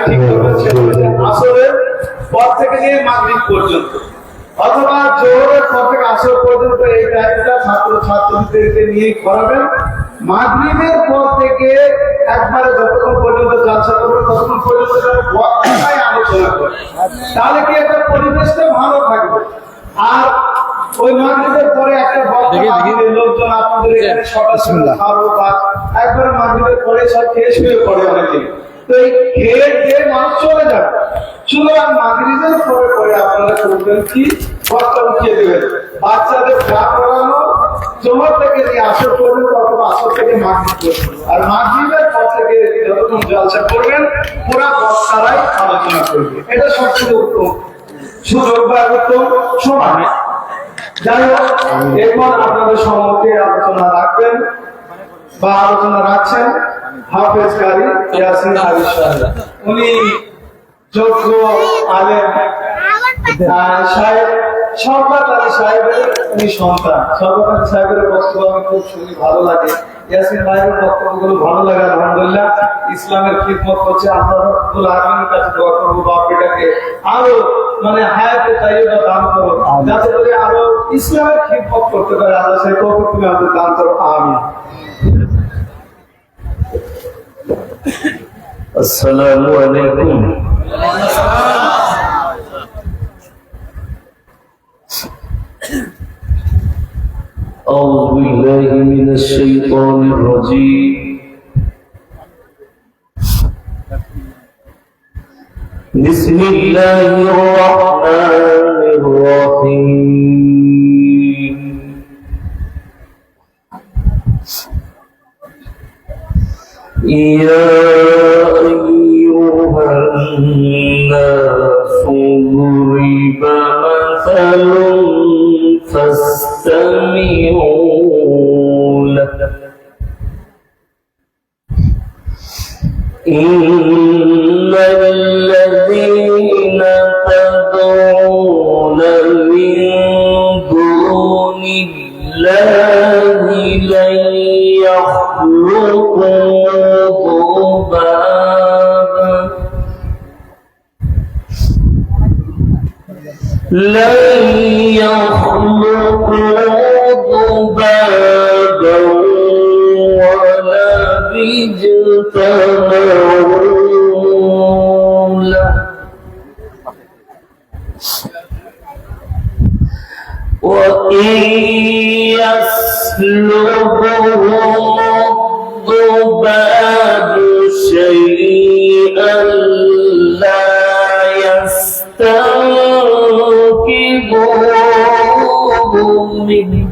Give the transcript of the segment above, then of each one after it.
ঠিক করেছেন আসরের পর থেকে নিয়ে মাগরিব পর্যন্ত, অথবা জোহরের পর থেকে আসর পর্যন্ত এই টাইমটা ছাত্রছাত্রীদেরকে নিয়ে করাবেন। মাগরিবের পর থেকে একবারে যতক্ষণ পর্যন্ত জালসা করবে ততক্ষণ পর্যন্ত বক্তাই আলোচনা করে, তাহলে কি একটা পরিবেশটা ভালো থাকবে। আর ওই মাগরিবের পরে একটা লোকজন আপনাদের এখানে সকাল খাবো বা একবারে মাগরিবের পরে সব খেয়ে শুয়ে পড়ে অনেকে, তো এই খেয়ে মানুষ চলে যাবে। সুতরাং মাগরিবের পরে আপনারা করবেন কি, বক্তা উঠিয়ে দেবেন, বাচ্চাদের চা করানো জোহর থেকে নিয়ে আসর পর্যন্ত অথবা আসর থেকে মাগরিব পর্যন্ত, আর মাগরিবের পর থেকে যতক্ষণ জলসা করবেন পুরা বক্তারাই আলোচনা করবে। এটা সবচেয়ে উত্তম সুযোগ বা উত্তম সময়। যাই হোক, এরপর আপনাদের সম্মুখে আলোচনা রাখবেন বা আলোচনা রাখছেন হাফেজ কারি ইয়াসিন আলী সাহেব। উনি যোগ্য আলেম সাহেব, শওকত আলী সাহেবের উনি সন্তান। শওকত আলী সাহেবের বক্তব্য আমি খুব শুনি, ভালো লাগে। ইয়াসিন ভাইয়ের বক্তব্যগুলো ভালো লাগে। আলহামদুলিল্লাহ, ইসলামের খিদমত করছে। আল্লাহ রাব্বুল আলামিনের কাছে দোয়া করবো বাপটাকে আরো হায়াতে তাইয়্যিবা দান করো, যাতে করে আরো ইসলামের খিদমত করতে পারে। আল্লাহ সেই তৌফিক তুমি আমাদের দান করো, আমিন। আসসালামু আলাইকুম। أعوذ بالله من الشيطان الرجيم. بسم الله الرحمن الرحيم. يا أيها الناس ضرب مثل فاستمعوا له إن الذين تدعون من دون الله لن يخلقوا ذبابا ولا باجتمعوا له وإن يسلبهم الذباب شيئا لا يستنقذوه منه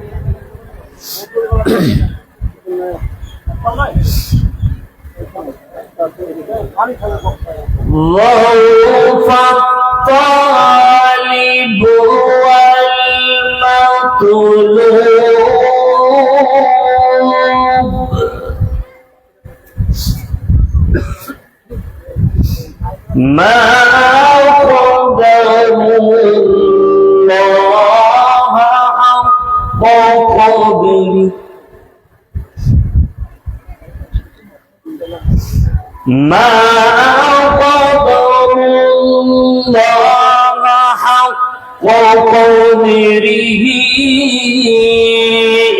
ضعف الطالب والمطلوب ما قدروا الله حق قدره ما قدروا الله حق قدره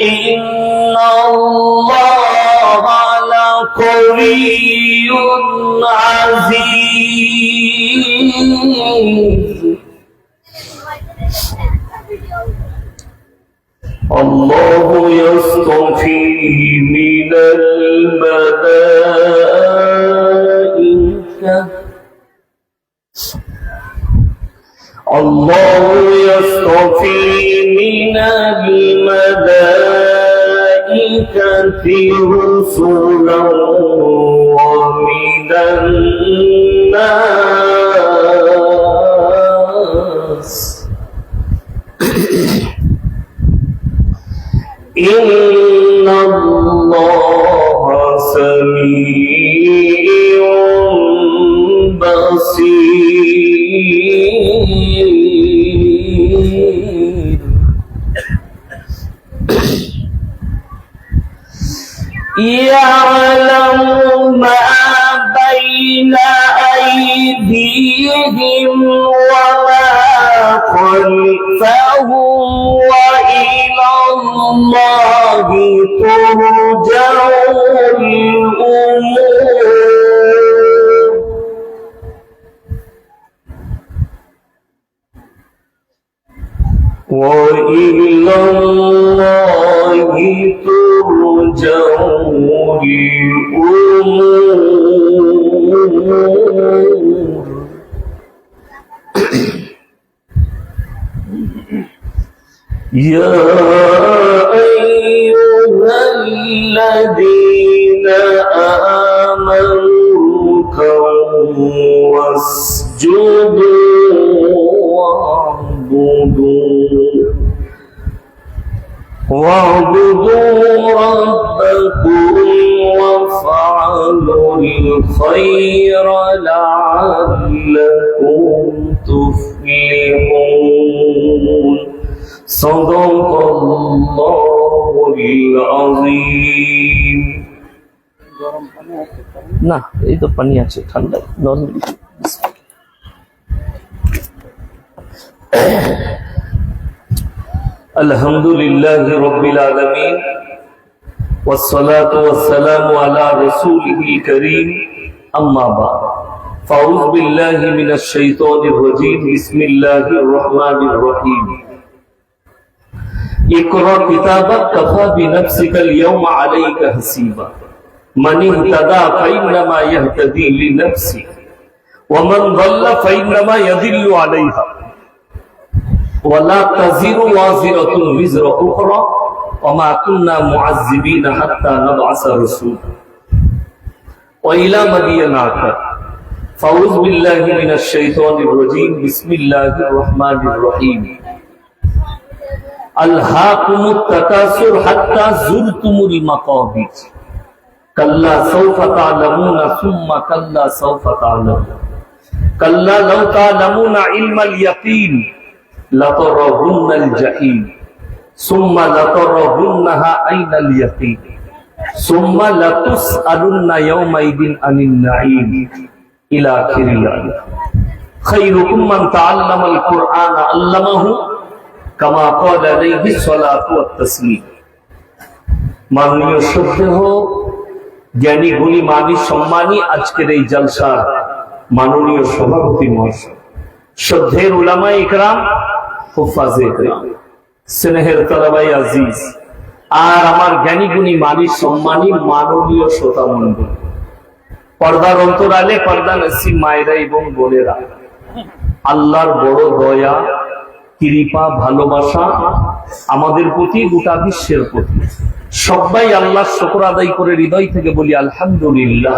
إن الله لقوي عزيز. الله يصطفي من الملائكة الله يصطفي من الملائكة رسلا ومن الناس إن الله سميع بصير. يعلم ما بين أيديهم أيديهم وما خلفهم وإلى الله ترجع الأمور. وإلى الله ترجع الأمور. يا أيها الذين آمنوا اركعوا واسجدوا واعبدوا ربكم وافعلوا الخير لعلكم تفلحون. صدق الله العظيم. না এই তো পানি আছে ঠান্ডা নরমাল। الحمد لله رب العالمين والصلاة والسلام على رسوله الكريم أما بعد فأعوذ بالله من الشيطان الرجيم بسم الله الرحمن الرحيم. اقرأ كتابك كفى بنفسك اليوم عليك حسيبا من اهتدى فإنما يهتدي لنفسه ومن ضل فإنما يضل عليها ولا تزر وازرة وزر أخرى وما كنا معذبين حتى نبعث رسولا وإلى مدين آخر. فأعوذ بالله من الشيطان الرجيم بسم الله الرحمن الرحيم. ألهاكم التكاثر حتى زرتم المقابر كلا سوف تعلمون ثم كلا سوف تعلمون كلا لو تعلمون علم اليقين لترون الجحيم ثم لترونها عين اليقين ثم لتسألن يومئذ عن النعيم إلى آخر الآية. خيركم من تعلم القرآن علمه كما قال عليه الصلاة والتسليم. মাননীয় শ্রদ্ধেয় জ্ঞানী গুণী মানী সম্মানী আজকের এই জলসার মাননীয় সভাপতি মহাশয়, শ্রদ্ধের উলামায়ে ইকরাম, হুফাজে ইকরাম, স্নেহের তলবাই আজিজ, আর আমার জ্ঞানী গুণী মানী সম্মানী মাননীয় শ্রোতা মণ্ডলী, পর্দার অন্তরালে পর্দা নসিব মায়েরা এবং বোনেরা, আল্লাহর বড় দয়া কৃপা ভালোবাসা আমাদের প্রতি, গোটা বিশ্বের প্রতি। সবাই আল্লাহর শুকর আদায় করে হৃদয় থেকে বলি আলহামদুলিল্লাহ।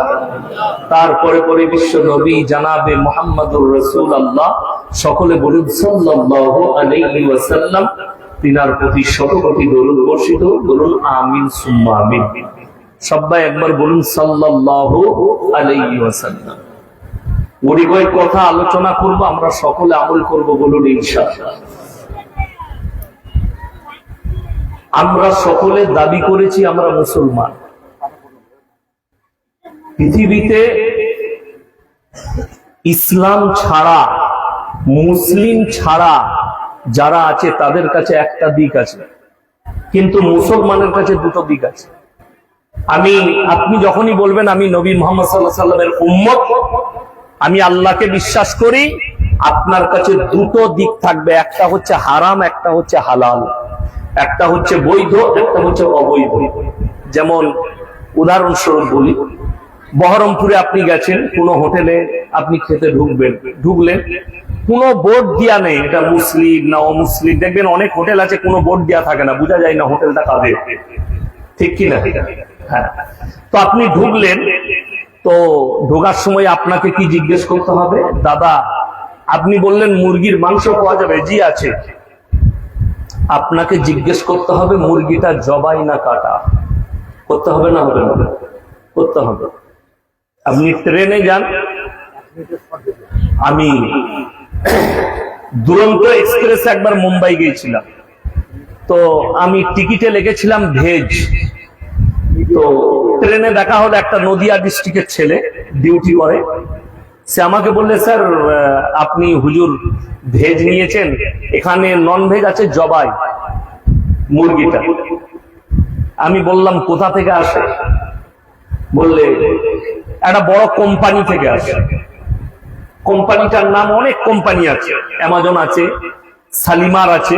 তারপরে পরে বিশ্ব নবী জানাবে মুহাম্মদুর রাসূলুল্লাহ, সকলে বলুন সাল্লাল্লাহু আলাইহি ওয়াসাল্লাম। তিনার প্রতি শত কোটি দরুদ বর্ষিত, বলুন আমিন সুম্মা আমিন। সবাই একবার বলুন সাল্লাল্লাহু আলাইহি ওয়াসাল্লাম। ওই কথা আলোচনা করব, আমরা সকলে আমল করব, বলুন ইনশাআল্লাহ। আমরা সকলে দাবি করেছি আমরা মুসলমান। পৃথিবীতে ইসলাম ছাড়া, মুসলিম ছাড়া যারা আছে তাদের কাছে একটা দিক আছে, কিন্তু মুসলমানের কাছে দুটো দিক আছে। আপনি যখনই বলবেন আমি নবী মুহাম্মদ সাল্লাল্লাহু আলাইহি ওয়াসাল্লামের উম্মত, আমি আল্লাহকে বিশ্বাস করি, আপনার কাছে দুটো দিক থাকবে, একটা হচ্ছে হারাম, একটা হচ্ছে হালাল, একটা হচ্ছে বৈধ, একটা হচ্ছে অবৈধ। যেমন উদাহরণস্বরূপ বলি, বহরমপুরে আপনি গেছেন, কোনো হোটেলে আপনি খেতে ঢুকলেন, কোনো বোর্ড দিয়া নেই এটা মুসলিম না অমুসলিম। দেখবেন অনেক হোটেল আছে কোনো বোর্ড দেয়া থাকে না, বোঝা যায় না হোটেলটা কাদের, ঠিক কিনা? হ্যাঁ। তো আপনি ঢুকলেন, তো ঢোকার সময় আপনাকে কি জিজ্ঞেস করতে হবে? দাদা, আপনি বললেন মুরগির মাংস পাওয়া যাবে? জি আছে। আপনাকে জিজ্ঞেস করতে হবে মুরগিটা জবাই না কাটা? করতে হবে না? হবে না? করতে হবে। আপনি ট্রেনে যান, আমি দুরন্ত এক্সপ্রেস একবার মুম্বাই গিয়েছিলাম, তো আমি টিকিটে লিখেছিলাম ভেজ। তো ট্রেনে দেখা হলো একটা নদিয়া ডিস্ট্রিক্টের ছেলে, ডিউটি করে, সে আমাকে বললে, স্যার আপনি হুজুর ভেজ নিয়েছেন, এখানে নন ভেজ আছে, জবাই মুরগিটা। আমি বললাম কোথা থেকে আসে? বললে একটা বড় কোম্পানি থেকে আসে। কোম্পানিটার নাম, অনেক কোম্পানি আছে, অ্যামাজন আছে, শালিমার আছে,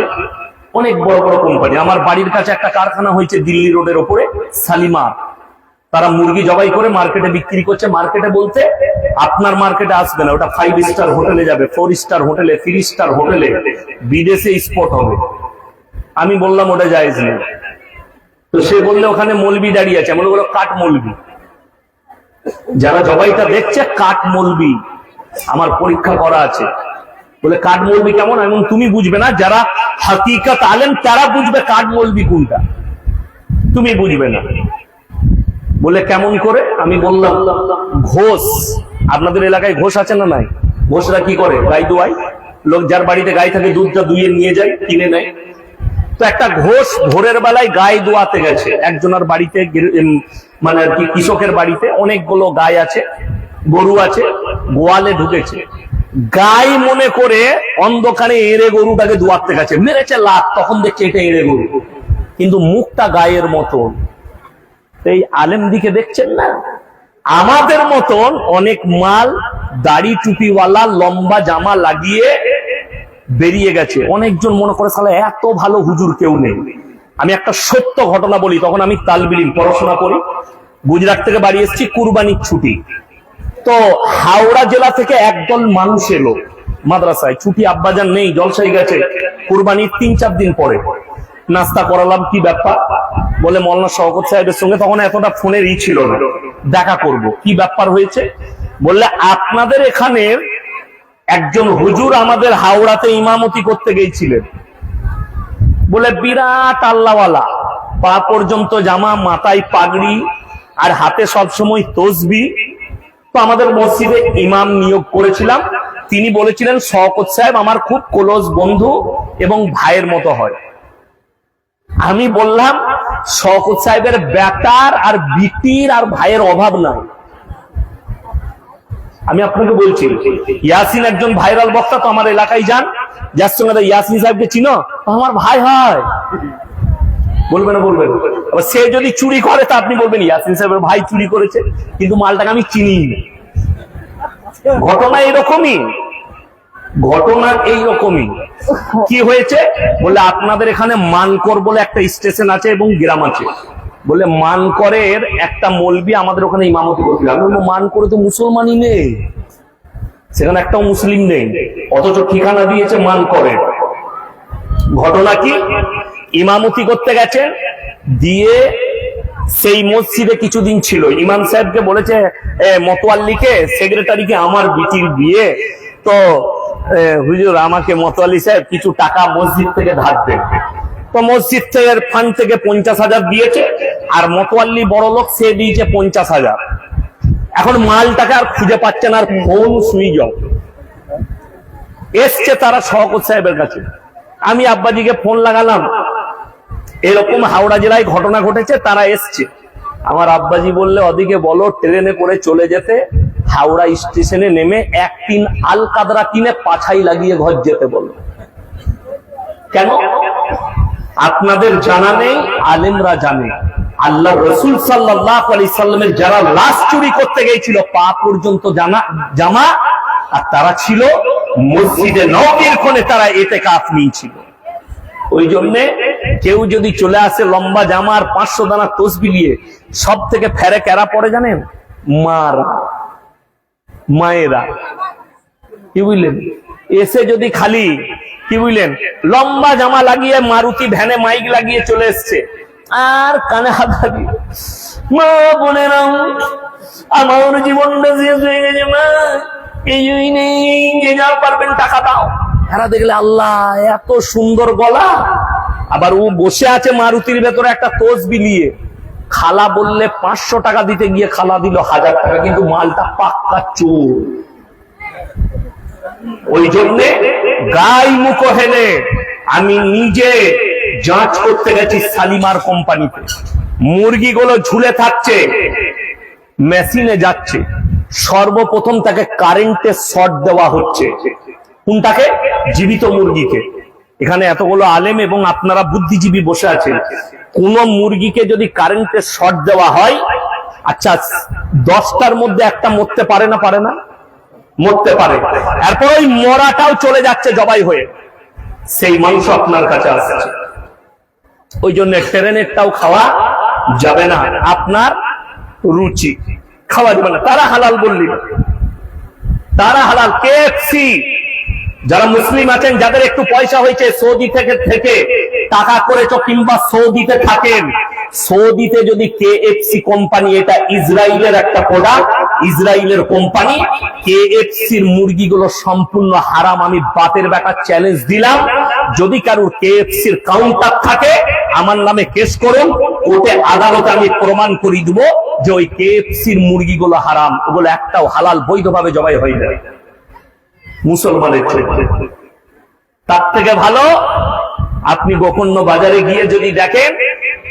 অনেক বড় বড় কোম্পানি। আমার বাড়ির কাছে একটা কারখানা হয়েছে দিল্লি রোডের ওপরে, শালিমার। তারা মুরগি জবাই করে মার্কেটে বিক্রি করছে। মার্কেটে বলতে আপনার মার্কেটে আসবে না, ওটা 5 স্টার হোটেলে যাবে, 4 স্টার হোটেলে, 3 স্টার হোটেলে, বিদেশে স্পট হবে। আমি বললাম ওটা জায়েজ নেই। তো সে বললে ওখানে মৌলবি দাঁড়িয়ে আছে। আমরা বললো কাঠ মৌলবি, যারা জবাইটা দেখছে কাঠ মৌলবি, আমার পরীক্ষা করা আছে। বলে কাঠ মৌলবি কেমন? এমন তুমি বুঝবে না, যারা হাকিকত আলেম তারা বুঝবে কাঠ মৌলবি কোনটা, তুমি বুঝবে না। বলে কেমন করে? আমি বললাম ঘোষ, আপনাদের এলাকায় ঘোষ আছে না নাই? ঘোষরা কি করে? গাই দুয়ায়। লোক যার বাড়িতে গাই থাকে দুধটা দুইয়ে নিয়ে যায়, কিনে নেয়। তো একটা ঘোষ ভোরের বেলায় গাই দোয়াতে গেছে একজনের বাড়িতে, মানে আর কি কৃষকের বাড়িতে। অনেকগুলো গাই আছে, গরু আছে, গোয়ালে ঢুকেছে। গাই মনে করে অন্ধকারে এড়ে গরুটাকে দোয়াতে গেছে, মেরেছে লাত। তখন দেখছে এটা এড়ে গরু, কিন্তু মুখটা গায়ের মতন। এই আলেম দিকে দেখছেন না, আমাদের মতন অনেক মাল দাড়ি টুপিওয়ালা লম্বা জামা লাগিয়ে বেরিয়ে গেছে। অনেকজন মনে করে সালা এত ভালো হুজুর কেউ নেই। আমি একটা সত্য ঘটনা বলি। তখন আমি তালবিল ইলম পড়াশোনা করি, গুজরাট থেকে বাড়ি এসেছি কুরবানির ছুটি। তো হাওড়া জেলা থেকে একদল মানুষ এলো মাদ্রাসায়, ছুটি, আব্বাজান নেই, জলসাই গেছে। কুরবানির 3-4 দিন পরে নাস্তা করালাম। কি ব্যাপার? বলে মৌলানা শওকত সাহেবের সঙ্গে, তখন এতটা ফোনের ছিল না, দেখা করব। কি ব্যাপার হয়েছে? বললে আপনাদের এখানে একজন হুজুর আমাদের হাওড়াতে ইমামতি করতে গিয়েছিলেন। বলে বিরাট আল্লাহওয়ালা, পা পর্যন্ত জামা, মাথায় পাগড়ি, আর হাতে সবসময় তসবি। তো আমাদের মসজিদে ইমাম নিয়োগ করেছিলাম। তিনি বলেছিলেন শওকত সাহেব আমার খুব ক্লোজ বন্ধু এবং ভাইয়ের মতো হয়। আমি বললাম শওকত সাহেবের বেটার আর বিটির আর ভাইয়ের অভাব নাই। আমি আপনাকে বলছি, ইয়াসিন একজন ভাইরাল বক্তা, তো আমার এলাকায় যান, যার সঙ্গে ইয়াসিন সাহেবকে চিনো, আমার ভাই হয়। বলবেন না? বলবেন। সে যদি চুরি করে তা আপনি বলবেন ইয়াসিন সাহেবের ভাই চুরি করেছে, কিন্তু মালটাকে আমি চিনি না। ঘটনা এরকমই, ঘটনা এইরকমই। কি হয়েছে? বলে আপনাদের এখানে মানকর বলে একটা স্টেশন আছে এবং গ্রাম আছে। বলে মানকরের একটা মৌলবি আমাদের ওখানে ইমামতি করছিল। আমি বলবো মানকরে তো মুসলমানই নেই, সেখানে একটাও মুসলিম নেই, অথচ ঠিকানা দিয়েছে মানকরের। ঘটনা কি? ইমামতি করতে গেছে, দিয়ে সেই মসজিদে কিছুদিন ছিল। ইমাম সাহেবকে বলেছে মতোয়াল্লিকে, সেক্রেটারিকে, আমার বিটির বিয়ে, তো হুজুর আমাকে মতোয়াল্লি সাহেব কিছু টাকা মসজিদ থেকে ধার দেন। তো মসজিদ থেকে ফান্ড থেকে 50,000 দিয়েছে, আর মতোয়াল্লি বড় লোক, সে দিয়েছে 50,000। এখন মালটাকে আর খুঁজে পাচ্ছেন, আর ফোন সুইচ অফ। এসছে তারা শওকত সাহেবের কাছে। আমি আব্বাজিকে ফোন লাগালাম, এরকম হাওড়া জেলায় ঘটনা ঘটেছে, তারা এসছে। আমার আব্বাজি বললে ওদিকে বলো ট্রেনে করে চলে যেতে, হাওড়া স্টেশনে নেমে 1 টিন আল কাদরা কিনে পাছাই লাগিয়ে ঘর যেতে বলো। কেন? আপনাদের জানা নেই, আলেমরা জানে। আল্লাহ রসুল সাল্লাল্লাহু আলাইহি সাল্লামের যারা লাশ চুরি করতে গিয়েছিল, পা পর্যন্ত জামা, আর তারা ছিল মসজিদে নববীর কোণে, তারা ইতিকাফ নিয়েছিল। ওই জন্য কেউ যদি চলে আসে লম্বা জামা আর 500 দানা তসবি নিয়ে, সব থেকে ফেরে কেরা পড়ে জানেন? মায়েরা। কি বুঝলেন? এসে যদি খালি কি বুঝলেন লম্বা জামা লাগিয়ে মারুতি ভ্যানে মাইক লাগিয়ে চলে এসছে, আর কানে হাত লাগিয়ে, মা বোনেরা আমার জীবনটা শেষ হয়ে গেছে, মা এই নেই, যে যা পারবেন টাকা দাও। এরা দেখলে আল্লাহ এত সুন্দর গলা, আবার ও বসে আছে মারুতির ভেতরে একটা তসবি নিয়ে। খালা বললে 500 টাকা দিতে গিয়ে খালা দিল 1000 টাকা, কিন্তু মালটা পাক্কা চোর। ওই জন্যে গাই মুখ হেলে আমি নিজে যাঁচ করতে গেছি শালিমার কোম্পানিতে। মুরগিগুলো ঝুলে থাকছে, মেশিনে যাচ্ছে, সর্বপ্রথম তাকে কারেন্টের শর্ট দেওয়া হচ্ছে। কোনটাকে? জীবিত মুরগিকে। এখানে এতগুলো আলেম এবং আপনারা বুদ্ধিজীবী বসে আছেন, কোন মুরগিকে যদি কারেন্টের শর্ট দেওয়া হয়, আচ্ছা 10টার মধ্যে একটা মরতে পারে না? পারে না? মরতে পারে। এরপর ওই মরাটাও চলে যাচ্ছে জবাই হয়ে, সেই মাংস আপনার কাছে আসছে। ওই জন্য ট্রেনেরটাও খাওয়া যাবে না, আপনার রুচি খাওয়া যাবে না। তারা হালাল বললি, তারা হালাল। কেএফসি যারা মুসলিম আছেন, যাদের একটু পয়সা হয়েছে, সৌদি থেকে টাকা করেছ কিংবা সৌদিতে থাকেন, সৌদিতে যদি কেএফসি কোম্পানি, এটা ইসরায়েলের একটা প্রোডাক্ট, ইসরায়েলের কোম্পানি, কেএফসির মুরগিগুলো সম্পূর্ণ হারাম। আমি বাতের ব্যাপার চ্যালেঞ্জ দিলাম, যদি কারোর কেএফসির কাউন্টার থাকে আমার নামে কেস করুন, ওতে আদালতে আমি প্রমাণ করে দিব যে ওই কেএফসির মুরগিগুলো হারাম, ওগুলো একটাও হালাল বৈধভাবে জবাই হয়ে যায় মুসলমানের ক্ষেত্রে। তার থেকে ভালো আপনি গোকর্ণ বাজারে গিয়ে যদি দেখেন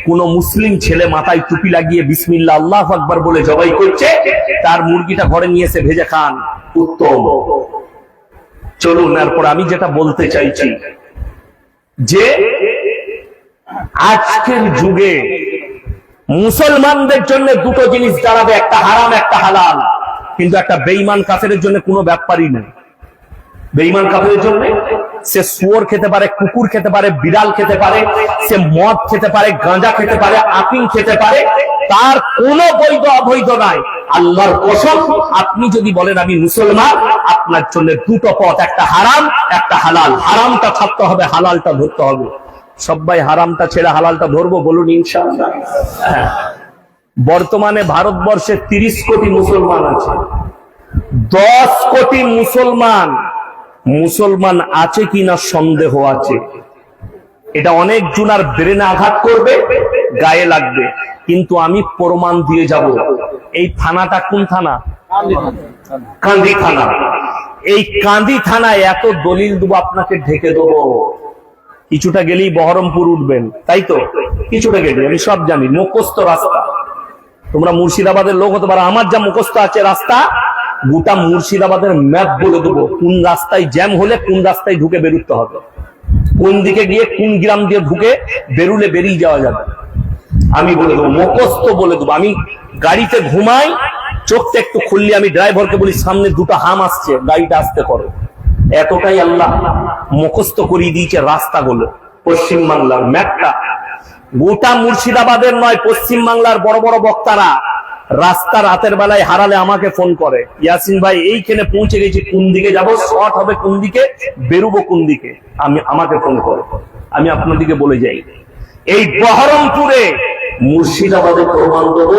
কোন মুসলিম ছেলে মাথায় টুপি লাগিয়ে বিসমিল্লাহ আল্লাহু আকবার বলে জবাই করছে, তার মুরগিটা ঘরে নিয়ে এসে ভেজে খান, উত্তম। চলুন, এরপর আমি যেটা বলতে চাইছি যে আজকের যুগে মুসলমানদের জন্য দুটো জিনিস দাঁড়াবে, একটা হারাম একটা হালাল, কিন্তু একটা বেঈমান কাফেরের জন্য কোনো ব্যাপারই নেই। বেঈমান কাফেরের জন্য সে শুয়োর খেতে পারে, কুকুর খেতে পারে, বিড়াল খেতে পারে, সে মদ খেতে পারে, গাঁজা খেতে পারে, আফিং খেতে পারে, তার কোনো বৈধ অবৈধ নাই। আল্লাহর কসম, আপনি যদি বলেন আমি মুসলমান, আপনার জন্য দুটো পথ, একটা হারাম একটা হালাল। হারামটা ছাড়তে হবে, হালালটা ধরতে হবে। সবাই হারামটা ছেড়ে হালালটা ধরবো, বলুন ইনশাআল্লাহ। বর্তমানে ভারতবর্ষে 30 কোটি মুসলমান আছে। 10 কোটি মুসলমান আছে কিনা সন্দেহ আছে। এটা অনেক জুনার ব্রেনে আঘাত করবে, গায়ে লাগবে, কিন্তু আমি প্রমাণ দিয়ে যাব। এই থানাটা কোন থানা? কান্দি থানা। এই কান্দি থানায় এত দলিল দেবো, আপনাকে ঢেকে দেবো। কিছুটা গেলেই বহরমপুর উঠবেন, তাই তো? কিছুটা গেলে আমি সব জানি, মুখস্থ রাস্তা। তোমরা মুর্শিদাবাদের লোক হতে পারো, আমার যা মুখস্থ আছে রাস্তা, গোটা মুর্শিদাবাদের ম্যাপ বলে দেবো, কোন রাস্তায় জ্যাম হলে কোন রাস্তায় ঢুকে বেরোতে হবে, কোন দিকে গিয়ে কোন গ্রাম দিয়ে ঢুকে বেরুলে বেরিয়ে যাওয়া যাবে, আমি বলে দেবো, মুখস্থ বলে দেবো। আমি গাড়িতে ঘুমাই, চোখটা একটু খুললে আমি ড্রাইভারকে বলি সামনে দুটো হাম আসছে, গাড়িটা আসতে করো। এতটাই আল্লাহ মুখস্থ করিয়ে দিয়েছে রাস্তাগুলো। পশ্চিম বাংলার ম্যাপটা গোটা মুর্শিদাবাদের নয়, পশ্চিম বাংলার বড় বড় বক্তারা রাস্তা রাতের বেলায় হারালে আমাকে ফোন করে, ইয়াসিন ভাই এইখানে পৌঁছে গেছি, কোন দিকে যাব, শর্ট হবে কোন দিকে, বেরোবো কোন দিকে, আমাকে ফোন করে, আমি আপনাদেরকে বলে যাই। এই বহরমপুরে মুর্শিদাবাদে প্রমাণ দেবো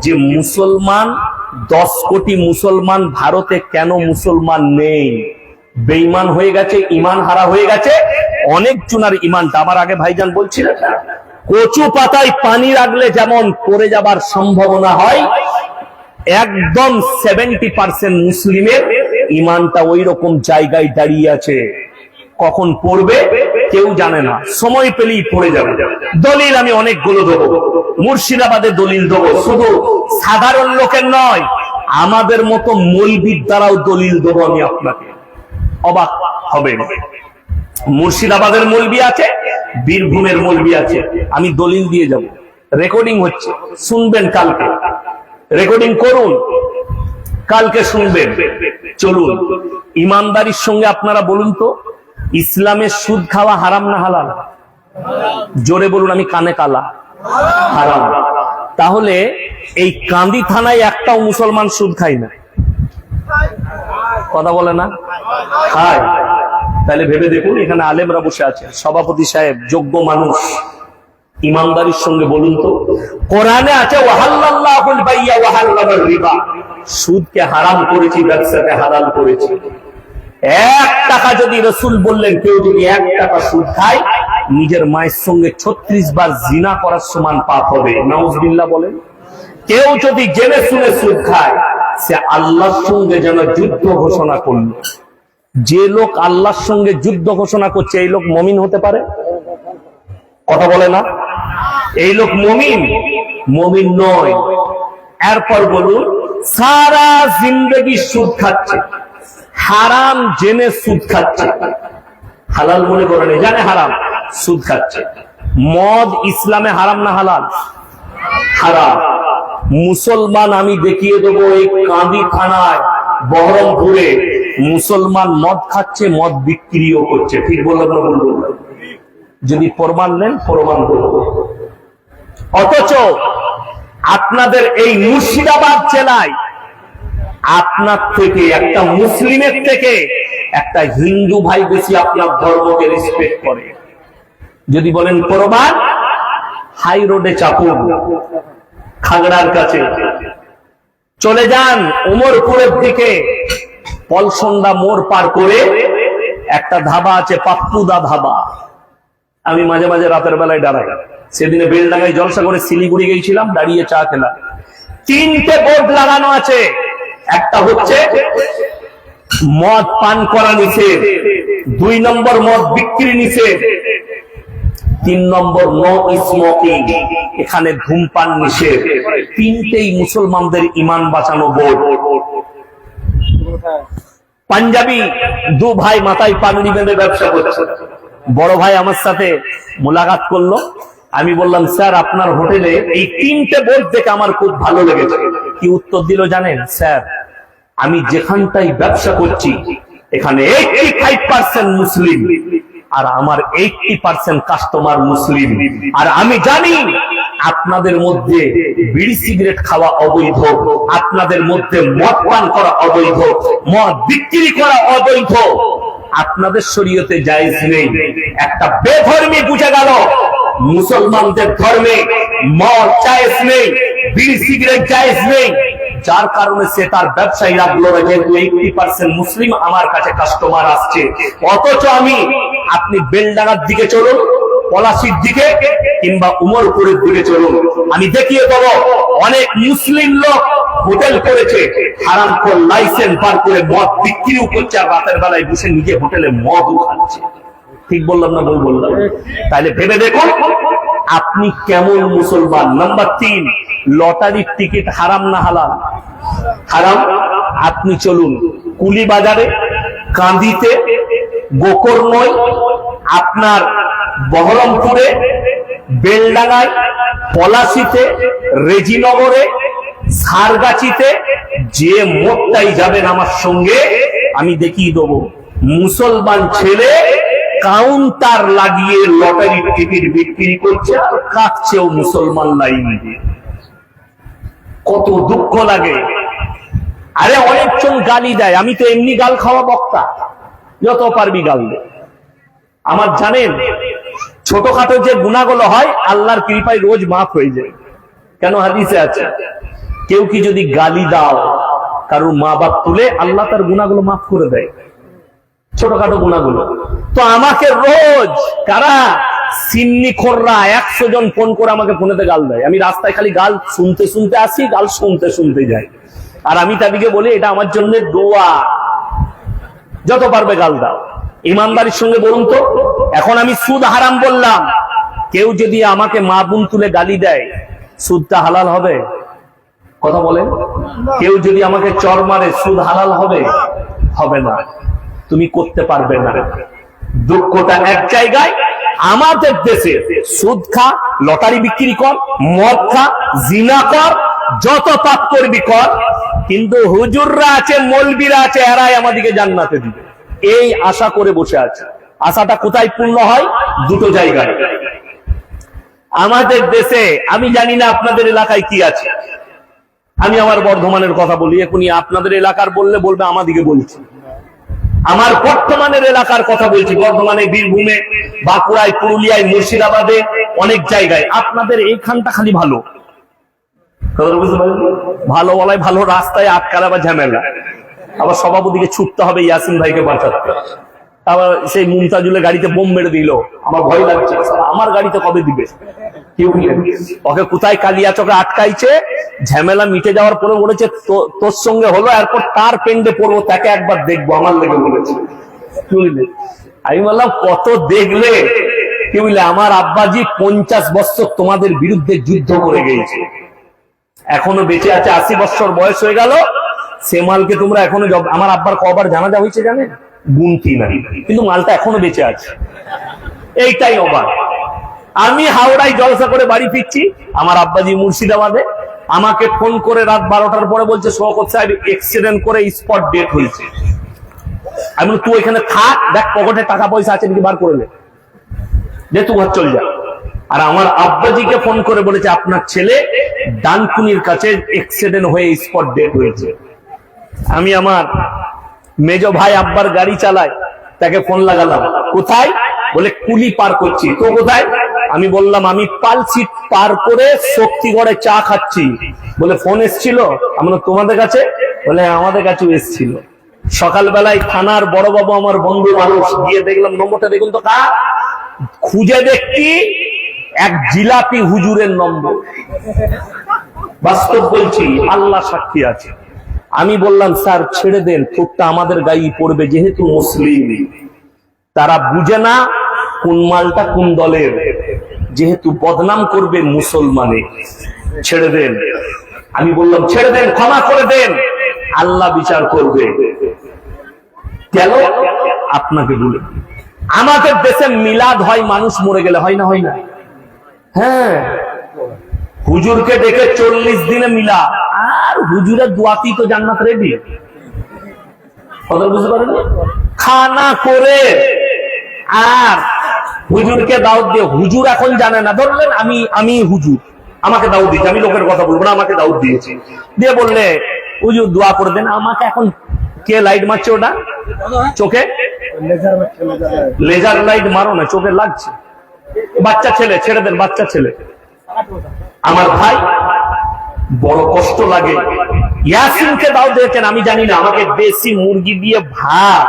যে মুসলমান 10 কোটি মুসলমান ভারতে কেন মুসলমান নেই, বেঈমান হয়ে গেছে, ইমান হারা হয়ে গেছে। অনেক জনের ইমানটা, আমার আগে ভাইজান বলছিলেন, কচু পাতায় পানি রাখলে যেমন পড়ে যাবার সম্ভাবনা হয়, একদম 70% মুসলিমের ইমানটা ওই রকম জায়গায় দাঁড়িয়ে আছে। কখন পড়বে কেউ জানে না, সময় পেলেই পড়ে যাবে। দলিল আমি অনেকগুলো দেবো, মুর্শিদাবাদে দলিল দেবো, শুধু সাধারণ লোকের নয়, আমাদের মতো মৌলবীর দ্বারাও দলিল দেবো আমি আপনাকে, অবাক হবে। মুর্শিদাবাদের মৌলবী আছে, বীরভূমের মৌলবী আছে, আমি দলিল দিয়ে যাব। রেকর্ডিং হচ্ছে, শুনবেন, কালকে রেকর্ডিং করুন, কালকে শুনবেন। চলুন, ইমানদারির সঙ্গে আপনারা বলুন তো, ইসলামের সুদ খাওয়া হারাম না হালাল? জোরে বলুন, আমি কানে কালা। হারাম। তাহলে এই কান্দি থানায় একটাও মুসলমান সুদ খায় না, কথা বলে না? খায়। তাহলে ভেবে দেখুন, এখানে আলেমরা বসে আছে, সভাপতি সাহেব যোগ্য মানুষ, ইমানদারির সঙ্গে বলুন তো, কোরআনে আছে ওয়াহাল্লাল্লাহুল বাইয়া ওয়াহাল্লামার রিবা, সুদকে হারাম করেছি, ব্যবসাকে হালাল করেছি। 1 টাকা যদি রাসূল বললেন, কেউ যদি 1 টাকা সুদ খায়, নিজের মায়ের সঙ্গে 36 বার জিনা করার সমান পাপ হবে। নাউজুবিল্লাহ বলেন। কেউ যদি জেনে শুনে সুদ খায়, সে আল্লাহর সঙ্গে যেন যুদ্ধ ঘোষণা করল। যে লোক আল্লাহর সঙ্গে যুদ্ধ ঘোষণা করছে, এই লোক মুমিন হতে পারে? কথা বলে না? এই লোক মুমিন? মুমিন নয়। এরপর বলুন, সারা জিন্দগি সুদ খাচ্ছে, হারাম জেনে সুদ খাচ্ছে, হালাল মনে করে নেই, জানে হারাম, সুদ খাচ্ছে। মদ ইসলামে হারাম না হালাল? হারাম। মুসলমান আমি দেখিয়ে দেবো এই কাঁদি থানায় বহরমপুরে মুসলমান মদ খাচ্ছে, মদ বিক্রিও করছে। ঠিক বললাম না ভুল বললাম? যদি প্রমাণ নেন প্রমাণ করব। অথচ আপনাদের এই মুর্শিদাবাদ জেলায় আপনার থেকে, একটা মুসলিমের থেকে একটা হিন্দু ভাই বেশি আপনার ধর্মকে রেসপেক্ট করে। যদি বলেন প্রমাণ, হাই রোডে চাপুন, খাগড়ার কাছে চলে যান, উমরপুরের দিকে পলসন্ডা মোড় পার করে একটা ধাবা আছে, পাপ্পুদা ধাবা। আমি মাঝে মাঝে রাতের বেলায় দাঁড়াই। সেদিনে বেলডাঙ্গায় জলসা করে শিলিগুড়ি গেছিলাম, দাঁড়িয়ে চা খেলাম। 3টে বোর্ড লাগানো আছে। একটা হচ্ছে মদ পান করা নিষেধ, 2 নম্বর মদ বিক্রি নিষেধ, 3 নম্বর নো স্মোকিং, এখানে ধূমপান নিষেধ। 3টেই মুসলমানদের ইমান বাঁচানো বোর্ড। পাঞ্জাবি 2 ভাই মাথায় পাগড়ি বেঁধে ব্যবসা করছে। বড় ভাই আমার সাথে মোলাকাত করলো। আমি বললাম, স্যার আপনার হোটেলে এই 3টে বোর্ড দেখে আমার খুব ভালো লেগেছে। কি উত্তর দিল জানেন? স্যার আমি যেখানটাই ব্যবসা করছি এখানে 85% মুসলিম, আর আমার 80% কাস্টমার মুসলিম। আর আমি জানি আপনাদের মধ্যে বিড়ি সিগারেট খাওয়া অবৈধ, আপনাদের মধ্যে মদ পান করা অবৈধ, মদ বিক্রি করা অবৈধ, আপনাদের শরীয়তে জায়েজ নেই। একটা বেধর্মী বুঝে গেল মুসলমানদের ধর্মে মদ জায়েজ নেই, বিড়ি সিগারেট জায়েজ নেই। যার কারণে সে তার ব্যবসায়ী রাখলো না, যেহেতু 80% মুসলিম আমার কাছে কাস্টমার আসছে। অথচ আমি, আপনি বেলডাঙ্গার দিকে চলুন, পলাশির দিকে কিংবা উমরপুরের দিকে চলুন, আমি দেখিয়ে দেবো অনেক মুসলিম লোক হোটেল করেছে, হারাম করে লাইসেন্স বার করে মদ বিক্রিও করছে, আর রাতের বেলায় বসে নিজে হোটেলে মদ খাচ্ছে। ঠিক বললাম না ভুল বললাম? তাহলে ভেবে দেখুন আপনি কেমন মুসলমান। নাম্বার 3, লটারির টিকিট হারাম না হালাল? হারাম। আপনি চলুন কুলি বাজারে, কান্দিতে, গোকর্ণয়, আপনার বহরমপুরে, বেলডাঙ্গায়, পলাশিতে, রেজিনগরে, সারগাছিতে, যে মোটটাই যাবেন আমার সঙ্গে আমি দেখিয়ে দেবো মুসলমান ছেলে কাউন্টার লাগিয়ে লটারির টিকিট বিক্রি করছে, আর কাঁদছেও মুসলমান লাইন দিয়ে। কত দুঃখ লাগে। আরে অনেকজন গালি দেয়, আমি তো এমনি গাল খাওয়া বক্তা, যত পারবি গাল দে। আমার জানেন ছোটখাটো যে গুনাহগুলো হয় আল্লাহর কৃপায় রোজ মাফ হয়ে যায়। কেন? হাদিসে আছে কেউ কি যদি গালি দাও কারোর মা বাপ তুলে, আল্লাহ তার গুনাহগুলো মাফ করে দেয়, ছোটখাটো গুনাহগুলো। তো আমাকে রোজ কারা সিন্নিখোররা 100 জন ফোন করে আমাকে ফোনেতে গাল দেয়। আমি রাস্তায় খালি গাল শুনতে শুনতে আসি, গাল শুনতে শুনতে যাই, আর আমি তাদেরকে বলি এটা আমার জন্য দোয়া, যত পারবে গাল দাও। ইমানদারির সঙ্গে বলুন তো, এখন আমি সুদ হারাম বললাম, কেউ যদি আমাকে মা বোন তুলে গালি দেয়, সুদটা হালাল হবে? কথা বলেন। কেউ যদি আমাকে চর মারে, সুদ হালাল হবে? হবে না, তুমি করতে পারবে না। দুঃখটা এক জায়গায়, আমাদের দেশে সুদ খা, লটারি বিক্রি কর, মদ খা, জিনা কর, যত পাপ করবি কর, কিন্তু হুজুররা আছে, মৌলবীরা আছে, এরাই আমাদেরকে জান্নাতে দিবে, এই আশা করে বসে আছে। আশাটা কোথায় পূর্ণ হয়? 2টো জায়গায়। আমাদের দেশে, আমি জানি না আপনাদের এলাকায় কি আছে, আমি আমার বর্ধমানের কথা বলি, এখনই আপনাদের এলাকার বললে বলবে আমাদিকে বলছি। আমার বর্তমানের এলাকার কথা বলছি, বর্ধমানে, বীরভূমে, বাঁকুড়ায়, পুরুলিয়ায়, মুর্শিদাবাদে, অনেক জায়গায়। আপনাদের এইখানটা খালি ভালো, ভালো বলায় ভালো, রাস্তায় আটকারা বা ঝামেলা, আবার সভাপতিকে ছুটতে হবে ইয়াসিন ভাইকে বাঁচাতে, আবার সেই মুমতাজুলের গাড়িতে বোম মেরে দিল, আমার ভয় লাগছে, আমার গাড়িতে কবে দিবে কেউ নেই। ওকে কোথায় কালিয়াচকে আটকাইছে, ঝামেলা মিটে যাওয়ার পরে বলেছে তোর সঙ্গে হলো, এরপর তার পেন্ডে পড়বো, তাকে একবার দেখবো, আমার লেগে বলেছে। বুঝলে, আমি বললাম কত দেখলে? কি বুঝলে, আমার আব্বাজি 50 বছর তোমাদের বিরুদ্ধে যুদ্ধ করে গেছে, এখনো বেঁচে আছে, 80 বছর বয়স হয়ে গেল, সে মালকে তোমরা এখনো আমার আব্বার কবার জানাজা হয়েছে জানেন? গুনতি নাই, কিন্তু মালটা এখনো বেঁচে আছে। এইটাই অবাক। আমি হাওড়ায় জলসা করে বাড়ি ফিরছি, আমার আব্বাজি মুর্শিদাবাদে, আমাকে ফোন করে রাত 12টার পরে বলছে শওকত সাহেব অ্যাক্সিডেন্ট করে স্পট ডেথ হয়েছে। আমি বলি, তুই এখানে থাক, দেখ পকেটে টাকা পয়সা আছে নাকি বার করে দে, তুই ঘর চল যা। আর আমার আব্বাজিকে ফোন করে বলেছে আপনার ছেলে ডানকুনির কাছে অ্যাক্সিডেন্ট হয়ে স্পট ডেথ হয়েছে। আমি আমার মেজ ভাই আব্বার গাড়ি চালায়, তাকে ফোন লাগালাম, কোথায়? বলে কুলি পার করছি। তো কোথায়? আমি বললাম আমি পালসিট পার করে শক্তিগড়ে চা খাচ্ছি। বলে ফোন এসছিল? আমরা তোমাদের কাছে? বলে আমাদের কাছেও এসছিল। সকালবেলায় থানার বড়বাবু আমার বন্ধু মানুষ, গিয়ে দেখলাম নম্বরটা দেখুন তো কার, খুঁজে দেখছি এক জিলাপি হুজুরের নম্বর। বাস্তব বলছি, আল্লাহ সাক্ষী আছে। আমি বললাম স্যার ছেড়ে দেন, ঠোঁটটা আমাদের গায়ে পড়বে, যেহেতু মুসলিম। তারা বুঝে না কোন মালটা কোন দলের, যেহেতু বদনাম করবে মুসলমানে, ছেড়ে দেন। আমি বললাম ছেড়ে দেন, ক্ষমা করে দেন, আল্লাহ বিচার করবে। কেন? আপনাকে বলে, আমাদের দেশে মিলাদ হয়, মানুষ মরে গেলে, হয় না? হয় না? হ্যাঁ, হুজুরকে ডেকে 40 দিনে মিলা, আর হুজুরের দোয়াতেই তো জান্নাত রেডি। কথা বুঝতে পারেন? খানা করে আর হুজুরকে দাওয়াত দিয়ে, হুজুর এখন জানে না, ধরলেন আমি হুজুর, আমাকে দাওয়াত দিয়েছে, আমি লোকের কথা বলবো না, আমাকে দাওয়াত দিয়েছে, দিয়ে বললে হুজুর দোয়া করে দেন। আমাকে এখন কে লাইট মারছে? ওটা চোখে লেজার লাইট মারো না, চোখে লাগছে। বাচ্চা ছেলে, ছেড়ে দেন, বাচ্চা ছেলে। আমার ভাই বড় কষ্ট লাগে। ইয়াসিনকে দাও দিয়েছেন, আমি জানি না, আমাকে দেশি মুরগি দিয়ে ভাত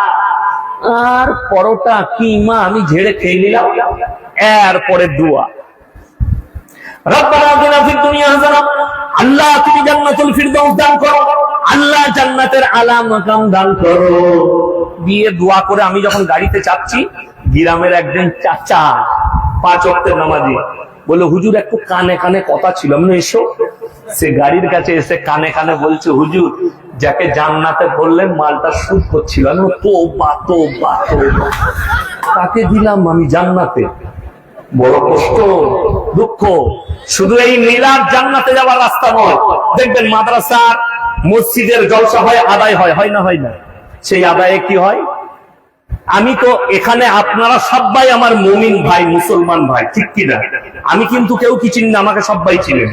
আর পরোটা কিমা আমি ঝেড়ে খেয়ে নিলাম। এরপরে দোয়া, রব্বানা আতিনা ফিদ দুনিয়া হাসানা, আল্লাহ তুমি জান্নাতুল ফিরদাউস দান করো, আল্লাহ জান্নাতের আলা মাকাম দান করো। দিয়ে দোয়া করে আমি যখন গাড়িতে চাপছি, গ্রামের একজন চাচা 5 ওয়াক্তের নামাজি বলে হুজুর একটু কানে কানে কথা ছিল। আমি এসো। সে গাড়ির কাছে এসে কানে কানে বলছে হুজুর যাকে জান্নাতে বললেন মালটা সুদ করছিল। আমি তোবা তোবা তোবা, তাকে দিলাম আমি জান্নাতে। বড় কষ্ট, দুঃখ। শুধু এই মিলাদ জান্নাতে যাওয়ার রাস্তা নয়। দেখবেন মাদ্রাসার মসজিদের জলসা হয়, আদায় হয়, হয় না? হয় না? সেই আদায়ে কি হয়? আমি তো এখানে, আপনারা সবাই আমার মুমিন ভাই, মুসলমান ভাই, ঠিক কিনা? আমি কিন্তু কেউ কি চিনি না, আমাকে সবাই চিনেন,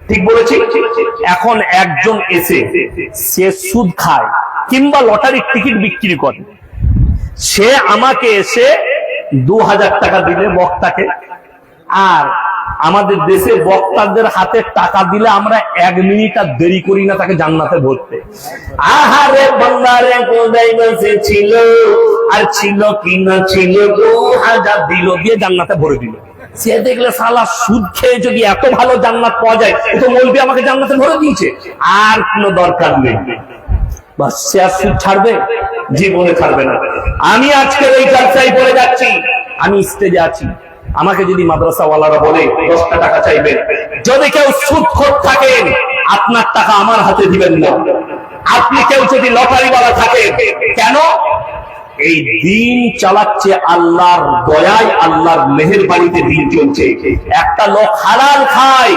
ঠিক বলেছি? এখন একজন এসে সে সুদ খায় কিংবা লটারির টিকিট বিক্রি করে, সে আমাকে এসে 2000 টাকা দিলে বক্তাকে, আর আমাদের দেশে বক্তাদের হাতে টাকা দিলে আমরা 1 মিনিট আর দেরি করি না তাকে জান্নাতে ভরতে। আহারে বান্দারে কোদাই মাসে ছিল আর ছিল কিনা ছিল, 2000 দিল, দিয়ে জান্নাতে ভরে দিল। সে দেখলে শালা সুদ খেয়ে যদি এত ভালো জান্নাত পাওয়া যায়, তো মৌলবি আমাকে জান্নাতে ভরে দিয়েছে, আর কোনো দরকার নেই। বাস, সে আর সুদ ছাড়বে? জীবনে ছাড়বে না। আমি আজকে এই চর্চায় পড়ে যাচ্ছি, আমি স্টেজে আছি, আমাকে যদি মাদ্রাসাওয়ালারা বলে 10 টাকা চাইবেন, যদি কেউ সুদখোর থাকেন আপনার টাকা আমার হাতে দিবেন না। আপনি কেউ যদি লটারিওয়ালা থাকেন, কেন? এই দিন চালাচ্ছে আল্লাহর দয়ায়, আল্লাহর মেহেরবানিতে দিন চলছে। একটা লোক হালাল খায়,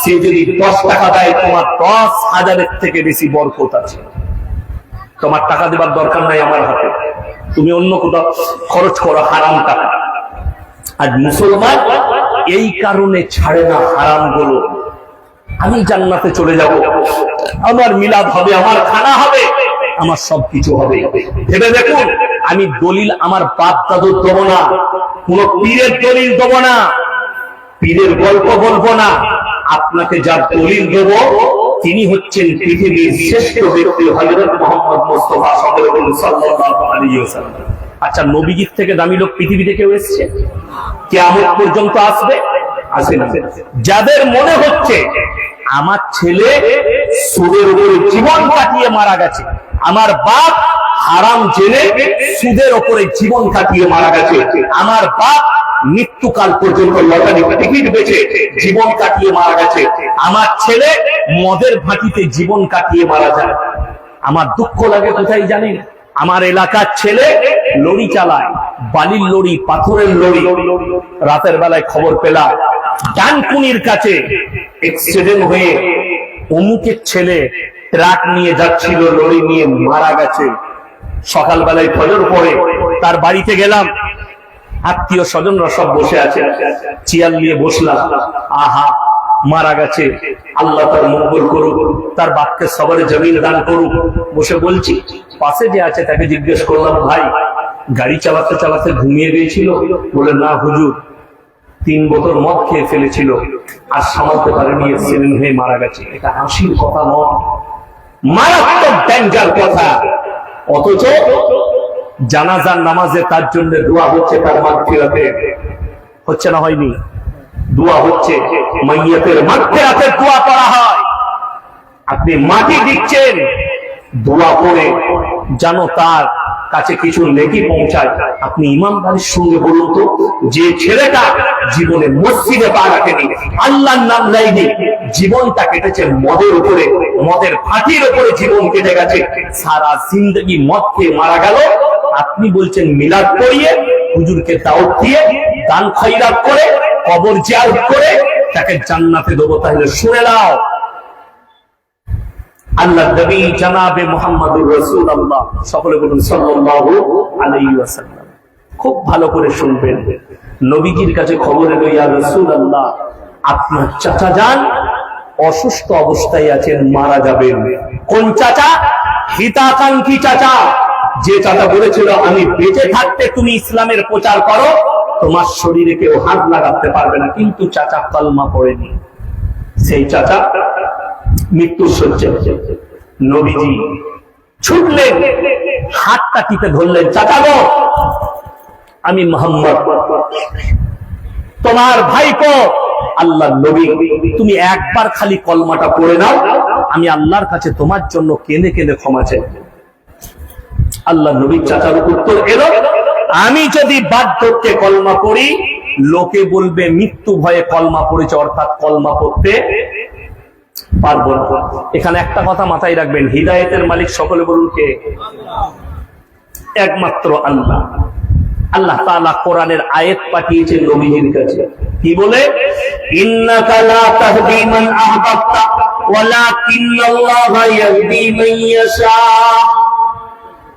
সে যদি 10 টাকা দেয়, তোমার 10,000-এর থেকে বেশি বরকত আছে। তোমার টাকা দেবার দরকার নাই আমার হাতে, তুমি অন্য কোথাও খরচ করো হারাম টাকা। আজ মুসলমান এই কারণে ছাড়ে না হারাম গুলো। আমি জান্নাতে চলে যাব, আমার মিলাদ হবে, আমার খানা হবে, আমার সবকিছু হবে। ভেবে দেখুন, আমি দলিল আমার বাপ দাদুর দেবো না, কোন পীরের দলিল দেবো না, পীরের গল্প বলবো না। আপনাকে যার দলিল দেব তিনি হচ্ছেন পৃথিবীর শ্রেষ্ঠ ব্যক্তি হযরত মুহাম্মদ মুস্তাফা সাল্লাল্লাহু আলাইহি ওয়াসাল্লাম। আচ্ছা, নবীজির থেকে দামি লোক পৃথিবীতে কেউ এসেছে? কিয়ামত পর্যন্ত আসবে? আসে না। যাদের মনে হচ্ছে আমার ছেলে সুদের উপরে জীবন কাটিয়ে মারা গেছে, আমার বাপ হারাম জেনে সুদের উপরে জীবন কাটিয়ে মারা গেছে, আমার বাপ মৃত্যুকাল পর্যন্ত লটারি টিকিট বেচে জীবন কাটিয়ে মারা গেছে। আমার ছেলে মদের ভাটিতে জীবন কাটিয়ে মারা যায়। আমার দুঃখ লাগে কোথায় জানেন? আমার এলাকার ছেলে লরি চালায়, বালির লরি, পাথরের লরি। রাতের বেলায় খবর পেলাম ডানকুনির কাছে অ্যাক্সিডেন্ট হয়ে অমুকের ছেলে ট্রাক নিয়ে যাচ্ছিল, লরি নিয়ে মারা গেছে। সকালবেলায় ফজর পরে তার বাড়িতে গেলাম, আত্মীয় স্বজনরা সব বসে আছে, চেয়ার নিয়ে বসলাম। আহা, মারা গেছে, আল্লাহ তার মঙ্গল করুক, তার বাপকে সবারে জমিন দান করুক। বসে বলছি, পাশে যে আছে তাকে জিজ্ঞেস করলাম, ভাই গাড়ি চালাতে চালাতে ঘুমিয়ে গিয়েছিল? বলে না হুজুর, 3 বোতল মদ খেয়ে ফেলেছিল, আর সামালতে পারেনি, অ্যাক্সিডেন্ট হয়ে মারা গেছে। এটা হাসির কথা নয়, মারাত্মক ডেঞ্জার কথা। অথচ জানাজার নামাজে তার জন্য দোয়া হচ্ছে, তার মাগফিরাতে হচ্ছে না, হয়নি? দোয়া হচ্ছে, মাইয়াতের মাগফিরাতের দোয়া করা হয়। আপনি মাটি দিচ্ছেন, দোয়া করে যেন তার কাছে কিছু নেকি পৌঁছায়। আপনি ইমানদারির সঙ্গে বলুন তো, যে ছেলেটা জীবনে মসজিদে পা রাখেনি, আল্লাহর নাম নেয়নি, জীবনটা কেটেছে মদের উপরে, মদের ফাটির উপরে জীবন কেটে গেছে, সারা জিন্দগি মদ খেয়ে মারা গেল। আপনি বলছেন মিলাদ পড়িয়ে, হুজুরকে দাওয়াত দিয়ে, দান খয়রাত করে, কবর জিয়ারত করে তাকে জান্নাতে দেবো। তাহলে শুনে নাও, আল্লাহ নবী জনাবে মুহাম্মদুর রাসূলুল্লাহ, সকলে বলুন সাল্লাল্লাহু আলাইহি ওয়াসাল্লাম, খুব ভালো করে শুনবেন। নবীজির কাছে খবর এলো, ইয়া রাসূলুল্লাহ, আপনার চাচা যান অসুস্থ অবস্থায় আছেন, মারা যাবেন। কোন চাচা? হিতাকাঙ্ক্ষী চাচা, যে চাচা বলেছিল আমি বেঁচে থাকতে তুমি ইসলামের প্রচার করো, তোমার শরীরে কেউ হাত লাগাতে পারবে না। কিন্তু চাচা কালমা পড়েনি। সেই চাচা মৃত্যুর শয্যায়। নবীজি ছুটলেন, হাতটা টিপে ধরলেন, চাচা গো, আমি মুহাম্মদ, তোমার ভাইপো। আল্লাহ নবী, তুমি একবার খালি কলমাটা পড়ে নাও, আমি আল্লাহর কাছে তোমার জন্য কেঁদে কেঁদে ক্ষমা চাই। আল্লাহ নবীর চাচার উত্তর এলো, আমি যদি বার্ধক্যে কলমা পড়ি, লোকে বলবে মৃত্যু ভয়ে কলমা পড়েছে, অর্থাৎ কলমা পড়তে পারবো না। এখানে একটা কথা মাথায় রাখবেন, হিদায়েতের মালিক সকলে বলুন কে? একমাত্র আল্লাহ। আল্লাহ তাআলা কোরআনের আয়াত পাঠিয়েছেন নবীজির কাছে, কি বলে? ইন্নাকা লা তাহদি মান আহবাবতা ওয়ালাকিন্নাল্লাহা ইয়াহদি মান ইয়াশা।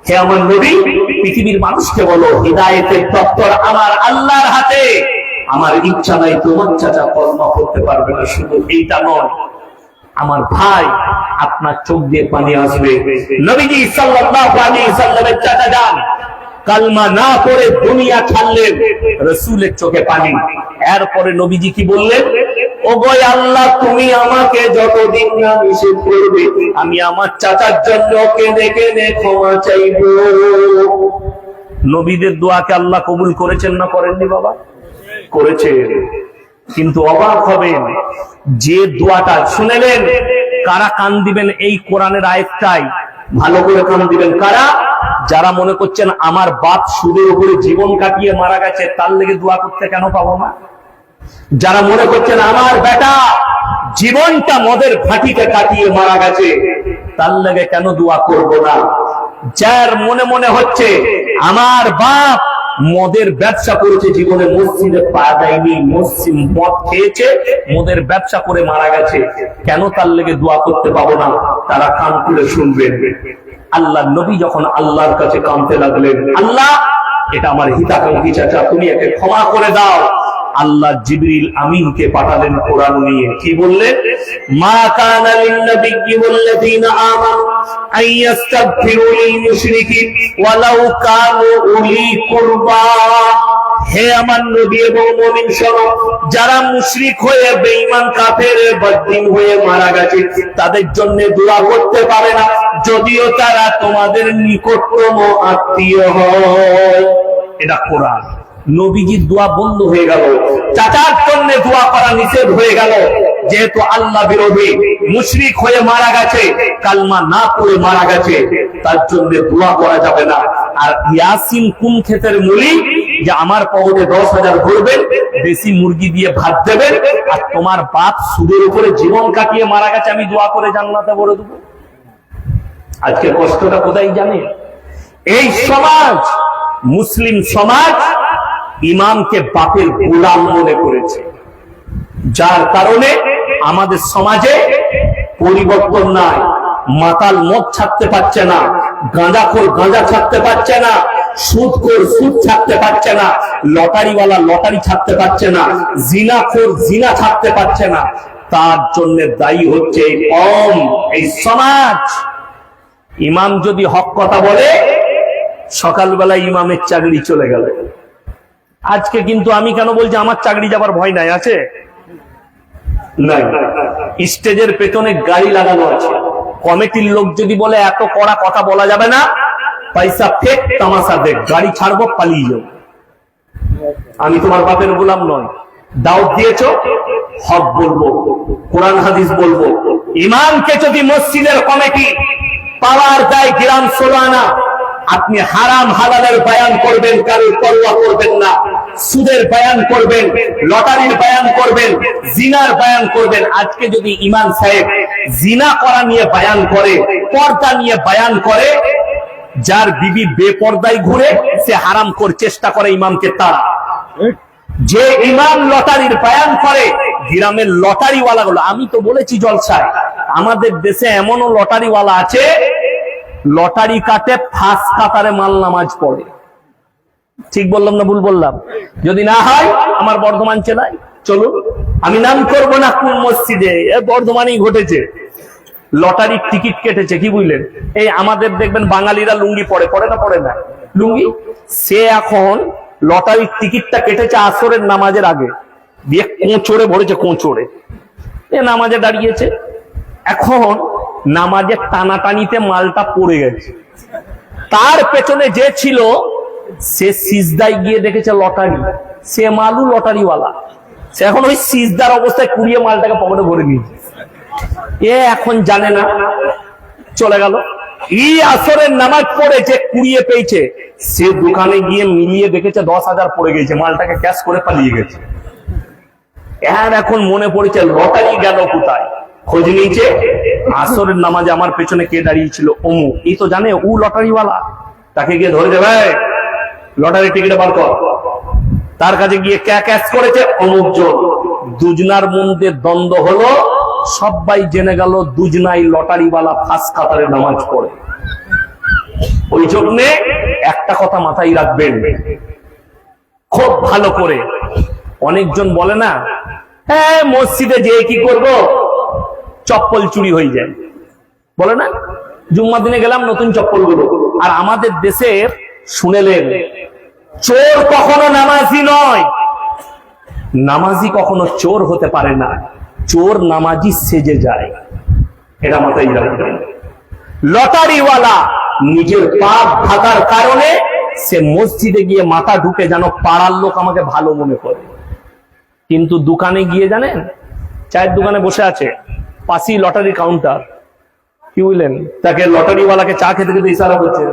হে আমার নবী, পৃথিবীর মানুষকে বলো, হিদায়েতের দপ্তর আমার আল্লাহর হাতে। আমার ইচ্ছা নাই তোমার চাচা কলমা পড়তে পারবে না। শুধু এইটা নয়, আমার ভাই, আপনার চোখ দিয়ে পানি আসবে। নবীজি সাল্লাল্লাহু আলাইহি সাল্লামের চাচা যান কালমা না পড়ে দুনিয়া ছাড়লেন, রাসূলের চোখে পানি। এরপরে নবীজি কি বললেন? ওগো আল্লাহ, তুমি আমাকে যতদিন না নিষেধ করবে, আমি আমার চাচার জন্য কেঁদে কেঁদে ক্ষমা চাইব। নবীদের দোয়াকে আল্লাহ কবুল করেছেন না করেননি? বাবা, করেছেন। কিন্তু অবাক হবেন, যে দোয়াটা শুনেলেন, কারা কান দিবেন এই কোরআনের আয়াতটাই? ভালো করে কান দিবেন কারা? যারা মনে করছেন আমার বাপ সুদের উপরে জীবন কাটিয়ে মারা গেছে, তার লেগে দোয়া করতে কেন পাবো না? যারা মনে করছেন আমার বেটা জীবনটা মদের ভাটিতে কাটিয়ে মারা গেছে, তার লেগে কেন দোয়া করব না? যার মনে মনে হচ্ছে আমার বাপ মদের ব্যবসা করেছে, জীবনে মসজিদে পা দেয়নি, মসজিদ মদ খেয়েছে, মদের ব্যবসা করে মারা গেছে, কেন তার লেগে দোয়া করতে পাবো না? তারা কান খুলে শুনবেন। আল্লাহ নবী যখন আল্লাহর কাছে কাঁদতে লাগলেন, আল্লাহ, এটা আমার হিতাকাঙ্ক্ষী চাচা, তুমি একে ক্ষমা করে দাও। আল্লাহ জিবরিল আমিনকে পাঠালেন কোরআন নিয়ে, কি বললেন? মা কানা লিন-নাবিয়্যি ওয়াল্লাযীনা আমানু আইয়াস্তাগফিরু লিল-মুশরিকিন ওয়ালাউ কানু উলি কুরবা। হে আমার নবী এবং মুমিন শোনো, যারা মুশরিক হয়ে বেঈমান কাফের বদ্দিন হয়ে মারা গেছে, তাদের জন্য দোয়া করতে পারে না, যদিও তারা তোমাদের নিকটতম আত্মীয় হয়। এটা কোরআন। নবীজির দোয়া বন্ধ হয়ে গেল, চাচার জন্য দোয়া করা নিষেধ হয়ে গেল, যেহেতু আল্লাহ বিরোধী, মুশরিক হয়ে মারা গেছে, কালমা না পড়ে মারা গেছে, তার জন্য দোয়া করা যাবে না। আর ইয়াসিন কোন ক্ষেতের মুলি? যে আমার পকেটে 10,000 ভরবেন, দেশি মুরগি দিয়ে ভাত দেবেন, আর তোমার বাপ সুদের উপরে জীবন কাটিয়ে মারা গেছে, আমি দোয়া করে জান্নাতে ভরে দেবো। আজকে কষ্টটা কোথায় জানেন? এই সমাজ, মুসলিম সমাজ ইমামকে বাপের গোলাম মনে করেছে, যার কারণে আমাদের সমাজে পরিবর্তন নাই। মাতাল মদ ছাড়তে পারছে না, গাঁজাখোর গাঁজা ছাড়তে পারছে না, সুদখোর সুদ ছাড়তে পারছে না, লটারিওয়ালা লটারি ছাড়তে পারছে না, জিনাখোর জিনা ছাড়তে পারছে না। তার জন্য দায়ী হচ্ছে এই সমাজ। ইমাম যদি হক কথা বলে, সকালবেলা ইমামের চাকরি চলে গেল। আজকে কিন্তু আমি কেন বলছি আমার চাকরি যাবার ভয় নাই? আছে নাই? স্টেজের পেছনে গাড়ি লাগানো আছে, কমিটির লোক যদি বলে এত কড়া কথা বলা যাবে না, পয়সা ফেক তামাশা দেখ, গাড়ি ছাড়বো পালিয়ে যাও। আমি তোমার বাপের গোলাম নয়। দাওয়াত দিয়েছো, হক বলবো, কোরআন হাদিস বলবো। ইমামকে যদি মসজিদের কমিটি পাওয়ার দেয় গ্রাম 16 আনা, আপনি হারাম হালালের বয়ান করবেন, কারোর পরোয়া করবেন না, সুদের বয়ান করবেন, লটারির বয়ান করবেন, জিনার বয়ান করবেন। আজকে যদি ইমাম সাহেব জিনা করা নিয়ে বয়ান করে, পর্দা নিয়ে বয়ান করে, যার বিবি বেপর্দায় ঘুরে সে হারাম করার চেষ্টা করে ইমামকে তারা। যে ইমাম লটারির বয়ান করে, গ্রামের লটারিওয়ালা গুলো, আমি তো বলেছি জলসায়, আমাদের দেশে এমনও লটারিওয়ালা আছে, লটারি কাটে ফার্স্ট কাতারে মাল নামাজ পড়ে। ঠিক বললাম না ভুল বললাম? যদি না হয় আমার বর্ধমান জেলায় চলুন, আমি নাম করব না কোন মসজিদে, বর্ধমানেই ঘটেছে। লটারির টিকিট কেটেছে, কি বুঝলেন? এই আমাদের দেখবেন বাঙালিরা লুঙ্গি পড়ে না পড়ে না লুঙ্গি, সে এখন লটারির টিকিটটা কেটেছে আসরের নামাজের আগে, দিয়ে কোঁচড়ে ভরেছে, কোঁচড়ে এ নামাজে দাঁড়িয়েছে। এখন নামাজের টানাটানিতে মালটা পড়ে গেছে। তার পেছনে যে ছিল সে সিজদায় গিয়ে দেখেছে লটারি, সে মালু লটারিওয়ালা, সে এখন ওই সিজদার অবস্থায় কুড়িয়ে মালটাকে পকেটে ভরে নিয়েছে। এ এখন জানে না, চলে গেল। এই আসরের নামাজ পড়ে যে কুড়িয়ে পেয়েছে, সে দোকানে গিয়ে মিলিয়ে দেখেছে 10,000 পড়ে গেছে, মালটাকে ক্যাশ করে পালিয়ে গেছে। এর এখন মনে পড়েছে লটারি গেল কোথায়, খোঁজ নিয়েছে, আসরের নামাজে আমার পেছনে কে দাঁড়িয়েছিল, অমুক। এই তো জানে ও লটারিওয়ালা, তাকে গিয়ে ধরে দেবে, লটারি টিকিট বার কর। তার কাছে গিয়ে ক্যাশ করেছে অমুক জন। দুজনার মধ্যে দ্বন্দ্ব হলো, সবাই জেনে গেল দুজনাই লটারিওয়ালা ফার্স্ট কাতারে নামাজ পড়ে। ওই জন্য একটা কথা মাথায় রাখবেন খুব ভালো করে। অনেকজন বলে না, হ্যাঁ মসজিদে যেয়ে কি করব, চপ্পল চুরি হয়ে যায়, বলে না, জুম্মা দিনে গেলাম নতুন চপ্পল গুলো। আর আমাদের দেশে শুনেলেন, চোর কখনো নামাজি নয়, নামাজি কখনো চোর হতে পারে না, চোর নামাজি সেজে যায়, এটা মাথায় রাখবেন। লটারিওয়ালা নিজের পাপ থাকার কারণে সে মসজিদে গিয়ে মাথা ঢুকে যেন পাড়ার লোক আমাকে ভালো মনে করে, কিন্তু দোকানে গিয়ে জানেন, চায়ের দোকানে বসে আছে, পাশেই লটারি কাউন্টার, কি বুঝলেন, তাকে লটারিওয়ালাকে চা খেতে খেতে ইশারা করছে,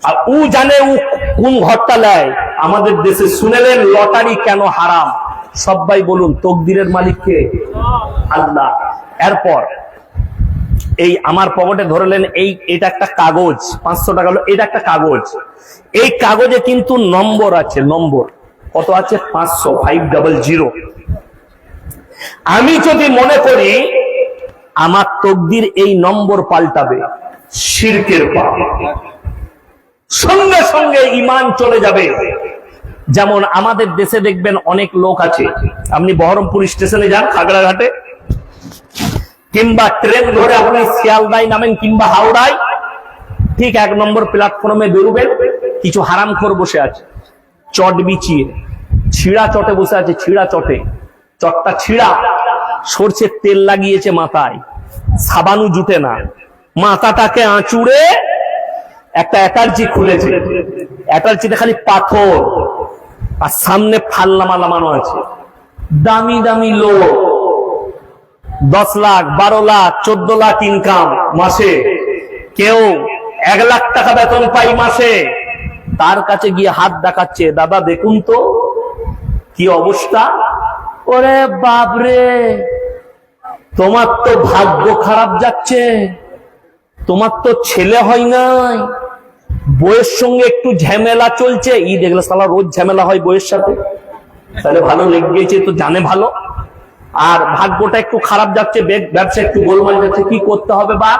আর ও জানে ও কোন ঘরটা নেয়। আমাদের দেশে শুনেলেন লটারি কেন হারাম? সবাই বলুন, তকদিরের মালিক কে? আল্লাহ। এরপর এই আমার পকেটে ধরলেন, এটা একটা কাগজ, 500 টাকা হলো, এটা একটা কাগজ, এই কাগজে কিন্তু নম্বর আছে, নম্বর কত আছে? 500। আমি যদি মনে করি আমার তকদির এই নম্বর পাল্টাবে, শিরকের পাপ, সঙ্গে সঙ্গে ঈমান চলে যাবে। যেমন আমাদের দেশে দেখবেন অনেক লোক আছে, আপনি বহরমপুর স্টেশনে যান, খাগড়াঘাটে, কিংবা ট্রেন ধরে আপনি শিয়ালদায় নামেন কিংবা হাওড়ায়, ঠিক 1 নম্বর প্ল্যাটফর্মে বেরোবেন, কিছু হারামখোর বসে আছে, চট বিছিয়ে, ছিঁড়া চটে বসে আছে, ছিঁড়া চটে, চটটা ছিঁড়া, সরষের তেল লাগিয়েছে মাথায়, সাবানও জুটে না, মাথাটাকে আঁচুড়ে একটা অ্যাটার্জি খুলেছে, অ্যাটার্জিতে খালি পাথর, আর সামনে ফাল্লামা লামানো আছে, দামি দামি লোক, 10 লাখ 12 লাখ 14 লাখ ইনকাম মাসে, কেউ 1,00,000 টাকা বেতন পাই মাসে, তার কাছে গিয়ে হাত দেখাচ্ছে, দাদা দেখুন তো কি অবস্থা। ওরে বাপরে, তোমার তো ভাগ্য খারাপ যাচ্ছে, তোমার তো ছেলে হয় নাই, বইয়ের সঙ্গে একটু ঝামেলা চলছে। দেখলে সালা রোজ ঝামেলা হয় বইয়ের সাথে, তাহলে ভালো লেগেছে তো জানে ভালো। আর ভাগ্যটা একটু খারাপ যাচ্ছে, ব্যবসা একটু গোলমাল যাচ্ছে, কি করতে হবে বা?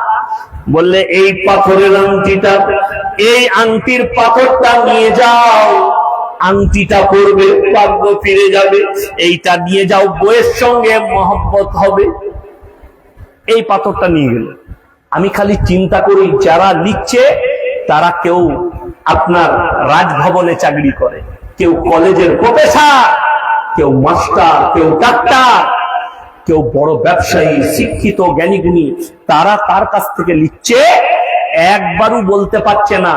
বললে এই পাথরের আংটিটা, এই আংটির পাথরটা নিয়ে যাও, আংটিটা পরবে ভাগ্য ফিরে যাবে, এইটা নিয়ে যাও বইয়ের সঙ্গে মহব্বত হবে। এই পাথরটা নিয়ে গেল। আমি খালি চিন্তা করি যারা লিখছে তারা কেউ আপনার রাজভবনে চাকরি করে, কেউ কলেজের প্রফেসর, কেউ মাস্টার, কেউ ডাক্তার, কেউ বড় ব্যবসায়ী, শিক্ষিত জ্ঞানীগুণী, তারা তার কাছ থেকে লিখছে, একবারও বলতে পারছে না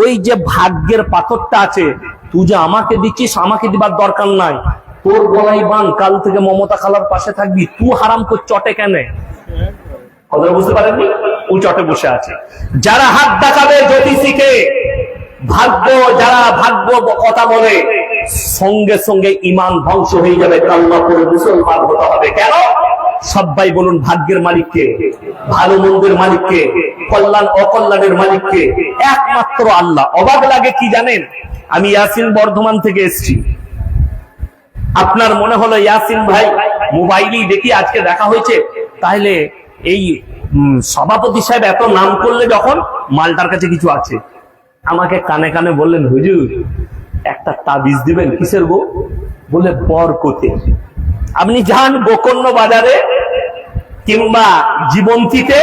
ওই যে ভাগ্যের পাথরটা আছে, তুই যে আমাকে দিচ্ছিস, আমাকে দিবার দরকার নাই, তোর গলায় বান, কাল থেকে মমতা খালার পাশে থাকবি, তুই হারাম তোর চটে কেন? কথা বুঝতে পারেননি? ও চটে বসে আছে। যারা হাত দেখাবে জ্যোতিষীকে, ভাগ্য, যারা ভাগ্য কথা বলে, সঙ্গে সঙ্গে ইমান ধ্বংস হয়ে যাবে, কান্না করে মুসলমান হতে হবে। কেন? সবাই বলুন ভাগ্যের মালিককে, ভালো মন্দের মালিককে, কল্যাণ অকল্যাণের মালিককে? একমাত্র আল্লাহ। অবাক লাগে কি জানেন, আমি ইয়াসিন বর্ধমান থেকে এসেছি, আপনার মনে হলো ইয়াসিন ভাই মোবাইলেই দেখি আজকে দেখা হয়েছে, তাহলে এই সভাপতি সাহেব এত নাম করলে যখন মালটার কাছে কিছু আছে। আমাকে কানে কানে বললেন, হুজুর একটা তাবিজ দিবেন। কিসের গো? বলে বরকতে। আপনি যান গোকর্ণ বাজারে কিংবা জীবন্তীতে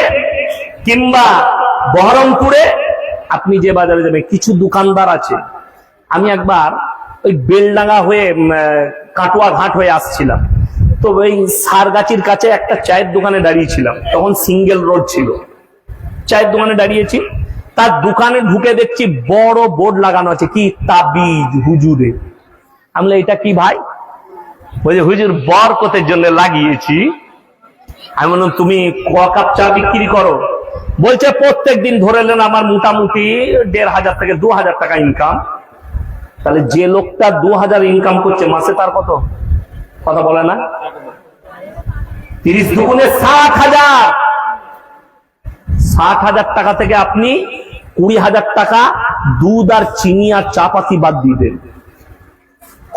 কিংবা বহরমপুরে, আপনি যে বাজারে যাবেন কিছু দোকানদার আছে। আমি একবার ওই বেলডাঙ্গা হয়ে কাটুয়া ঘাট হয়ে আসছিলাম, তো ওই সারগাছির কাছে একটা চায়ের দোকানে দাঁড়িয়েছিলাম, তখন সিঙ্গেল রোড ছিল, চায়ের দোকানে দাঁড়িয়েছি, তার দোকানে ঢুকে দেখছি বড় বোর্ড লাগানো আছে, কি তাবিজ হুজুরে। আমি বললাম, এটা কি ভাই? বলছে হুজুর বরকতের জন্য লাগিয়েছি। আমি বললাম, তুমি ক কাপ চা বিক্রি করো? বলছে প্রত্যেক দিন ধরে নেন আমার মোটামুটি 1,500 থেকে 2,000 টাকা ইনকাম। তাহলে যে লোকটা 2,000 ইনকাম করছে মাসে, তার কত? কথা বলে না? 30 দুগুণে 60,000। 60,000 টাকা থেকে আপনি 20,000 টাকা দুধ আর চিনি আর চা পাতি বাদ দিয়ে দেন,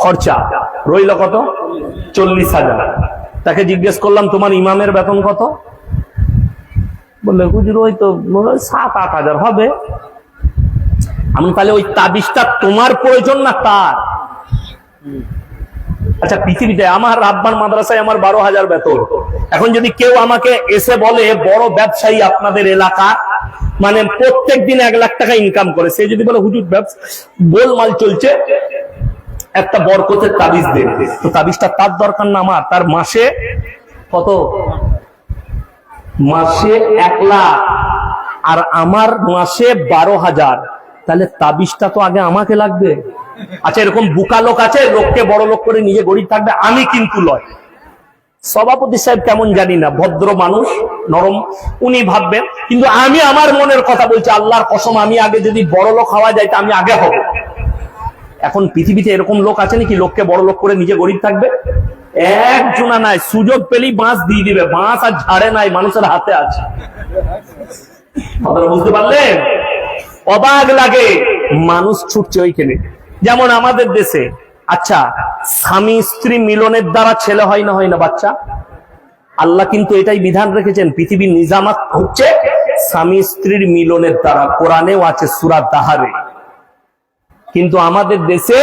খরচা রইল কত? 40,000। তাকে জিজ্ঞেস করলাম, তোমার ইমামের বেতন কত? বললে হুজুর ওই তো 7-8 হাজার হবে। আমি তাহলে ওই তাবিজটা তোমার প্রয়োজন না তার? আচ্ছা, পৃথিবীতে আমার রাব্বান মাদ্রাসায় আমার 12,000 বেতন। এখন যদি কেউ আমাকে এসে বলে বড় ব্যবসায়ী আপনাদের এলাকা, মানে প্রত্যেক দিন 1,00,000 টাকা ইনকাম করে, সে যদি বলে হুজুর গোলমাল চলছে, একটা বরকতের তাবিজ দেন, তো তাবিজটা তার দরকার না আমার? তার মাসে কত? মাসে 1,00,000 আর আমার মাসে 12,000। তাহলে তাবিজটা তো আগে আমাকে লাগবে। আচ্ছা, এরকম বুকা লোক আছে, লোককে বড় লোক করে নিজে গরিব থাকবে, আমি কিন্তু লয়। সভাপতি সাহেব কেমন জানি না, ভদ্র মানুষ, নরম, উনি ভাববেন, কিন্তু আমি আমার মনের কথা বলছি, আল্লাহর কসম, আমি আগে যদি বড় লোক হওয়া যায়, তা আমি আগে হব। এখন পৃথিবীতে এরকম লোক আছে নাকি লোককে বড় লোক করে নিজে গরিব থাকবে? একজনা নাই, সুযোগ পেলেই বাঁশ দিয়ে দিবে। বাঁশ আর ঝাড়ে নাই, মানুষের হাতে আছে। আপনারা বুঝতে পারলেন? অবাক লাগে, মানুষ ছুটছে ওইখানে। যেমন আমাদের দেশে, আচ্ছা, স্বামী স্ত্রী মিলনের দ্বারা ছেলে হয় না, হয় না বাচ্চা? আল্লাহ কিন্তু এটাই বিধান রেখেছেন, পৃথিবীর নিজামাত হচ্ছে স্বামী স্ত্রীর মিলনের দ্বারা। কোরআনেও আছে সূরা দাহারে। কিন্তু আমাদের দেশে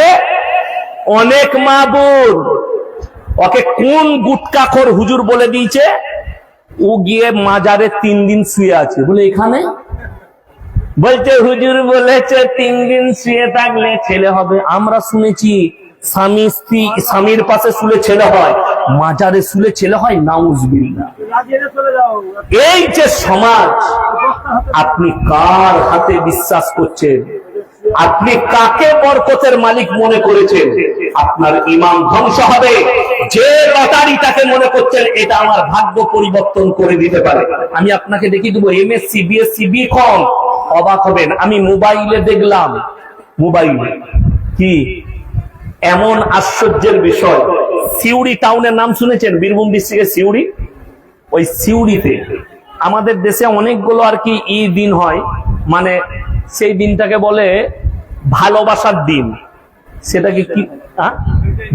অনেক মা বোন, ওকে কোন গুটকাখোর হুজুর বলে দিয়েছে, ও গিয়ে মাজারে 3 দিন শুয়ে আছে। বলে এখানে? বলছে হুজুর বলেছে 3 দিন শুয়ে থাকলে ছেলে হবে। আমরা শুনেছি স্বামী স্ত্রী স্বামীর পাশে শুলে ছেলে হয়, মাজারে শুলে ছেলে হয়। নাউজুবিল্লাহ। এই যে সমাজ, আপনি কার হাতে বিশ্বাস করছেন? আপনি কাকে বরকতের মালিক মনে করেছেন? আপনার ঈমান ধ্বংস হবে। যে লটারিটাকে মনে করছেন এটা আমার ভাগ্য পরিবর্তন করে দিতে পারে, আমি আপনাকে দেখিয়ে দেবো। এমএসসি, বিএসসি, বিকম অবাক হবেন, আমি মোবাইলে দেখলাম, মোবাইলে কি এমন আশ্চর্যের বিষয়। সিউড়ি টাউনের নাম শুনেছেন? বীরভূম ডিস্ট্রিক্টের সিউড়ি। ওই সিউড়িতে আমাদের দেশে অনেকগুলো আর কি দিন হয়, মানে সেই দিনটাকে বলে ভালোবাসার দিন। সেটাকে কি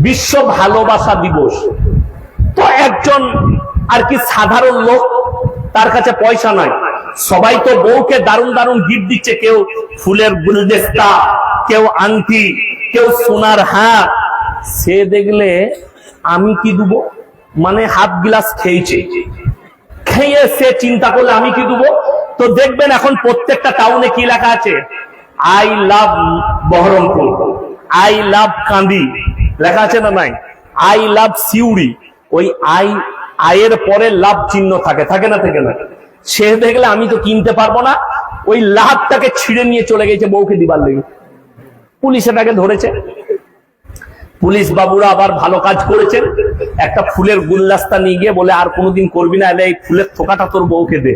বিশ্ব ভালোবাসা দিবস। তো একজন আর কি সাধারণ লোক, তার কাছে পয়সা নাই, সবাই তো বউকে দারুণ দারুণ গিফট দিচ্ছে, কেউ ফুলের গুলদস্তা, কেউ আংটি, কেউ সোনার হার। সে দেখলে আমি কি দেবো, মানে হাফ গ্লাস খেয়েছে, খেয়ে সে চিন্তা করলে আমি কি দেবো। তো দেখবেন এখন প্রত্যেকটা টাউনে কি লেখা আছে, I love Baharampur, I love Kandi, লেখা আছে না নাই? আই লাভ সিউড়ি, ওই আয়ের পরে লাভ চিহ্ন থাকে, থাকে না? থাকে না? সে দেখলে আমি তো কিনতে পারবো না, ওই লাভটাকে ছিঁড়ে নিয়ে চলে গেছে বউকে দিবার লেগে। পুলিশ এটাকে ধরেছে। পুলিশ বাবুরা আবার ভালো কাজ করেছেন, একটা ফুলের গুলদস্তা নিয়ে গিয়ে বলে আর কোনোদিন করবি না, এলে এই ফুলের থোকাটা তোর বউকে দে,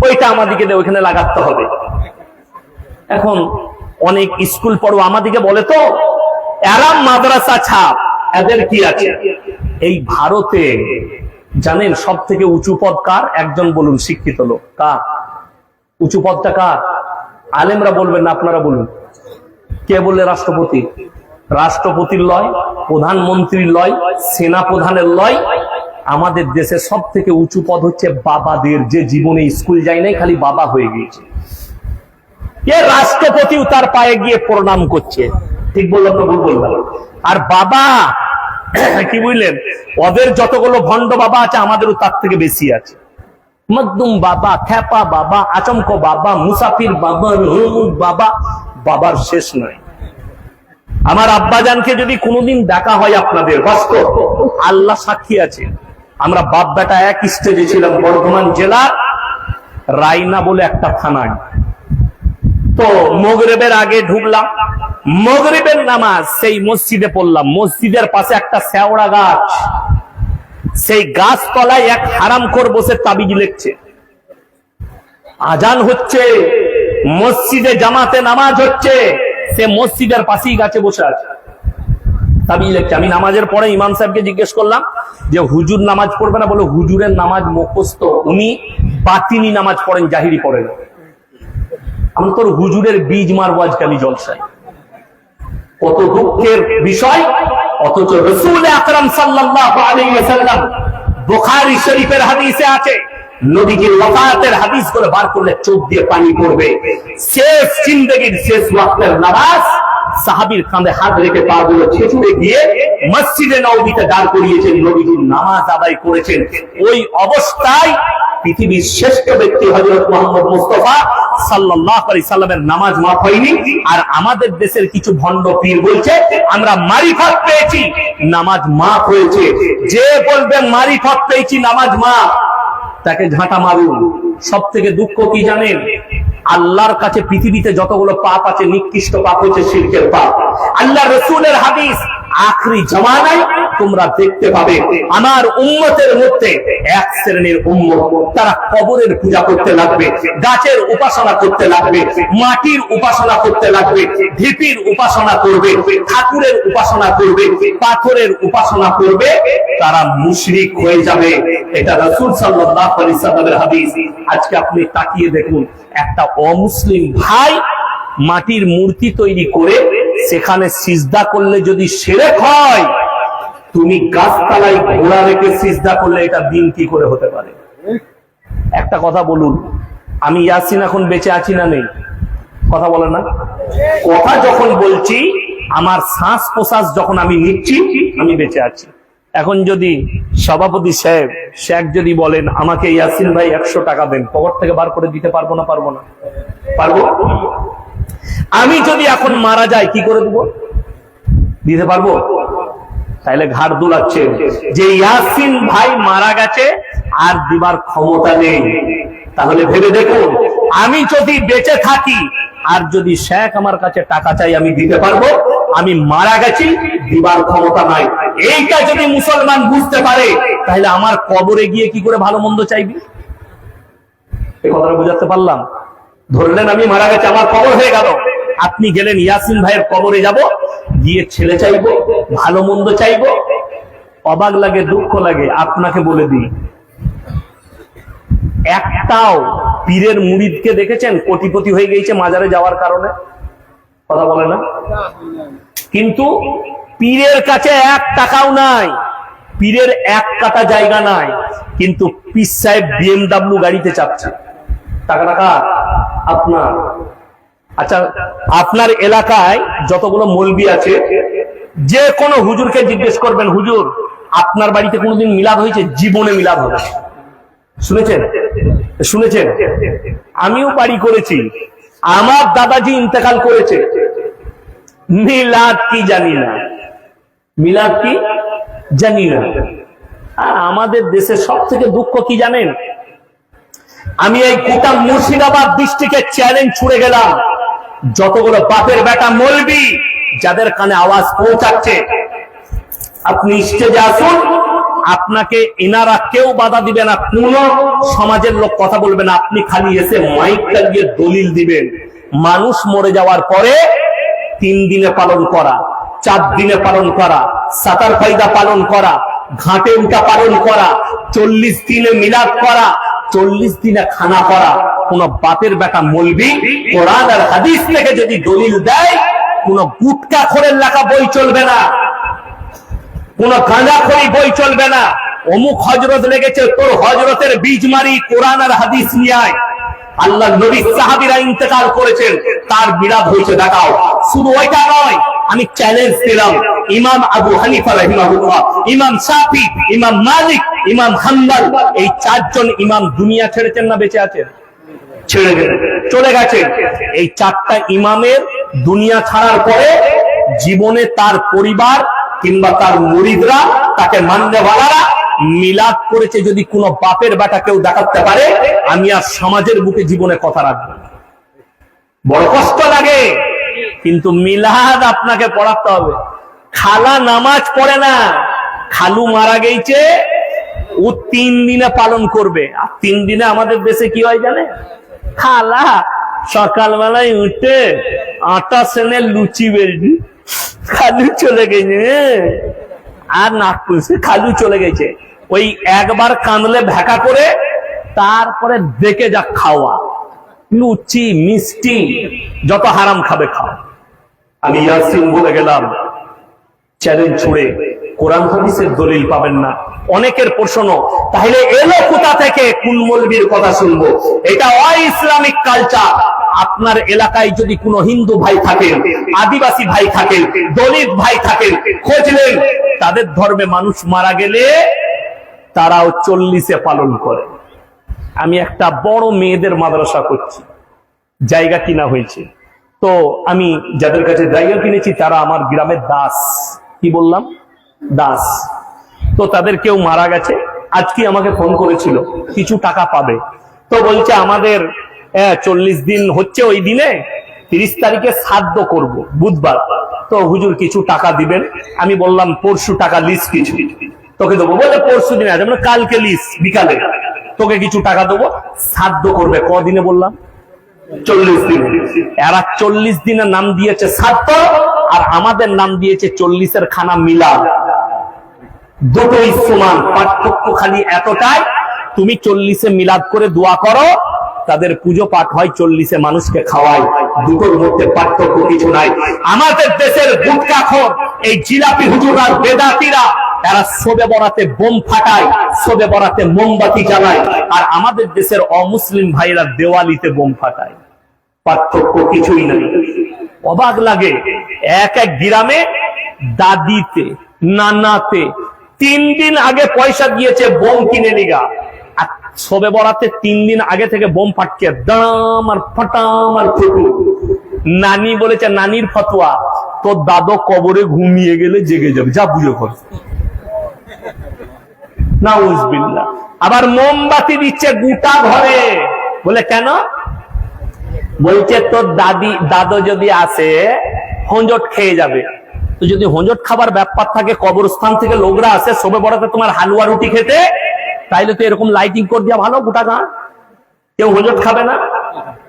ওইটা আমাদিকে দে, ওইখানে লাগাতে হবে। এখন অনেক স্কুল পড়ো আমাদিকে বলে তো এরা মাদ্রাসা ছাপ, এদের কি আছে? এই ভারতে জানেন সব থেকে উঁচু পদ কার? একজন বলুন, শিক্ষিত লোক কার উঁচু পদটা কার? আলেমরা বলবেন না, আপনারা বলুন। কে বললে? রাষ্ট্রপতি। রাষ্ট্রপতির লয়, প্রধানমন্ত্রীর লয়, সেনা প্রধানের লয়। আমাদের দেশে সব থেকে উঁচু পদ হচ্ছে বাবাদের, যে জীবনে স্কুল যায় নাই, খালি বাবা হয়ে গিয়েছে। এ রাষ্ট্রপতিও তার পায়ে গিয়ে প্রণাম করছে। ঠিক বললাম তো ভুল বললাম? আর বাবা কি বুঝলেন, ওদের যতগুলো ভণ্ড বাবা আছে আমাদেরও তার থেকে বেশি আছে। মকদুম বাবা, খ্যাপা বাবা, আচমক বাবা, মুসাফির বাবা, বাবা, বাবার শেষ নয়। আমার আব্বাজানকে যদি কোনোদিন দেখা হয় আপনাদের, বাস্তব আল্লাহ সাক্ষী আছে, আমরা বাপ বেটা এক স্টেজে ছিলাম বর্ধমান জেলার রায়না বলে একটা থানায়। তো মগরিবের আগে ঢুকলাম, মগরিবের নামাজ সেই মসজিদে পড়লাম। মসজিদের পাশে একটা শেওড়া গাছ, সেই গাছ তলায় এক হারামখোর বসে তাবিজ লিখছে। আজান হচ্ছে, মসজিদে জামাতে নামাজ হচ্ছে, সে মসজিদের পাশেই গাছে বসে আছে, তাবিজ লিখছে। আমি নামাজের পরে ইমাম সাহেবকে জিজ্ঞেস করলাম যে হুজুর নামাজ পড়বে না? বলে হুজুরের নামাজ মুখস্থ, উনি বাতিনি নামাজ পড়েন, জাহিরি পড়েন। আমি তোর হুজুরের বীজ মারবো আজকালি জলসায়। কত দুঃখের বিষয়। অথচ রাসূল আকরাম সাল্লাল্লাহু আলাইহি ওয়াসাল্লাম, বুখারী শরীফের হাদিসে আছে, নবীজির ওয়াফাতের হাদিস করে বার করলে চোখ দিয়ে পানি পড়বে। শেষ জিন্দেগীর শেষ ওয়াক্তের নামাজ, সাহাবীর কাঁধে হাত রেখে পা গুলো ছেঁচুড়ে গিয়ে মসজিদে নববীতে দাঁড় করিয়েছেন, নবীজির নামাজ আদায় করেছেন। ওই অবস্থায় পৃথিবীর শ্রেষ্ঠ ব্যক্তি হযরত মুহাম্মদ মুস্তাফা সাল্লাল্লাহু আলাইহি সাল্লামের নামাজ মাফ হয়নি। আর আমাদের দেশের কিছু ভণ্ড পীর বলছে আমরা মারিফত পেয়েছি, নামাজ মাফ হয়েছে। যে বলবে মারিফত পেয়েছি, নামাজ মাফ, তাকে ঝাঁটা মারুন। সব থেকে দুঃখ কি জানেন? আল্লাহর কাছে পৃথিবীতে যতগুলো পাপ আছে, নিকৃষ্ট পাপ হচ্ছে শিরকের পাপ। আল্লাহ রাসূলের হাদিস, আখরি জামানায় তোমরা দেখতে পাবে আমার উম্মতের মধ্যে এক শ্রেণীর উম্মত, তারা কবরের পূজা করতে লাগবে, গাছের উপাসনা করতে লাগবে, মাটির উপাসনা করতে লাগবে, ঢিপির উপাসনা করবে, ঠাকুরের উপাসনা করবে, পাথরের উপাসনা করবে, তারা মুশরিক হয়ে যাবে। এটা রাসূল সাল্লাল্লাহু আলাইহি সাল্লামের হাদিস। আজকে আপনি তাকিয়ে দেখুন, একটা অমুসলিম ভাই মাটির মূর্তি তৈরি করে সেখানে সিজদা করলে যদি শিরক হয়, তুমি গাছতলায় ঘোড়া রেখে সিজদা করলে এটা দিন কি করে হতে পারে? একটা কথা বলুন, আমি ইয়াসিন এখন বেঁচে আছি না নেই? কথা বলে না? কথা যখন বলছি, আমার শ্বাস প্রশ্বাস যখন আমি নিচ্ছি, আমি বেঁচে আছি। এখন যদি সভাপতি সাহেব শেখ যদি বলেন আমাকে ইয়াসিন ভাই 100 টাকা দেন, পকেট থেকে বার করে দিতে পারবো না? পারবো না? পারবো। আমি যদি এখন মারা যাই, কি করে দেবো? দিতে পারবো? তাইলে ঘাড় দুলাচ্ছে যে ইয়াসিন ভাই মারা গেছে, আর দিবার ক্ষমতা নেই। তাহলে ভেবে দেখুন, আমি যদি বেঁচে থাকি আর যদি শেখ আমার কাছে টাকা চাই, আমি দিতে পারবো। আমি মারা গেছি, দিবার ক্ষমতা নাই। এইটা যদি মুসলমান বুঝতে পারে, তাহলে আমার কবরে গিয়ে কি করে ভালো মন্দ চাইবি? এই কথাটা বুঝাতে পারলাম? ধরলেন আমি মারা গেছে, আমার কবর হয়ে গেল। আপনি গেলেন ইয়াসিন ভাইয়ের কবরে যাব, গিয়ে ছেলে চাইবো, ভালো মন্দ চাইবো। অবাক লাগে, দুঃখ লাগে। আপনাকে বলে দিই, একটাও পীরের মুরিদকে দেখেছেন কোটিপতি হয়ে গেছে মাজারে যাওয়ার কারণে? কথা বলে না। কিন্তু পীরের কাছে 1 টাকাও নাই, পীরের 1 কাটা জায়গা নাই, কিন্তু পীর সাহেব BMW গাড়িতে চাপছে। টাকা টাকা আপনার। আচ্ছা, আপনার এলাকায় যতগুলো মৌলবি আছে, যে কোনো হুজুরকে জিজ্ঞেস করবেন, হুজুর আপনার বাড়িতে কোনোদিন মিলাদ হয়েছে? জীবনে মিলাদ হবে। শুনেছেন? শুনেছেন? আমিও বাড়ি করেছি, আমার দাদাজি ইন্তেকাল করেছে, মিলাদ কি জানি না, মিলাদ কি জানি না। আর আমাদের দেশে সব থেকে দুঃখ কি জানেন? আমি এই গোটা মুর্শিদাবাদ ডিস্ট্রিক্টে চ্যালেঞ্জ ছুড়ে গেলাম, যতগুলো বাপের বেটা মৌলবি যাদের কানে আওয়াজ পৌঁছাচ্ছে, আপনি স্টেজে আসুন, আপনাকে এনারা কেউ বাধা দিবে না, কোন সমাজের লোক কথা বলবে না। আপনি খালি এসে মাইক চালিয়ে দলিল দিবেন। মানুষ মরে যাওয়ার পরে 3 দিনে পালন করা, 4 দিনে পালন করা, সাতার ফায়দা পালন করা, ঘাটে উঠা পালন করা, 40 দিনে মিলাদ করা, 40 দিনে খানা করা, কোন বাপের বেটা মৌলবি কোরআন আর হাদিস থেকে যদি দলিল দেয়, কোন গুটকা খোরের লেখা বই চলবে না, কোন গাঁজাখড়ি বই চলবে না। অমুক হজরত লেগেছে, তোর হজরতের বীজ মারি, কোরআন আর হাদিস নিয়ে আয়। আল্লাহ নবী সাহাবীরা ইন্তেকাল করেছেন, তার মিলাদ হয়েছে, দেখাও। শুধু ওইটা নয়, আমি চ্যালেঞ্জ দিলাম, ইমাম আবু হানিফা রাহিমাহুল্লাহ, ইমাম শাফি, ইমাম মালিক, ইমাম হাম্বল, এই 4 জন ইমাম দুনিয়া ছেড়েছেন না বেঁচে আছেন? ছেড়ে চলে গেছে। এই 4টা ইমামের দুনিয়া ছাড়ার পরে জীবনে তার পরিবার কিংবা তার মুরিদরা, তাকে মান্যওয়ালারা মিলাদ করেছে। যদি কোনো বাপের বেটা কেউ দেখাতে পারে, আমি আর সমাজের বুকে জীবনে কথা রাখবো। বড় কষ্ট লাগে, কিন্তু মিলাদ আপনাকে পড়াতে হবে। খালা নামাজ পড়ে না, খালু মারা গেছে, ও 3 দিনে পালন করবে। আর 3 দিনে আমাদের দেশে কি হয় জানে? খালা সকালবেলায় উঠে আটা সেনে লুচি বেলছি, খালু চলে গেছে, আর নাক পুষে খালু চলে গেছে। ওই একবার কানলে ভেকা করে, তারপরে দেখে যা খাওয়া, লুচি মিষ্টি যত হারাম খাবে খাও। আমি ইয়াসিন বলে গেলাম, চ্যালেঞ্জ ছুড়ে, কোরআন হাদিসের দলিল পাবেন না। অনেকের প্রশ্ন, তাহলে এলো কোথা থেকে? কোন মৌলবীর কথা শুনবো? এটা অ-ইসলামিক কালচার। আপনার এলাকায় যদি কোনো হিন্দু ভাই থাকেন, আদিবাসী ভাই থাকেন, দলিত ভাই থাকেন, খোঁজলেন, তাদের ধর্মে মানুষ মারা গেলে তারাও 40-এ পালন করে। আমি একটা বড় মেয়েদের মাদ্রাসা করছি, জায়গা কিনা হয়েছে। তো আমি যাদের কাছে জায়গা কিনেছি তারা আমার গ্রামের দাস। কি বললাম? দাস। তো তাদের কেউ মারা গেছে, আজকে আমাকে ফোন করেছিল, কিছু টাকা পাবে। তো বলছে আমাদের 40 দিন হচ্ছে, ওই দিনে 30 তারিখে শ্রাদ্ধ করব, বুধবার। তো হুজুর কিছু টাকা দিবেন। আমি বললাম পরশু টাকা লিস কিছু তোকে দেবো। বলে পরশু দিনে আছে, মানে কালকে লিস বিকালে তোকে কিছু টাকা দেবো, শ্রাদ্ধ করবে। কদিনে বললাম? 40 দিন। এরা 40 দিনের নাম দিয়েছে শ্রাদ্ধ, আর আমাদের নাম দিয়েছে 40-এর খানা মিলাদ। দুটোই সমান, পার্থক্য খালি এতটাই, তুমি 40-এ মিলাদ করে দোয়া করো, তাদের পুজো পাঠ হয় 40-এ মানুষকে খাওয়ায়। দুটোর মধ্যে পার্থক্য কিছু নাই। আমাদের দেশের গুটখাখোর এই জিলাপি হুজুর আর বেদাতিরা, এরা শবে বরাতে বোম ফাটায়, শবে বরাতে মোমবাতি জ্বালায়, আর আমাদের দেশের অমুসলিম ভাইরা দেওয়ালিতে বোম ফাটায়। পার্থক্য কিছুই নাই। অবাক লাগে, এক এক গ্রামে দাদিতে, নানাতে 3 দিন আগে পয়সা দিয়েছে বোম কিনে নিগা, আর শবে বরাতে 3 দিন আগে থেকে বোম ফাটছে, দাম আর ফাটাম আর ফুটু। নানি বলেছে, নানির ফতোয়া, তোর দাদু কবরে ঘুমিয়ে গেলে জেগে যাবে, যা বুঝে কর। নাউজুবিল্লাহ। আবার মোমবাতি দিচ্ছে গোটা ঘরে, বলে কেন? বলছে তোর দাদু যদি আসে হোঁজট খেয়ে যাবে। তো যদি হোঁজট খাবার ব্যাপার থাকে, কবরস্থান থেকে লোকরা আসে শবে বরাতে তোমার হালুয়া রুটি খেতে, তাইলে তো এরকম লাইটিং করে দেওয়া ভালো, গোটা গাঁ, কেউ হোঁজট খাবে না।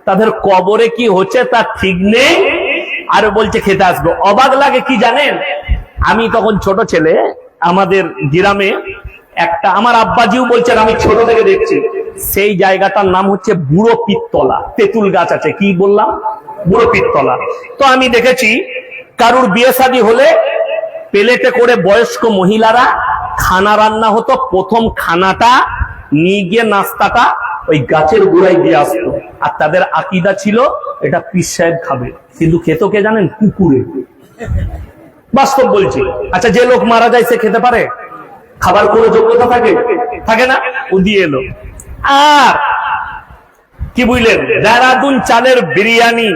তাদের কবরে কি হচ্ছে তার ঠিক নেই, আর বলছে খেতে আসবো। অবাক লাগে কি জানেন, আমি তখন ছোট ছেলে, আমাদের গ্রামে একটা, আমার আব্বাজিও বলছেন, আমি ছোট থেকে দেখছি, সেই জায়গাটার নাম হচ্ছে বুড়ো পিত্তলা। তেঁতুল গাছ আছে, কি বললাম, বুড়ো পিত্তলা। তো আমি দেখেছি কারুর বিয়ে শাদী হলে প্লেটে করে বয়স্ক মহিলারা খানা রান্না হতো, প্রথম খানাটা নিয়ে গিয়ে নাস্তাটা ওই গাছের গোড়ায় দিয়ে আসতো, আর তাদের আকীদা ছিল এটা পীর সাহেব খাবে, কিন্তু খেত কে জানেন, কুকুরে। বাস্তব বলছি। আচ্ছা, যে লোক মারা যায় সে খেতে পারে? খাবার কোনো যোগ্যতা থাকে? থাকে না। ও দিয়ে এলো। আর কি বুঝলেন, দেরাদুন চালের বিরিয়ানি,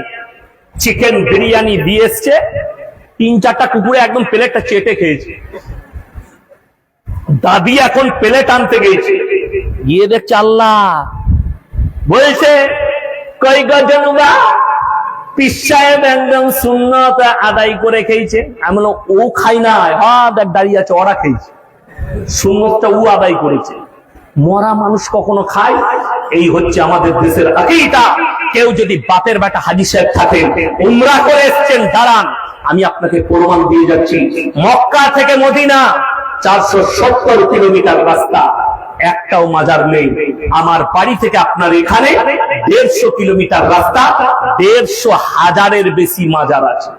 চিকেন বিরিয়ানি দিয়ে এসছে, 3-4টা কুকুরে একদম প্লেটটা চেটে খেয়েছে। দাদি এখন প্লেট আনতে গেছে, গিয়ে দেখছে আল্লাহ, বলছে কই গজনুবা, পীর সাহেব একদম সুন্নত আদায় করে খেয়েছে। আমি বললাম ও খাই না, দেখ দাঁড়িয়ে আছে, ওরা খেয়েছে, সুন্নতটা ও আদায় করেছে। মরা মানুষ কখনো খায়? এই হচ্ছে আমাদের দেশের আকীদা। কেউ যদি বাতের বেটা হাজী সাহেব থাকেন, উমরা করে এসেছেন, দাঁড়ান, আমি আপনাকে প্রমাণ দিয়ে যাচ্ছি। মক্কা থেকে মদিনা 470 কিলোমিটার রাস্তা, একটাও মাজার নেই। আমার বাড়ি থেকে আপনার এখানে 150 কিলোমিটার রাস্তা, 150,000-এর বেশি মাজার আছে।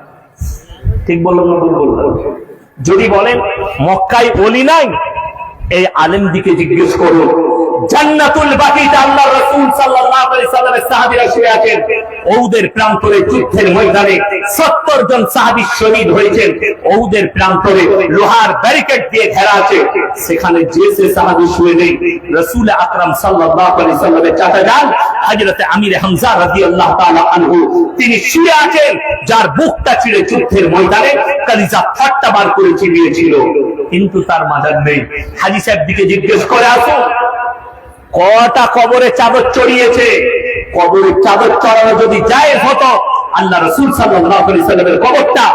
ঠিক বললাম না ভুল বললাম? যদি বলেন মক্কায় ওলি নাই, এই আলেম দিকে জিজ্ঞেস করুন। জান্নাতুল বাকিতে আল্লাহ রাসূল সাল্লাল্লাহু আলাইহি সাল্লামের সাহাবীরা শুয়ে আছেন, ওহুদের প্রান্তরে যুদ্ধের ময়দানে 70 জন সাহাবী শহীদ হয়েছেন। ওহুদের প্রান্তরে লোহার ব্যারিকেড দিয়ে ঘেরা আছে, সেখানে যে সাহাবী শুয়ে নেই, রাসূল আকরাম সাল্লাল্লাহু আলাইহি সাল্লামের চাচা যান হযরতে আমির হামজা রাদিয়াল্লাহু তাআলা আনহু, তিনি শুয়ে আছেন, যার বুকটা ছিঁড়ে যুদ্ধের ময়দানে কলিজা ফাট্টা বার করে চিবিয়েছিল, কিন্তু তার মাজার নেই। হাজী সাহেব দিকে জিজ্ঞেস করে আসুন, কটা কবরে চাদর চড়িয়েছে? কবরে চাদর চড়ানো যদি জায়েজ হতো, আল্লাহ রাসূল সাল্লাল্লাহু আলাইহি সাল্লামের কবরটা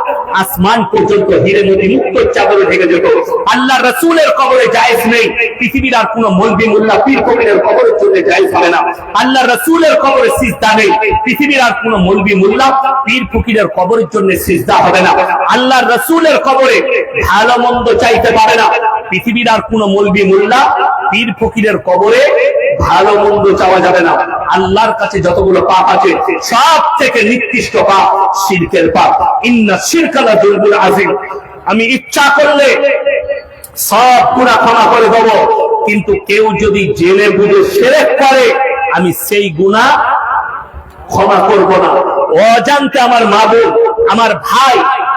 আসমান পর্যন্ত হিরে মোতি মুক্ত চাদরে ঢেকে যেত। আল্লাহ রাসূলের কবরে জায়েজ নেই, পৃথিবীর আর কোন মৌলভী মোল্লা পীর ফকিরের কবরের জন্য জায়েজ হবে না। আল্লাহ রাসূলের কবরে সিজদা নেই, পৃথিবীর আর কোন মৌলভী মোল্লা পীর ফকিরের কবরের জন্য সিজদা হবে না। আল্লাহ রাসূলের কবরে ভালো মন্দ চাইতে পারে না, পৃথিবীর আর কোন মৌলভী মোল্লা পীর ফকিরের কবরে ভালো মন্দ চাওয়া যাবে না। আল্লাহর কাছে যতগুলো পাপ আছে, সব থেকে নিকৃষ্ট পাপ শিরকের পাপ। ইন্না শিরকা লাযুলমুন আযীম। আমি ইচ্ছা করলে সব গুনাহ ক্ষমা করে দেব, কিন্তু কেউ যদি জেনে বুঝে শিরক করে, আমি সেই গুনাহ ক্ষমা করব না। অজান্তে আমার মা বোন, আমার ভাই,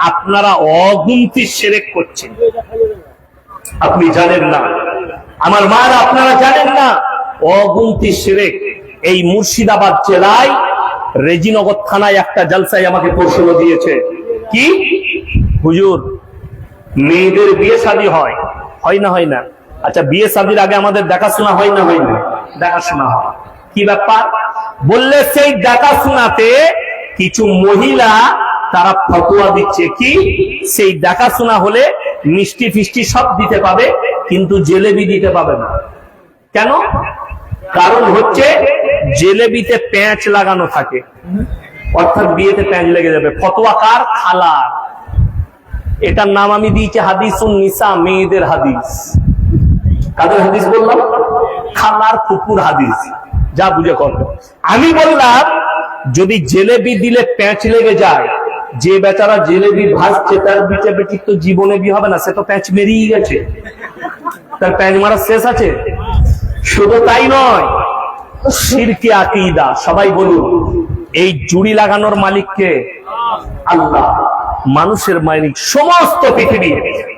আপনারা অগুন্তি শিরক করছেন, আপনি জানেন না। আমার মারা, আপনারা জানেন না, অগুন্তি শিরক। এই মুর্শিদাবাদ জেলায় রেজিনগর থানায় একটা জলসায় আমাকে প্রশ্ন দিয়েছে, কি হুজুর, মেয়েদের বিয়ে শাদী হয় না? হয় না। আচ্ছা, বিয়ে শাদীর আগে আমাদের দেখাশোনা হয় না? হয় না। দেখাশোনা হয়। কি ব্যাপার? বললে সেই দেখাশোনাতে কিছু মহিলা তারা ফতোয়া দিচ্ছে, কি সেই দেখাশোনা হলে মিষ্টি ফিষ্টি সব দিতে পাবে, কিন্তু জেলেবি দিতে পাবে না। কেন? কারণ হচ্ছে জেলেবিতে প্যাঁচ লাগানো থাকে, অর্থাৎ বিয়েতে প্যাঁচ লেগে যাবে। ফতোয়া কার? খালার। এটার নাম আমি দিয়েছি হাদিসুন নিসা, মেয়েদের হাদিস। কাদের হাদিস বললাম? খালার ফুপুর হাদিস। যা বুঝে করবে। আমি বললাম যদি জেলেবি দিলে প্যাঁচ লেগে যায়, যে বেচারা জেলেবি ভাজছে তার বিচে বেটির তো জীবনে বিয়ে হবে না, সে তো প্যাঁচ মেরিয়ে গেছে, তার প্যাঁচ মারা শেষ আছে। শুধু তাই নয়, শিরকে আকীদা। সবাই বলুন, এই জুড়ি লাগানোর মালিক কে? আল্লাহ। মানুষের মালিক সমস্ত পৃথিবী।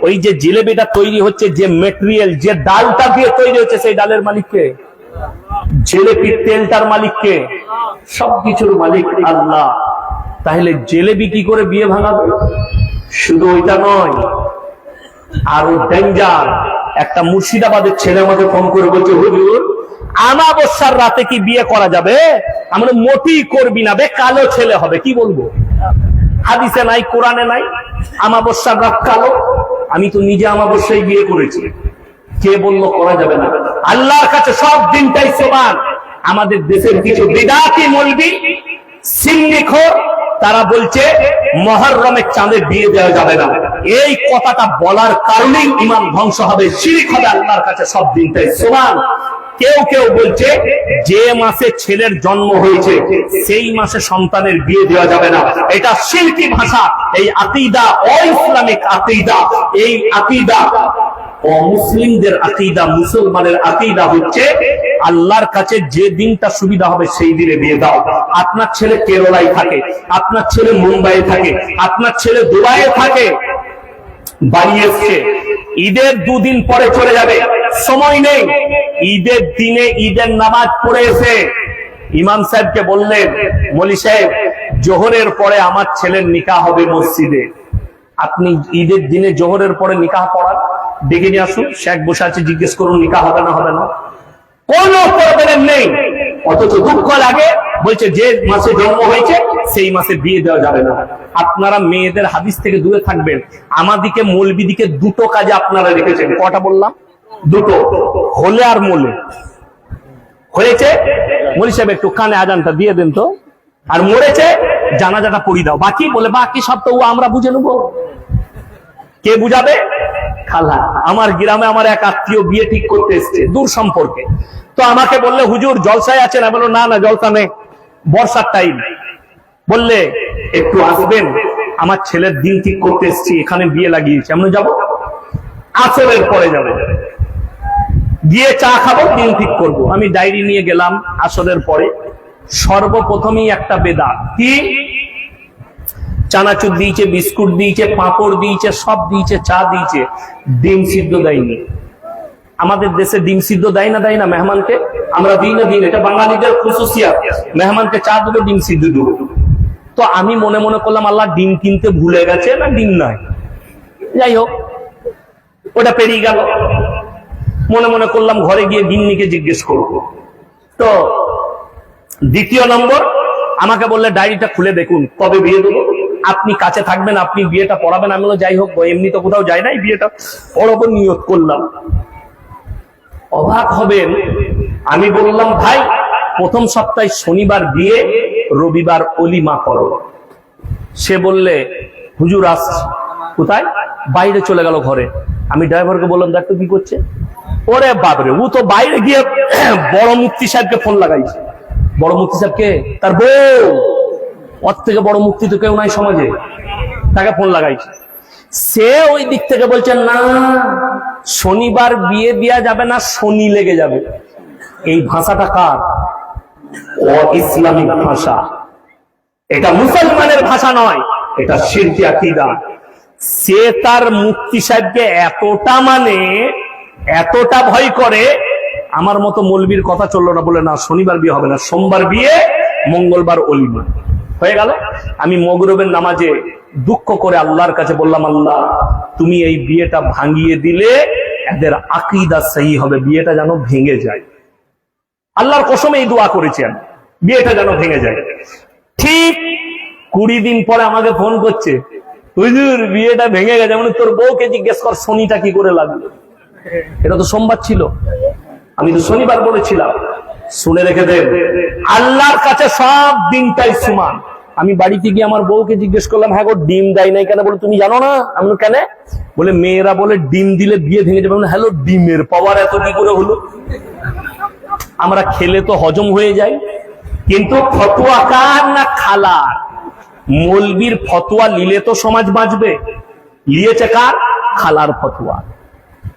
ওই যে জিলেবিটা তৈরি হচ্ছে, যে মেটেরিয়াল, যে ডালটা দিয়ে তৈরি হচ্ছে, সেই ডালের মালিক কে? জিলেবির তেলটার মালিক কে? সবকিছুর মালিক আল্লাহ। তাহলে জিলেবি কি করে বিয়ে ভাঙাবে? শুধু ওইটা নয়, আরো ডেঞ্জার। একটা মুর্শিদাবাদের ছেলে আমাকে ফোন করে বলছে, হুজুর আমাবস্যার রাতে কি বিয়ে করা যাবে? আমরা মোটেই করবি না, বে কালো ছেলে হবে। কি বলবো? হাদিসে নাই, কোরআনে নাই, আমাবস্যার রাত কালো। আমি তো নিজে আমাবস্যায় বিয়ে করেছি, কে বললো করা যাবে না? আল্লাহর কাছে সব দিনটাই সমান। আমাদের দেশের কিছু বিদাতি মৌলবি সিন্নিখোর, তারা বলছে মুহররমের চাঁদে বিয়ে দেওয়া যাবে না। এই কথাটা বলার কারণেই ঈমান ধ্বংস হবে, শিরক হবে আল্লাহর কাছে সব দিনটাই। সুবহান। কেউ কেউ বলছে যে মাসে ছেলের জন্ম হয়েছে সেই মাসে সন্তানের বিয়ে দেওয়া যাবে না, এটা শিরকি ভাষা। এই আকীদা অ-ইসলামিক আকীদা। এই আকীদা অমুসলিমদের আকীদা। মুসলমানের আকীদা হচ্ছে আল্লাহর কাছে যে দিনটা সুবিধা হবে সেই দিনে বিয়ে দাও। আপনার ছেলে কেরালায় থাকে, আপনার ছেলে মুম্বাইয়ে থাকে, আপনার ছেলে দুবাইয়ে থাকে, বাড়ি এসছে, ঈদের দুদিন পরে চলে যাবে, সময় নেই। ঈদের দিনে ঈদের নামাজ পড়ে এসে ইমাম সাহেবকে বললেন, মৌলী সাহেব জোহরের পরে আমার ছেলের নিকাহ হবে মসজিদে, আপনি ঈদের দিনে জোহরের পরে নিকাহ পড়ান, ডেকে নিয়ে আসুন, শেখ বসে আছে, জিজ্ঞেস করুন নিকাহ হবে না হবে না। কোন প্রবলেম নেই। অথচ দুঃখ লাগে, বলছে যে মাসে জন্ম হয়েছে সেই মাসে বিয়ে দেওয়া যাবে না। আপনারা মেয়েদের হাদিস থেকে দূরে থাকবেন। আমাদিকে মৌলবিদিকে দুটো কাজে আপনারা রেখেছেন। কটা বললাম? দুটো, হলে আর মোলে। হয়েছে মৌলী সাহেব একটু কানে আজানটা দিয়ে দেন তো, আর মরেছে জানাজাটা পড়ি দাও, বাকি বলে বাকি সব তো আমরা বুঝে নেবো। কে বুঝাবে? খালা। আমার গ্রামে আমার এক আত্মীয় বিয়ে ঠিক করতে এসছে, দূর সম্পর্কে। তো আমাকে বললে হুজুর জলসায় আছেন? আমি বললাম না না, জলসা নেই, বর্ষার টাইম। বললে একটু আসবেন, আমার ছেলের দিন ঠিক করতে এসছি, এখানে বিয়ে লাগিয়েছি। আমি যাবো, আসরের পরে যাবো, গিয়ে চা খাবো, দিন ঠিক করবো। আমি ডায়েরি নিয়ে গেলাম আসরের পরে। সর্বপ্রথমেই একটা বেদাত, কি চানাচুর দিয়েছে, বিস্কুট দিয়েছে, পাঁপড় দিয়েছে, সব দিয়েছে, চা দিয়েছে, ডিম সিদ্ধ দেয়নি। আমাদের দেশে ডিম সিদ্ধ দেয় না মেহমানকে? আমরা দিই না, দিন, এটা বাঙালিদের খুশুসিয়াত। মেহমানকে চা দেবো, ডিম সিদ্ধ দেবো। তো আমি মনে মনে করলাম আল্লাহ ডিম কিনতে ভুলে গেছে না ডিম নাই, যাই হোক ওটা পেরিয়ে গেল। মনে মনে করলাম ঘরে গিয়ে গিন্নিকে জিজ্ঞেস করবো। তো দ্বিতীয় নম্বর, আমাকে বললে ডায়েরিটা খুলে দেখুন কবে বিয়ে দেবো, আপনি কাছে থাকবেন, আপনি বিয়েটা পড়াবেন। আমি বললাম যাই হোক, এমনি তো কোথাও যাই নাই, বিয়েটা পড়াবো নিয়ত করলাম। অবাক হবেন, আমি বললাম ভাই প্রথম সপ্তাহে শনিবার বিয়ে, রবিবার অলিমা করো। সে বললে হুজুর আসছে। কোথায়? বাইরে চলে গেল ঘরে। আমি ড্রাইভারকে বললাম দেখো কি করছে। ওরে বাপরে, ও তো বাইরে গিয়ে বড় মুফতি সাহেবকে ফোন লাগাইছে। বড় মুফতি সাহেবকে? তার বউ। ওর থেকে বড় মুফতি তো কেউ নাই সমাজে, তাকে ফোন লাগাইছে। সে ওই দিক থেকে বলছে না, শনিবার বিয়ে দেওয়া যাবে না, শনি লেগে যাবে। এই ভাষাটা কার? ইসলামিক ভাষা। এটা মুসলমানের ভাষা নয়, এটা শিরকি আকীদা। সে তার মুফতি সাহেবকে এতটা ভয় করে, আমার মতো মৌলবীর কথা চললো না, বলে না শনিবার বিয়ে হবে না, সোমবার বিয়ে, মঙ্গলবার অলিমা। হয়ে গেল। আমি মগরিবের নামাজে দুঃখ করে আল্লাহর কাছে বললাম, আল্লাহ তুমি এই বিয়েটা ভাঙিয়ে দিলে এদের আকীদা সহি হবে, বিয়েটা যেন ভেঙে যায়। আল্লাহর কসমে এই দোয়া করেছেন, বিয়েটা যেন ভেঙে যায়। ঠিক 20 দিন পরে আমাকে ফোন করছে, হুজুর বিয়েটা ভেঙে গেছে। মানে তোর বউকে জিজ্ঞেস কর শনিটা কি করে লাগলো। এটা তো সোমবার ছিল, আমি তো শনিবার বলেছিলাম। শুনে রেখে দেন, আল্লাহর কাছে সব দিনটাই সমান। আমি বাড়িতে গিয়ে আমার বউকে জিজ্ঞেস করলাম, হ্যাঁ গো ডিম দেয় নাই কেন? বলে তুমি জানো না? আমি কেন? বলে মেয়েরা বলে ডিম দিলে বিয়ে ভেঙে যাবে। হ্যালো, ডিমের পাওয়ার এত কি করে হলো? আমরা খেলে তো হজম হয়ে যায়, কিন্তু ফতোয়া কার না খালার? মৌলবীর ফতোয়া নিলে তো সমাজ বাঁচবে। নিয়েছে কার? খালার ফতোয়া।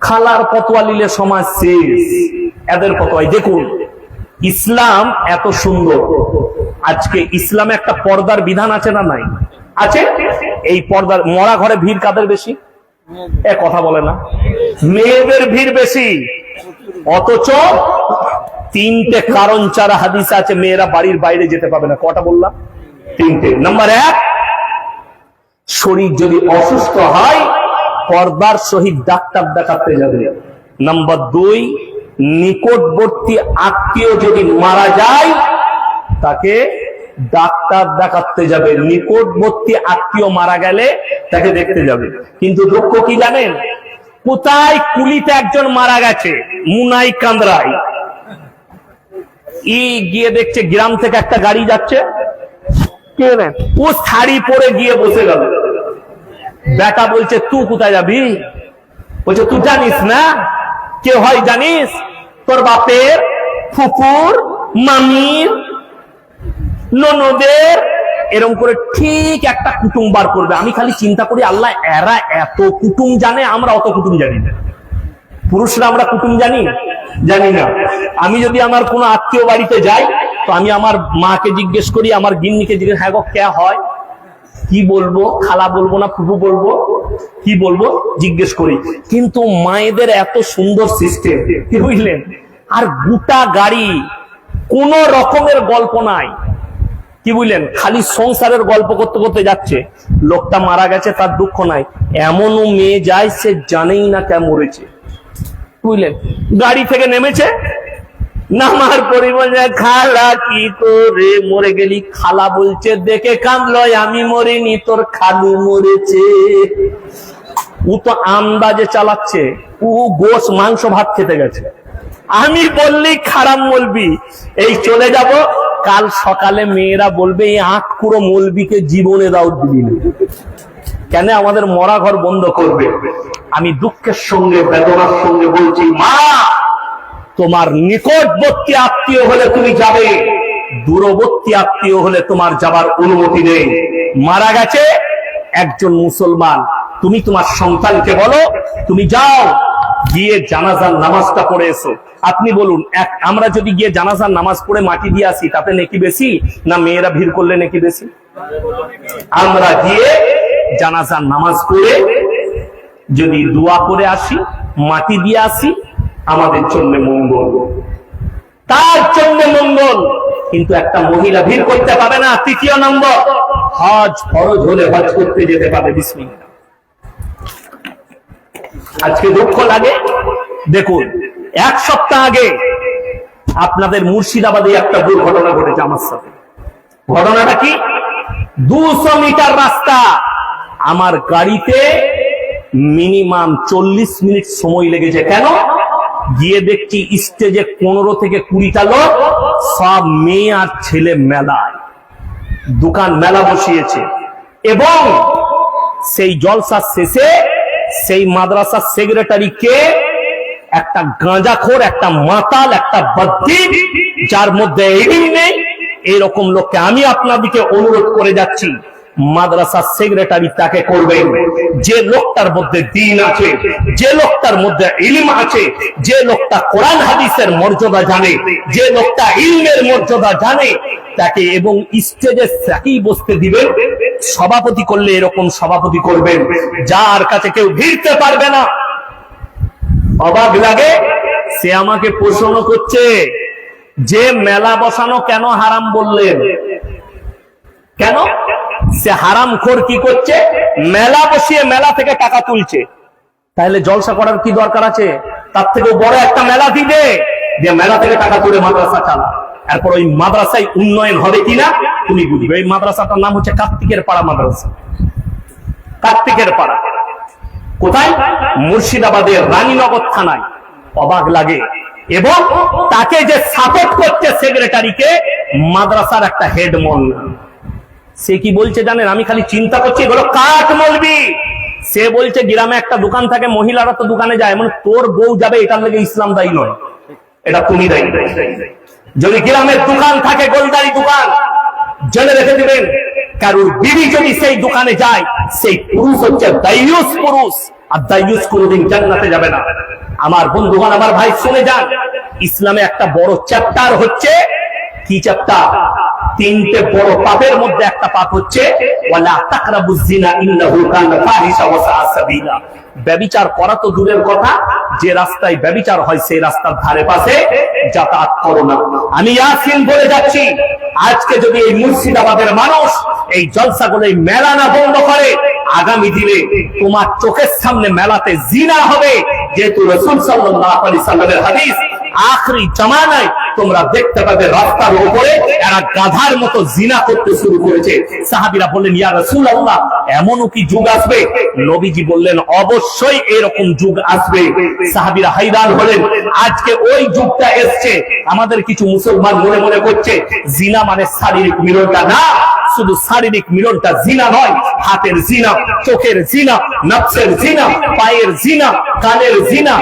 খালার ফতোয়া নিলে সমাজ শেষ। এদের ফতোয়ায় দেখুন, ইসলাম এত সুন্দর। আজকে ইসলামে একটা পর্দার বিধান আছে না নাই? আছে। এই পর্দার মরা ঘরে ভিড় কাদের বেশি? কথা বলে না, মেয়েদের ভিড় বেশি। অথচ 3টে কারণ ছাড়া হাদিস আছে মেয়েরা বাড়ির বাইরে যেতে পাবে না। কটা বললাম? 3টে। নাম্বার 1, শরীর যদি অসুস্থ হয় পর্দার সহিত ডাক্তার দেখাতে যাবে। নাম্বার 2, নিকটবর্তী আত্মীয় যদি মারা যায় তাকে ডাক্তার দেখাতে যাবে। নিকটবর্তী আত্মীয় মারা গেলে তাকে দেখতে যাবে। কিন্তু দুঃখ কি জানেন? কোথায়? কুলিতে একজন মারা গেছে, মুনাই কান্দ্রাই। গিয়ে দেখছে গ্রাম থেকে একটা গাড়ি যাচ্ছে, কে জানে, ও শাড়ি পরে গিয়ে বসে গেল। বেটা বলছে তুই কোথায় যাবি? বলছে তুই জানিস না কে হয়? জানিস তোর বাপের ফুফুর মামির ননদের, এরকম করে ঠিক একটা কুটুম বার করবে। আমি খালি চিন্তা করি আল্লাহ এরা এত কুটুম জানে, আমরা অত কুটুম জানি না। পুরুষরা আমরা কুটুম জানি না। আমি যদি আমার কোনো আত্মীয় বাড়িতে যাই তো আমি আমার মাকে জিজ্ঞেস করি, আমার গিন্নিকে জিজ্ঞেস, হ্যাঁ গো কে হয়, কি বলবো, খালা বলবো না ফুফু বলবো, কি বলবো জিজ্ঞেস করি। কিন্তু মায়েদের এত সুন্দর সিস্টেম, কি বুঝলেন? আর গোটা গাড়ি কোন রকমের গল্প নাই, কি বুঝলেন, খালি সংসারের গল্প করতে করতে যাচ্ছে। লোকটা মারা গেছে তার দুঃখ নাই, এমনও মেয়ে যায় সে জানেই না কে মরেছে, বুঝলেন। গাড়ি থেকে নেমেছে, নামার পরে বলছে খালা কি করে মরে গেলি? খালা বলছে দেখে কাঁদলো, আমি মরিনি, তোর খালু মরেছে। ও তো আন্দাজে চালাচ্ছে, ও গোশ মাংস ভাত খেতে গেছে। আমি বললি খারাপ বলবি, এই চলে যাব, কাল সকালে মেয়েরা বলবে এই আটকুড়ো মলবিকে জীবনে দাও দিবি না কেন, আমাদের মরা ঘর বন্ধ করবে। আমি দুঃখের সঙ্গে বেদনার সঙ্গে বলছি, মা তোমার নিকটবর্তী আত্মীয় হলে তুমি যাবে, দূরবর্তী আত্মীয় হলে তোমার যাবার অনুমতি নেই। মারা গেছে একজন মুসলমান, তুমি তোমার সন্তানকে বলো তুমি যাও গিয়ে জানাজার নামাজটা পড়ে এসো। আপনি বলুন, আমরা যদি গিয়ে জানাজার নামাজ পড়ে মাটি দিয়ে আসি তাতে নেকি বেশি না মেয়েরা ভিড় করলে নেকি বেশি? আমরা গিয়ে জানাজার নামাজ পড়ে যদি দোয়া করে আসি, মাটি দিয়ে আসি, আমাদের জন্য মঙ্গল, তার জন্য মঙ্গল। কিন্তু একটা মহিলা ভিড় করতে পাবে না। তৃতীয় নম্বর, হজ ফরজ হলে হজ করতে যেতে পারে বিসমিল্লাহ। আজকে দুঃখ লাগে, দেখুন এক সপ্তাহ আগে আপনাদের মুর্শিদাবাদে একটা দুর্ঘটনা ঘটেছে আমার সাথে। ঘটনাটা কি? 200 মিটার রাস্তা, আমার গাড়িতে মিনিমাম 40 মিনিট সময় লেগেছে। কেন? গিয়ে দেখছি স্টেজে 15 থেকে 20টা লোক, সব মেয়ে আর ছেলে মেলায় দোকান মেলা বসিয়েছে। এবং সেই জলসার শেষে সেই মাদ্রাসার সেক্রেটারিকে একটা গাঁজাখোর, একটা মাতাল, একটা বদ্দিন, যার মধ্যে ইলম নেই, এরকম লোককে আমি আপনাদেরকে অনুরোধ করে যাচ্ছি, মাদ্রাসার সেক্রেটারি তাকে করবেন যে লোকটার মধ্যে দ্বীন আছে, যে লোকটার মধ্যে ইলম আছে, যে লোকটা কোরআন হাদিসের মর্যাদা জানে, যে লোকটা ইলমের মর্যাদা জানে তাকে। এবং স্টেজে তাকেই বসতে দিবেন। সভাপতি করলে এরকম সভাপতি করবেন যার কাছে কেউ ভিড়তে পারবে না। অবাক লাগে, সে আমাকে প্রশ্ন করছে যে মেলা বসানো কেন হারাম বললেন? কেন? সে হারামখোর কি করছে? মেলা বসিয়ে মেলা থেকে টাকা তুলছে। তাহলে জলসা করার কি দরকার আছে? তার থেকে বড় একটা মেলা দিবে, যে মেলা থেকে টাকা তুলে মাদ্রাসা চালা। এরপর ওই মাদ্রাসায় উন্নয়ন হবে কিনা তুমি বুঝবে। এই মাদ্রাসাটার নাম হচ্ছে কার্তিকের পাড়া মাদ্রাসা। কার্তিকের পাড়া কোথায়? মুর্শিদাবাদের রানীনগর থানায়। অবাক লাগে। এবং তাকে যে সাপোর্ট করছে সেক্রেটারিকে, মাদ্রাসার একটা হেড মৌলবি। সে কি বলছে জানেন? আমি খালি চিন্তা করছি এগুলো কাঠ মৌলবি। সে বলছে গ্রামে একটা দোকান থাকে, মহিলারা তো দোকানে যায়, মানে তোর বউ যাবে এটার লেগে ইসলাম দায়ী নয়, এটা তুমি দায়ী। যদি গ্রামের দোকান থাকে, গোলদারি দোকান, জেনে রেখে দিবেন, কারুর বিবি যদি সেই দোকানে যায়, সেই পুরুষ হচ্ছে দায়ুস পুরুষ, আর দায়ুস কোনোদিন জান্নাতে যাবে না। আমার বন্ধুগণ, আমার ভাই শুনে যান, ইসলামে একটা বড় চ্যাপ্টার হচ্ছে, কি চ্যাপ্টার? 3টে বড় পাপের মধ্যে একটা পাপ হচ্ছে ওয়ালা তাকরাবুজ জিনা ইন্নাহু কানা ফাহিশা ওয়া সাআ সাবিলা। ব্যভিচার করা তো দূরের কথা, যে রাস্তায় ব্যভিচার হয় সেই রাস্তার ধারে পাশে যাতায়াত করো না। আমি ইয়াসিন বলে যাচ্ছি, আজকে যদি এই মুর্শিদাবাদের মানুষ এই জলসাগুলো, এই মেলা না বন্ধ করে, আগামী দিনে তোমার চোখের সামনে মেলাতে জিনা হবে। যেহেতু রাসূল সাল্লাল্লাহু আলাইহি সাল্লামের হাদিস, আখরি জামানায় তোমরা দেখতে পাবে রাস্তার উপরে এরা গাধার মতো জিনা করতে শুরু করেছে। সাহাবীরা বললেন, ইয়া রাসূলুল্লাহ, এমনও কি যুগ আসবে? নবীজি বললেন অবশ্যই এরকম যুগ আসবে। সাহাবীরা হায়রান হলেন, আজকে ওই যুগটা এসছে। আমাদের কিছু মুসলমান মনে মনে করছে জিনা মানে শারীরিক মিলনটা, না, শুধু শারীরিক মিলনটা জিনা নয়, হাতের জিনা, চোখের জিনা, নফসের জিনা, পায়ের জিনা, কানের জিনা,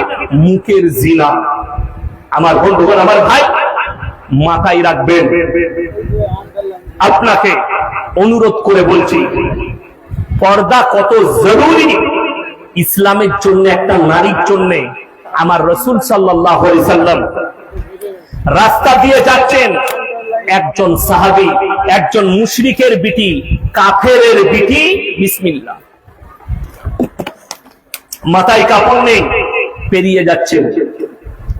মুখের জিনা। আমার বন্ধুগণ, আমার ভাই, মাথায় রাখবেন। আপনাকে অনুরোধ করে বলছি, পর্দা কত জরুরি ইসলামের জন্য, একটা নারীর জন্য। আমার রাসূল সাল্লাল্লাহু আলাইহি সাল্লাম রাস্তা দিয়ে যাচ্ছেন, একজন সাহাবী, একজন মুশরিকের বিটি, কাফেরের বিটি, বিসমিল্লাহ, মাথায় কাপড় নেই, পেরিয়ে যাচ্ছেন।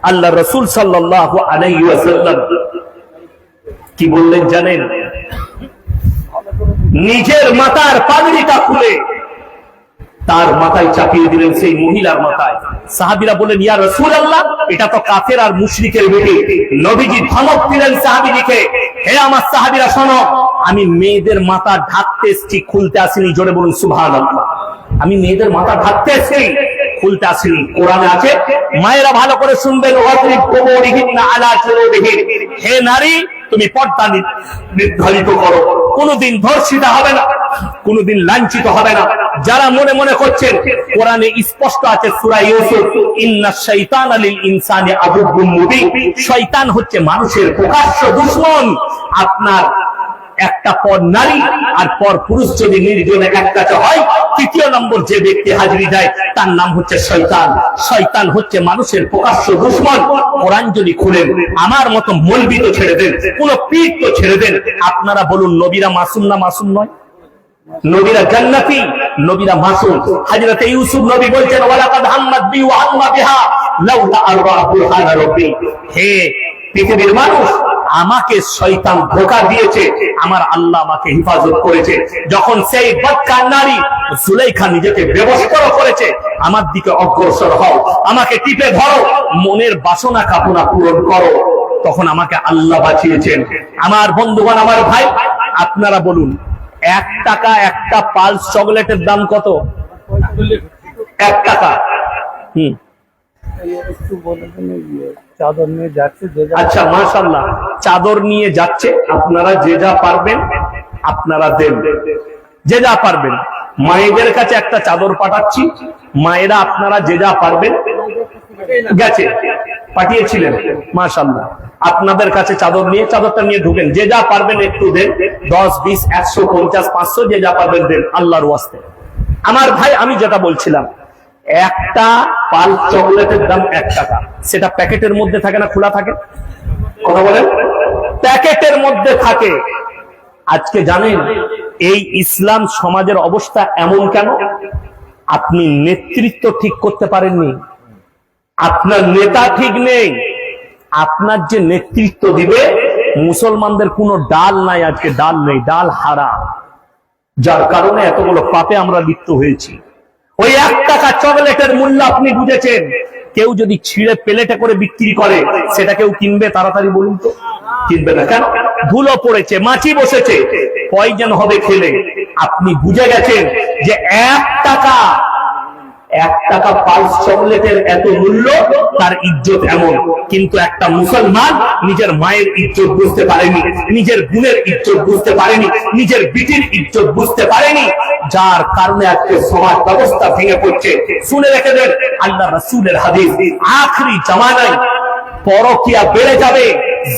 আল্লাহ রাসূল সাল্লাল্লাহু আলাইহি ওয়াসাল্লাম কি বললেন জানেন? নিজের মাথার পাগড়িটা খুলে তার মাথায় চাপিয়ে দিলেন, সেই মহিলার মাথায়। সাহাবীরা বলেন, ইয়া রাসূলুল্লাহ, এটা তো কাফের আর মুশরিকের বিটি। নবীজি ধমক দিলেন সাহাবীকে, হে আমার সাহাবীরা শোনো, আমি মেয়েদের মাথা ঢাকতে এসেছি, খুলতে আসিনি। জোরে বলুন সুবহানাল্লাহ। আমি মেয়েদের মাথা ঢাকতে এসেছি, খুলতে আসিনি। কোরআনে আছে, মায়েরা ভালো করে শুনবেন, ওয়াজরিব কুবুরিহিন্না আলা জুলুবিহিন, হে নারী, তুমি পর্দা নির্ধারিত করো, কোনদিন ধর্ষিতা হবে না, কোনদিন লাঞ্ছিত হবে না। যারা মনে মনে করছেন, কোরআনে স্পষ্ট আছে সূরা ইউসুফ, ইন্নাশ শাইতানা লিল ইনসানি আদুউম মুবিন, শয়তান হচ্ছে মানুষের প্রকাশ্য দুশমন। আপনার একটা পর নারী আর পর পুরুষ যদি নির্জনে এক কাছে হয়, তৃতীয় নম্বর যে ব্যক্তি হাজিরি দেয় তার নাম হচ্ছে শয়তান। শয়তান হচ্ছে মানুষের প্রকাশ্য দুশমন। কোরআন যদি খুলেন, আমার মতো মৌলবি তো ছেড়ে দেন, কোন পীর তো ছেড়ে দেন। আপনারা বলুন, নবীরা মাসুম না মাসুম নয়? নবীরা জান্নাতি, নবীরা মাসুম। হযরত ইউসুফ নবী বলছেন, ওয়ালাকাদ হাম্মাত বি ওয়া হাম্মা বিহা লাউলা আরআহু বুরহানা রাব্বি, হে পৃথিবীর মানুষ, আমাকে শয়তান ধোঁকা দিয়েছে, আমার আল্লাহ আমাকে হেফাজত করেছে। যখন সেই বদকার নারী জুলাইখা নিজেকে বেবস্ত্র করেছে, আমার দিকে অগ্রসর হও, আমাকে টিপে ধরো, মনের বাসনা কামনা পূরণ করো, তখন আমাকে আল্লাহ বাঁচিয়েছেন। আমার বন্ধুগণ, আমার ভাই, আপনারা বলুন, 1 টাকা একটা পালস চকলেটের দাম কত? 1 টাকা। চাদর নিয়ে যাচ্ছে, আচ্ছা, মাশাআল্লাহ, চাদর নিয়ে যাচ্ছে। আপনারা যে যা পারবেন আপনারা দেন, যে যা পারবেন। মায়েদের কাছে একটা চাদর পাঠাচ্ছি, মায়েরা আপনারা যে যা পারবেন, গেছে, পাঠিয়েছিলেন, মাশাআল্লাহ। আপনাদের কাছে চাদর নিয়ে, চাদরটা নিয়ে ঢুকেন, যে যা পারবেন একটু দেন, 10, 20, 100, 50, 500, যে যা পারবেন দেন, আল্লাহর ওয়াস্তে। আমার ভাই, আমি যেটা বলছিলাম, একটা পাল চকলেটের দাম 1 টাকা। সেটা প্যাকেটের মধ্যে থাকে না খোলা থাকে? কথা বলেন, প্যাকেটের মধ্যে থাকে। আজকে জানেন এই ইসলাম সমাজের অবস্থা এমন কেন? আপনি নেতৃত্ব ঠিক করতে পারেননি, আপনার নেতা ঠিক নেই। আপনার যে নেতৃত্ব দিবে, মুসলমানদের কোনো ডাল নাই, আজকে ডাল নেই, ডাল হারাম, যার কারণে এতগুলো পাপে আমরা লিপ্ত হয়েছি। ওই 1 টাকা চকলেটের মূল্য আপনি বুঝেছেন। কেউ যদি ছিঁড়ে প্লেটে করে বিক্রি করে, সেটা কেউ কিনবে? তাড়াতাড়ি বলুন তো, কিনবে না। কেন? ধুলো পড়েছে, মাছি বসেছে, পয়জন হবে খেলে। আপনি বুঝে গেছেন যে 1 টাকা পালস চকলেটের এত মূল্য, তার ইজ্জত এমন। কিন্তু একটা মুসলমান নিজের মায়ের ইজ্জত বুঝতে পারেনি, নিজের বোনের ইজ্জত বুঝতে পারেনি, নিজের বিটির ইজ্জত বুঝতে পারেনি, যার কারণে আজকে সমাজ ব্যবস্থা ভেঙে পড়ছে। শুনে রেখে দেন, আল্লাহ রাসূলের হাদিস, আখরি জামানায় পরকিয়া বেড়ে যাবে,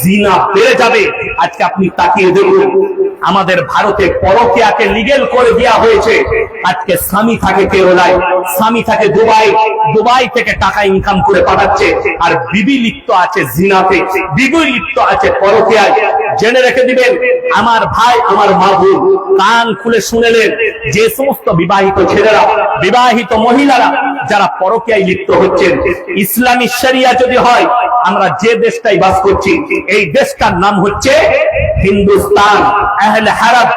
জিনা বেড়ে যাবে। আজকে আপনি তাকিয়ে দেখুন, আমাদের ভারতে পরকিয়াকে লিগ্যাল করে দেওয়া হয়েছে। আজকে স্বামী থাকে কেরালায়, স্বামী থাকে দুবাই থেকে টাকা ইনকাম করে পাঠাচ্ছে, আর বিবি লিপ্ত আছে জিনাতে, বিবি লিপ্ত আছে পরকিয়ায়। জেনে রেখে দিবেন আমার ভাই, আমার মা বোন, কান খুলে শুনেলেন, যে সমস্ত বিবাহিত ছেলেরা, বিবাহিত মহিলারা যারা পরকিয়ায় লিপ্ত হচ্ছেন, ইসলামী শরিয়া যদি হয়, আমরা যে দেশটাই বাস করছি, এই দেশটার নাম হচ্ছে হিন্দুস্তান, আহলে হারাম।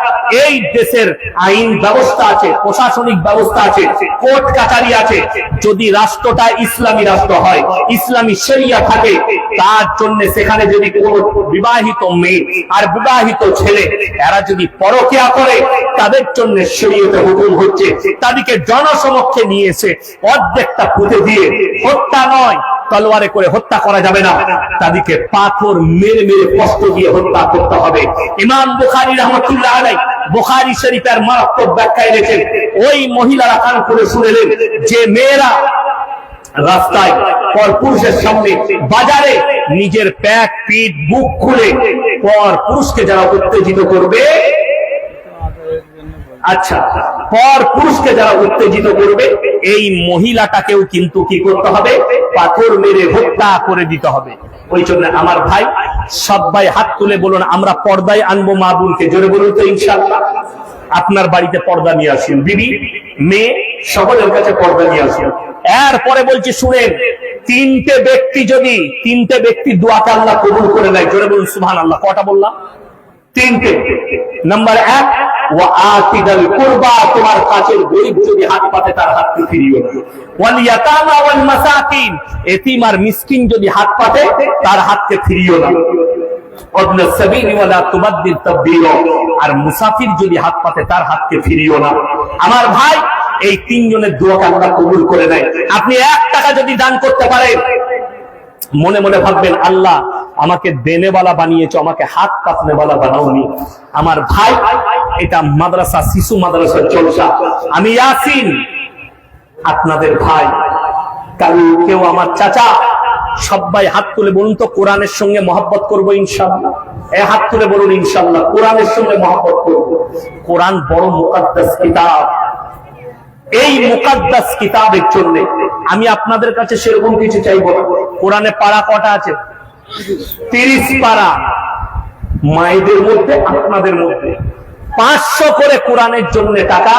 এই দেশের আইন ব্যবস্থা আছে, প্রশাসনিক ব্যবস্থা আছে, কোর্ট কাচারি আছে। যদি রাষ্ট্রটা ইসলামী রাষ্ট্র হয়, ইসলামী শরিয়া থাকে, তার জন্য সেখানে যদি কোন বিবাহিত মেয়ে আর বিবাহিত ছেলে এরা যদি পরকিয়া করে, তাদের জন্য শরীয়তে হুকুম হচ্ছে তাদেরকে জনসমক্ষে নিয়ে এসে অর্ধেকটা পুঁতে দিয়ে, হত্যা নয়, তলোয়ারে করে হত্যা করা যাবে না, তাদেরকে পাথর মেরে মেরে কষ্ট দিয়ে হত্যা করতে হবে। ইমাম বুখারী রাহমাতুল্লাহ আলাইহি বুখারী শরীফের মারাত্মক ব্যাখ্যায় লেখেন, ওই মহিলারা কান করে শুনেলেন যে মেয়েরা রাস্তায় পর পুরুষের সামনে, বাজারে নিজের প্যাক পিঠ বুক খুলে পর পুরুষকে যারা উত্তেজিত করবে, আচ্ছা, পর পুরুষকে যারা উত্তেজিত করবে, এই মহিলাটাকেও কিন্তু কি করতে হবে? পাথর মেরে হত্যা করে দিতে হবে। ওই জন্য আমার ভাই সবাই হাত তুলে বলুন, আমরা পর্দায় আনবো মা বোনকে। জোরে বলুন তো ইনশাআল্লাহ। আপনার বাড়িতে পর্দা নিয়ে আসুন, বিবি মেয়ে সকলের কাছে পর্দা নিয়ে আসুন। এরপরে বলছি শুনেন, তিনটে ব্যক্তি দোয়াকে আল্লাহ কবুল করে নেয়। জোরে বলুন সুবহানাল্লাহ। কটা বললাম? তিনটে। নাম্বার 1, ওয়া আতিদাল কুরবা, তোমার কাছের গরীব যদি হাত পাতে তার হাতকে ফিরিও না। ওয়াল ইয়াতামা ওয়াল মাসাকিন, এতিম আর মিসকিন যদি হাত পাতে তার হাতকে ফিরিও না। ওয়াবনা সাবিল ওয়ালা তুবাদ্দিল তাবদীরা, আর মুসাফির যদি হাত পাতে তার হাতকে ফিরিও না। আমার ভাই, এই তিনজনের দোয়াকে আল্লাহ কবুল করে নেয়। আপনি 1 টাকা যদি দান করতে পারেন, মনে মনে ভাববেন আল্লাহ আমাকে দেনেওয়ালা বানিয়েছো, আমাকে হাত পাতনেওয়ালা বানাওনি। আমার ভাই, এটা মাদ্রাসা, শিশু মাদ্রাসার জলসা। আমি ইয়াসিন, আপনাদের ভাই, কেউ আমার চাচা, সবাই হাত তুলে বলুন তো কোরআনের সঙ্গে মহব্বত করবো ইনশাআল্লাহ। হাত তুলে বলুন ইনশাআল্লাহ কোরআনের সঙ্গে মহব্বত করবো। কোরআন বড় মুকাদ্দাস কিতাব। এই মুকাদ্দাস কিতাবের জন্য আমি আপনাদের কাছে সেরকম কিছু চাইবো না। কোরআনে পারা কটা আছে? 30 পারা। মায়েদের মধ্যে, আপনাদের মধ্যে 500 করে কোরআনের জন্য টাকা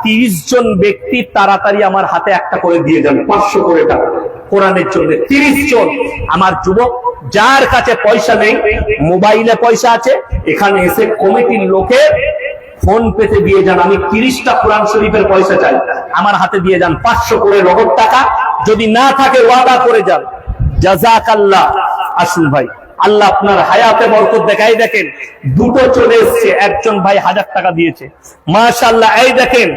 30 জন ব্যক্তি তাড়াতাড়ি আমার হাতে একটা করে দিয়ে যান। 500 করে টাকা কোরআনের জন্য 30 জন। আমার যুবক যার কাছে পয়সা নেই, মোবাইলে পয়সা আছে, এখানে এসে কমিটির লোকের ফোন পেতে দিয়ে যান, আমি 30টা কোরআন শরীফের পয়সা চাই, আমার হাতে দিয়ে যান 500 করে নগদ টাকা। যদি না থাকে ওয়াদা করে যান। জাযাকাল্লাহ। আসুন ভাই, আল্লাহ আপনার হায়াতে বরকত দেখাই। দেখেন দুটো চলে এসছে, একজন ভাই 1000 টাকা দিয়েছে, মাশাআল্লাহ। এই দেখেন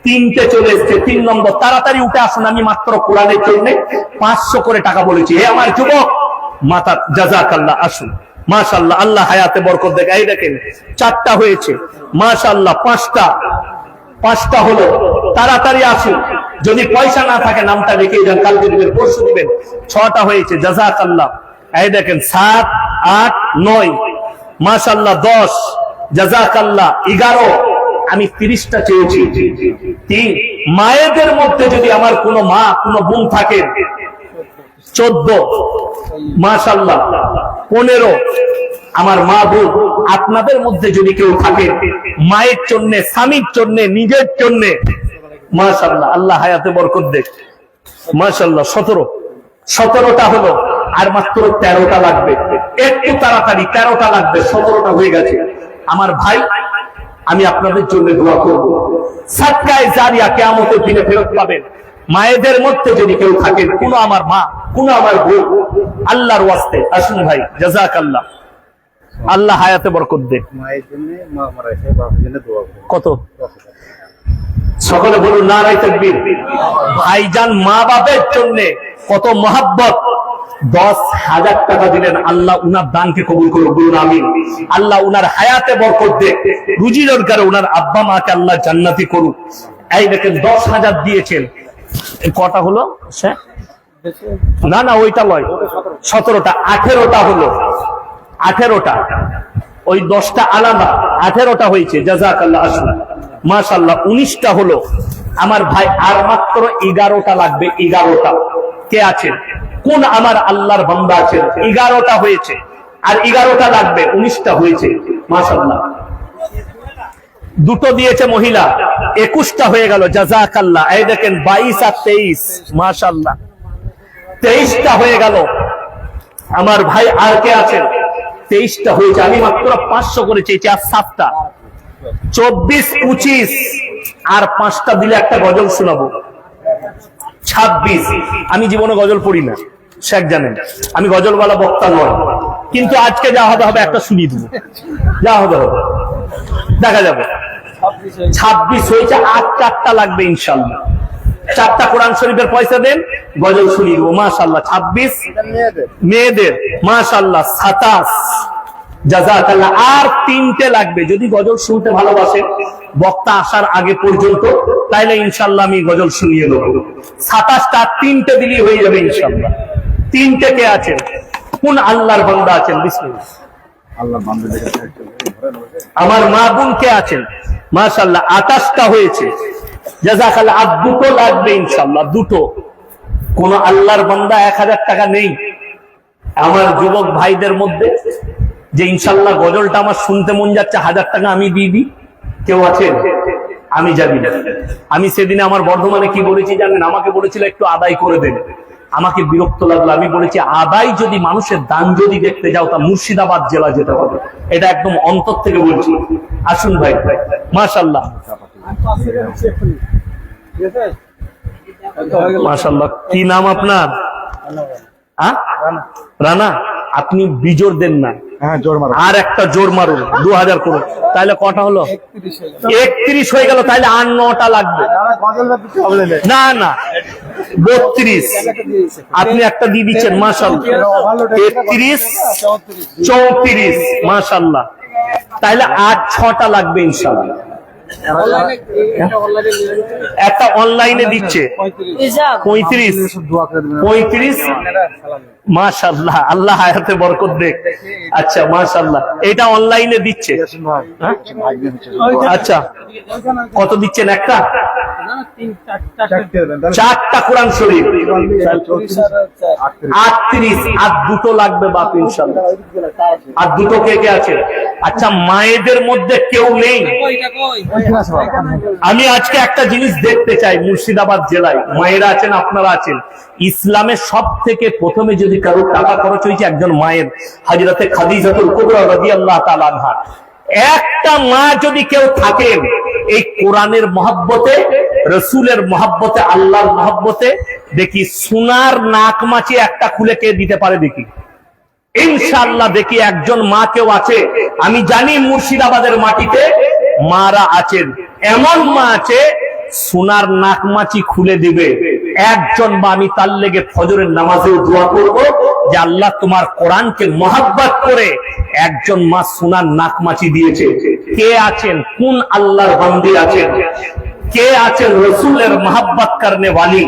3টে চলে এসছে, 3 নম্বর। তাড়াতাড়ি উঠে আসুন, আমি মাত্র কোরআনের জন্য 500 করে টাকা বলেছি। হে আমার যুবক, মাতা জাযাকাল্লাহ। আসুন, মাশাআল্লাহ, আল্লাহ হায়াতে বরকত দেখাই। দেখেন 4টা হয়েছে, মাশাআল্লাহ। 5টা হলো, তাড়াতাড়ি আসুন। যদি পয়সা না থাকে নামটা লিখে যান, কালকে দিবেন, পরশু দিবেন। 6টা হয়েছে, জাযাকাল্লাহ। এই দেখেন 7, 8, 9, মাশাআল্লাহ। 10, জাযাকাল্লাহ। 11, আমি 30টা চেয়েছি। 3 মায়েদের মধ্যে যদি আমার কোনো মা, কোনো বোন থাকে, 14, মাশাআল্লাহ। 15 আমার মা বোন। আপনাদের মধ্যে যদি কেউ থাকে মায়ের জন্য, স্বামীর জন্য, নিজের জন্য, মাশাআল্লাহ, আল্লাহ হায়াতে বরকত দেখ। মাশাআল্লাহ। 17টা হলো, আর মাত্র 13টা লাগবে। একটু তাড়াতাড়ি, 13টা লাগবে, 17টা হয়ে গেছে। আমার ভাই, আমি আপনাদের জন্য দোয়া করব। সাদকায়ে জারিয়া কিয়ামতের দিনে ফেরত পাবেন। মায়েদের মধ্যে যদি কেউ থাকে, কোন আমার মা, কোন আমার বোন, আল্লাহর ওয়াস্তে আসুন ভাই, জাযাকাল্লাহ। আল্লাহ হায়াতে বরকত দেখ। মায়ের জন্য, মা মারা গেছে, বাবার জন্য দোয়া করুন। কত? সকলে বলুন নারায়ে তাকবীর। ভাইজান মা বাবার জন্য কত মহব্বত। 10,000 টাকা দিলেন, আল্লাহ উনার দানকে কবুল করুন, বলুন আমিন। আল্লাহ উনার হায়াতে বরকত দেখ, রুজি রোজগারে উনার আব্বা মাকে আল্লাহ জান্নাতি করুক। এই দেখেন 10,000 দিয়েছেন। কটা হলো? না না, ওইটা নয়, 17টা। 18টা হলো, 18টা। ওই 10টা আলাদা, 18টা হয়েছে, জাযাকাল্লাহ। আসুন, মাশাআল্লাহ। 19টা হলো আমার ভাই, আর মাত্র 11টা লাগবে। 11টা কে আছেন? কোন আমার আল্লাহর বান্দা আছেন? 11টা হয়েছে, আর 11টা লাগবে। 19টা হয়েছে, মাশাআল্লাহ। 2টো দিয়েছে মহিলা, 21টা হয়ে গেল, জাযাকাল্লাহ। এই দেখেন 22 আর 23, মাশাআল্লাহ। 23টা হয়ে গেল আমার ভাই। আর কে আছেন? 23টা হয়েছে, আমি মাত্র 500 করে চেয়েছি, আর 7টা। 24, 25, আর 5টা দিলে একটা গজল শোনাবো। 26। আমি জীবনে গজল পড়ি না, শেখ জানেন, আমি গজলওয়ালা বক্তা নয়, কিন্তু আজকে যা হবে হবে, একটা শুনিয়ে দেবো, যা হবে হবে, দেখা যাবে। 26 হয়েছে, আর 4টা লাগবে ইনশাল্লাহ। 4টা কোরআন শরীফের পয়সা দেন, গজল শুনিয়ে দেবো। মাশাল্লাহ 26 মেয়েদের, মাশাল্লাহ 27, জাযাকাল্লাহ। আর 3টে লাগবে, যদি গজল শুনতে ভালোবাসেন বক্তা আসার আগে পর্যন্ত, তাইলে ইনশাল্লাহ আমি গজল শুনিয়ে দেবো। 27টা, 3টে দিলেই হয়ে যাবে ইনশাল্লাহ। 3টে কে আছেন? কোন আল্লাহর বান্দা আছেন? বিসমিল্লাহ। আল্লাহ বান্দা দেখে আমার মা বোন কে আছেন? মাশাআল্লাহ 28টা হয়েছে, জাযাকাল্লাহ। আর 2টো লাগবে ইনশাআল্লাহ, 2টো। কোন আল্লাহর বান্দা 1000 টাকা নেই আমার যুবক ভাইদের মধ্যে যে ইনশাআল্লাহ গজলটা আমার শুনতে মন যাচ্ছে, 1000 টাকা আমি দিয়ে দিই? কেউ আছেন? আমি জানি না। আমি সেদিনে আমার বর্ধমানে কি বলেছি জানেন? আমাকে বলেছিল একটু আদায় করে দেন। আমাকে বিরক্ত লাগলো। আমি বলেছি আদায় যদি মানুষের দান যদি দেখতে যাও তা মুর্শিদাবাদ জেলা যেতে হবে। এটা একদম অন্তর থেকে বলছি। আসুন ভাই, মাশাআল্লাহ মাশাআল্লাহ। কি নাম আপনার? রানা। আপনি বিজোর দেন না, হ্যাঁ জোর মারো। আর একটা জোর মারুন, 2000 করুন। তাহলে কটা হলো? 31 হয়ে গেল। তাহলে আর 9টা লাগবে। না না, 32। আপনি একটা দিয়ে দিচ্ছেন, মাশাআল্লাহ। 33, 34, মাশাআল্লাহ। তাহলে আর 6টা লাগবে ইনশাআল্লাহ। একটা অনলাইনে দিচ্ছে 35, মাশাআল্লাহ। আল্লাহ হায়াতে বরকত দেখ। আচ্ছা মাশাআল্লাহ, এটা অনলাইনে দিচ্ছে। আচ্ছা কত দিচ্ছেন? একটা 4টা কোরআন শরীফ, 38। আর 2টো লাগবে বাপ ইনশাআল্লাহ। আর 2টো কে কে আছে? আচ্ছা মায়েদের মধ্যে কেউ নেই? আমি আজকে একটা জিনিস দেখতে চাই, মুর্শিদাবাদ জেলায় মায়েরা আছেন, আপনারা আছেন। ইসলামের সব থেকে প্রথমে যদি কারো টাকা খরচ হয়েছে একজন মায়ের, হযরতে খাদিজাতুল কুবরা রাদিয়াল্লাহু তাআলা আনহা। একটা মা যদি কেউ থাকেন এই কোরআনের মহব্বতে, রসুলের মহব্বতে, আল্লাহর মহব্বতে, দেখি সোনার নাক মাছি একটা খুলে কে দিতে পারে? দেখি ইনশাআল্লাহ। দেখি একজন মা কেউ আছে। আমি জানি মুর্শিদাবাদের মাটিতে মারা আছেন, এমন মা আছে সোনার নাকমাছি খুলে দিবে একজন মা। আমি তার লেগে ফজরের নামাজেও দোয়া করব যে আল্লাহ তোমার কোরআনকে মহব্বত করে একজন মা সোনার নাকমাছি দিয়েছে। কে আছেন? কোন আল্লাহর বান্দী আছেন? কে আছেন রসুলের মহব্বত করনে ওয়ালি?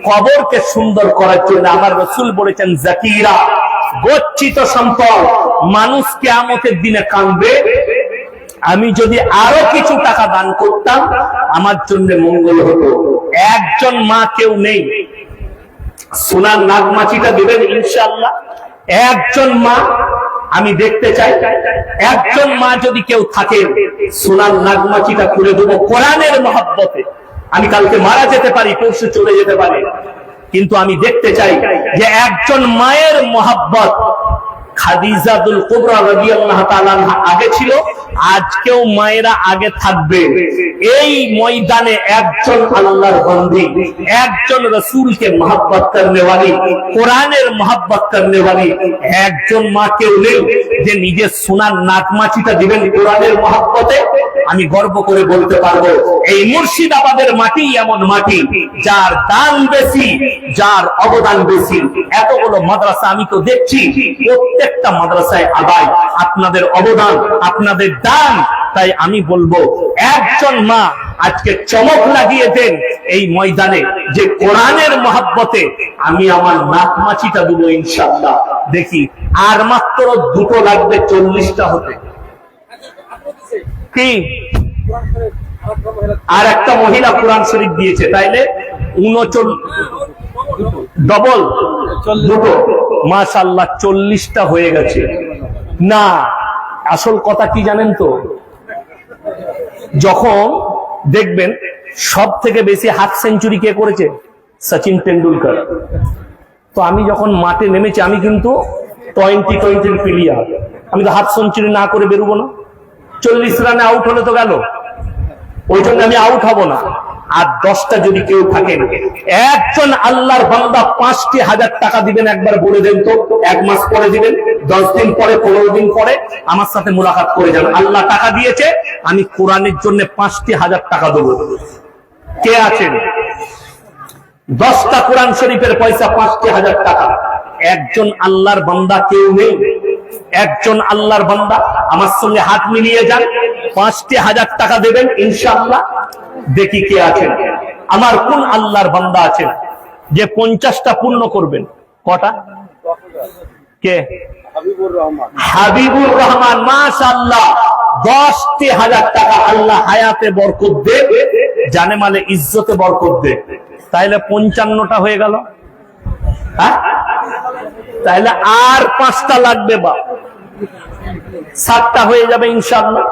কবরকে সুন্দর করার জন্য আমার রসুল বলেছেন জাকিরা, গচ্ছিত সম্পদ। মানুষ কিয়ামতের দিনে কাঁদবে। আমি যদি আরো কিছু টাকা দান করতাম আমার জন্য মঙ্গল হতো। একজন মা কেউ নেই, সোনার নাগমাছিটা দিবেন ইনশাআল্লাহ। একজন মা আমি দেখতে চাই, একজন মা যদি কেউ থাকে সোনার নাগমাছিটা খুলে দেবো কোরআনের মহব্বতে। আমি কালকে মারা যেতে পারি, পরশু চলে যেতে পারি, কিন্তু আমি দেখতে চাই যে একজন মায়ের মহব্বত। খাদিজাতুল কুবরা রাদিয়াল্লাহু তাআলা আনহা আগে ছিল, আজকেও মায়েরা আগে থাকবে। এই ময়দানে একজন আল্লাহর বান্দী, একজন রাসূলকে মহব্বত করনে वाली, কোরআনের মহব্বত করনে वाली একজন মা কেউ নেই যে নিজের সোনার নাকমাছিটা দিবেন কোরআনের মহব্বতে। আমি গর্ব করে বলতে পারবো এই মুর্শিদাবাদের মাটি এমন মাটি যার দান বেশি, যার অবদান বেশি। এতগুলো মাদ্রাসা আমি তো দেখছি, প্রত্যেকটা মাদ্রাসায় আদায় আপনাদের অবদান, আপনাদের দান। তাই আমি বলবো একজন মা আজকে চমক লাগিয়ে দেন এই ময়দানে যে কোরআনের মহব্বতে আমি আমার নাকমাছিটা দেবো ইনশাআল্লাহ। দেখি আর মাত্র 2টো লাগবে 40টা হতে। কি আর একটা মহিলা কোরআন শরীফ দিয়েছে, তাইলে 39 ডবল 2টো, মাশাআল্লাহ 40টা হয়ে গেছে। না আসল কথা কি জানেন তো, যখন দেখবেন সব থেকে বেশি হাফ সেঞ্চুরি কে করেছে? সচিন টেন্ডুলকার। তো আমি যখন মাঠে নেমেছি, আমি কিন্তু 20-20 প্লেয়ার, আমি তো হাফ সেঞ্চুরি না করে বেরোবো না। 40 রানে আউট হলে তো গেল, ওই জন্য আমি আউট হব না। আর 10টা যদি কেউ থাকেন, একজন আল্লাহর বান্দা 5টি হাজার টাকা দিবেন, একবার বলে দেন তো, 1 মাস পরে দিবেন। 10 দিন পরে 15 দিন পরে আমার সাথে মুলাকাত করে যান। আল্লাহ টাকা দিয়েছে, আমি কোরআনের জন্য 5,000 টাকা দেবো। কে আছেন? 10টা কোরআন শরীফের পয়সা 5,000 টাকা। একজন আল্লাহর বান্দা কেউ নেই? একজন আল্লাহর বান্দা আমার সঙ্গে হাত মিলিয়ে যান, 5,000 টাকা দেবেন ইনশাআল্লাহ। দেখি কে আছেন। আমার কোন আল্লাহর বান্দা আছেন যে 50টা পূর্ণ করবেন? কটা? কে? হাবিবুর রহমান। মাশাআল্লাহ, 10,000 টাকা। আল্লাহ হায়াতে বরকত দে, জানে মালে ইজ্জতে বরকত দে। তাইলে 55টা হয়ে গেল। হ্যাঁ, তাহলে আর 5টা লাগবে, বা 7টা হয়ে যাবে ইনশাআল্লাহ।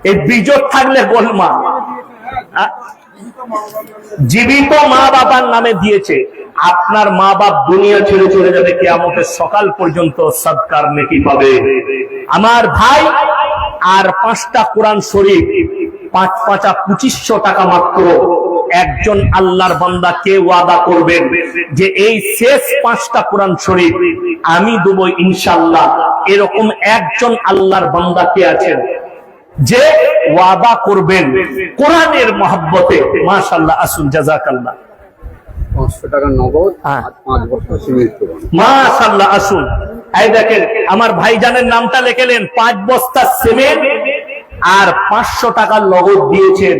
এই বিজয় থাকলে গোলমাল। জীবিত মা বাবার নামে দিয়েছে। আপনার মা বাপ দুনিয়া ছেড়ে চলে যাবে, কিয়ামতের সকাল পর্যন্ত সদকার নেকি পাবে। আমার ভাই, আর 5টা কোরআন শরীফ, 5 2500 টাকা মাত্র। একজন আল্লাহর বান্দা কে ওয়াদা করবেন যে এই শেষ 5টা কোরআন শরীফ আমি দেবো ইনশাআল্লাহ? এরকম একজন আল্লাহর বান্দা কে আছেন যে ওয়াদা করবেন কোরআনের মহব্বতে? মাশাআল্লাহ, আসুন। জাযাকাল্লাহ। 500 টাকা নগদ, 5 বছর সীমিত। মাশাআল্লাহ, আসুন। এই দেখেন, আমার ভাইজানের নামটা লিখলেন। 5 বস্তা সিমেন্ট আর 500 টাকা নগদ দিয়েছেন।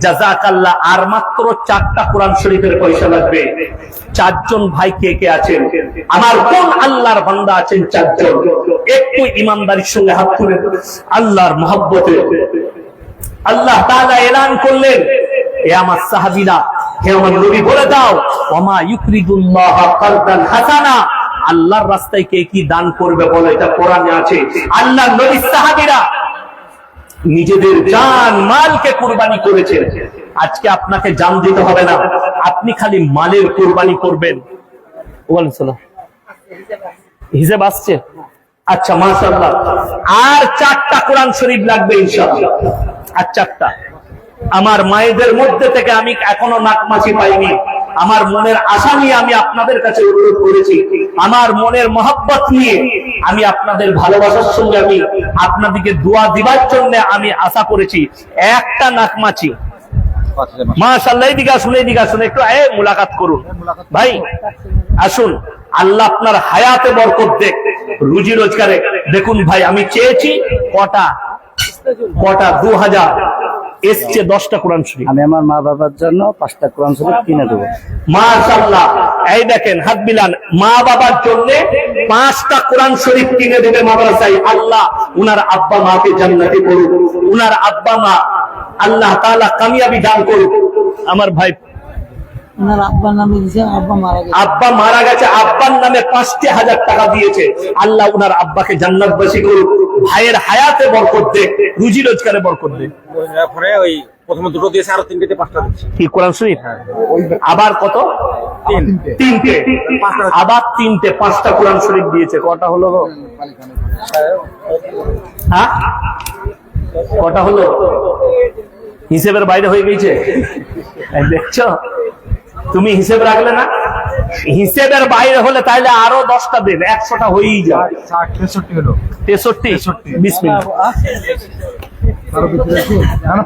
জাযাকাল্লাহ। আর মাত্র 4টা কোরআন শরীফের পয়সা লাগবে। 4জন ভাই কে কে আছেন? আমার কোন আল্লাহর বান্দা আছেন? 4জন। একটু ইমানদারির সঙ্গে হাত তুলে আল্লাহর মহব্বতে। আল্লাহ তাআলা এলান করলেন, এ আমার সাহাবীরা, হে আমার নবী, বলে দাও, ওমা ইউকরিদুল্লাহ কারদান হাসানা, আল্লাহর রাস্তায় কে কি দান করবে বলো, এটা কোরআনে আছে। আল্লাহর নবী সাহাবীরা নিজেদের জান মালকে কুরবানি করেছেন। আজকে আপনাকে জান দিতে হবে না, আপনি খালি মালের কুরবানি করবেন। ওয়ালাইকুম সালাম। হিসাব আসছে? আচ্ছা, মাশাআল্লাহ। আর 4টা কোরআন শরীফ লাগবে ইনশাআল্লাহ। আর 4টা। আমার মায়েদের মধ্যে থেকে আমি এখনো নাকমাছি পাইনি। আমার মনের আশা নিয়ে আমি আপনাদের কাছে অনুরোধ করেছি, আমার মনের মহব্বত নিয়ে আমি আপনাদের ভালোবাসার সঙ্গে আমি আপনাদেরকে দোয়া দিবার জন্য আমি আশা করেছি। একটা নাকমাছি। মাশাআল্লাহ। এদিকে আসুন, এদিকে আসুন, একটু মুলাকাত করুন ভাই, আসুন। আল্লাহ আপনার হায়াতে বরকত দেখ, রুজি রোজগারে। দেখুন ভাই, আমি চেয়েছি কটা 2000 এসছে 10টা কোরআন শরীফ। আমি আমার মা বাবার জন্য 5টা কোরআন শরীফ কিনে দেবো। মাশাআল্লাহ। এই দেখেন, হাত বিলান। মা বাবার জন্য 5টা কোরআন শরীফ কিনে দেবে মাদ্রাসায়। আল্লাহ উনার আব্বা মাকে জান্নাতে করুক, উনার আব্বা মা আল্লাহ তাআলা কামিয়াবি দান করুক। আমার ভাই, ওনার আব্বার নামে দিয়েছে, আব্বা মারা গেছে। আব্বা মারা গেছে, আব্বার নামে 5,000 টাকা দিয়েছে। আল্লাহ উনার আব্বাকে জান্নাতবাসী করুক, ভাইয়ের হায়াতে বরকত দেখ, রুজি রোজগারে বরকত দেখ। পরে ওই প্রথমে 2টো দিয়েছে, আরো 3টেতে 5টা দিচ্ছে। কি কোরআন শরীফ? আবার কত? 3টে। আবার 3টে, 5টা কোরআন শরীফ দিয়েছে। কটা হলো গো? হ্যাঁ, কটা হলো? হিসেবের বাইরে হয়ে গেছে। দেখছো, তুমি হিসেব রাখলে না। হিসেবের বাইরে হলে তাহলে আরো 10টা দেবে, 100টা হয়েই যায়। 63 হলো। 63। বিসমিল্লাহ।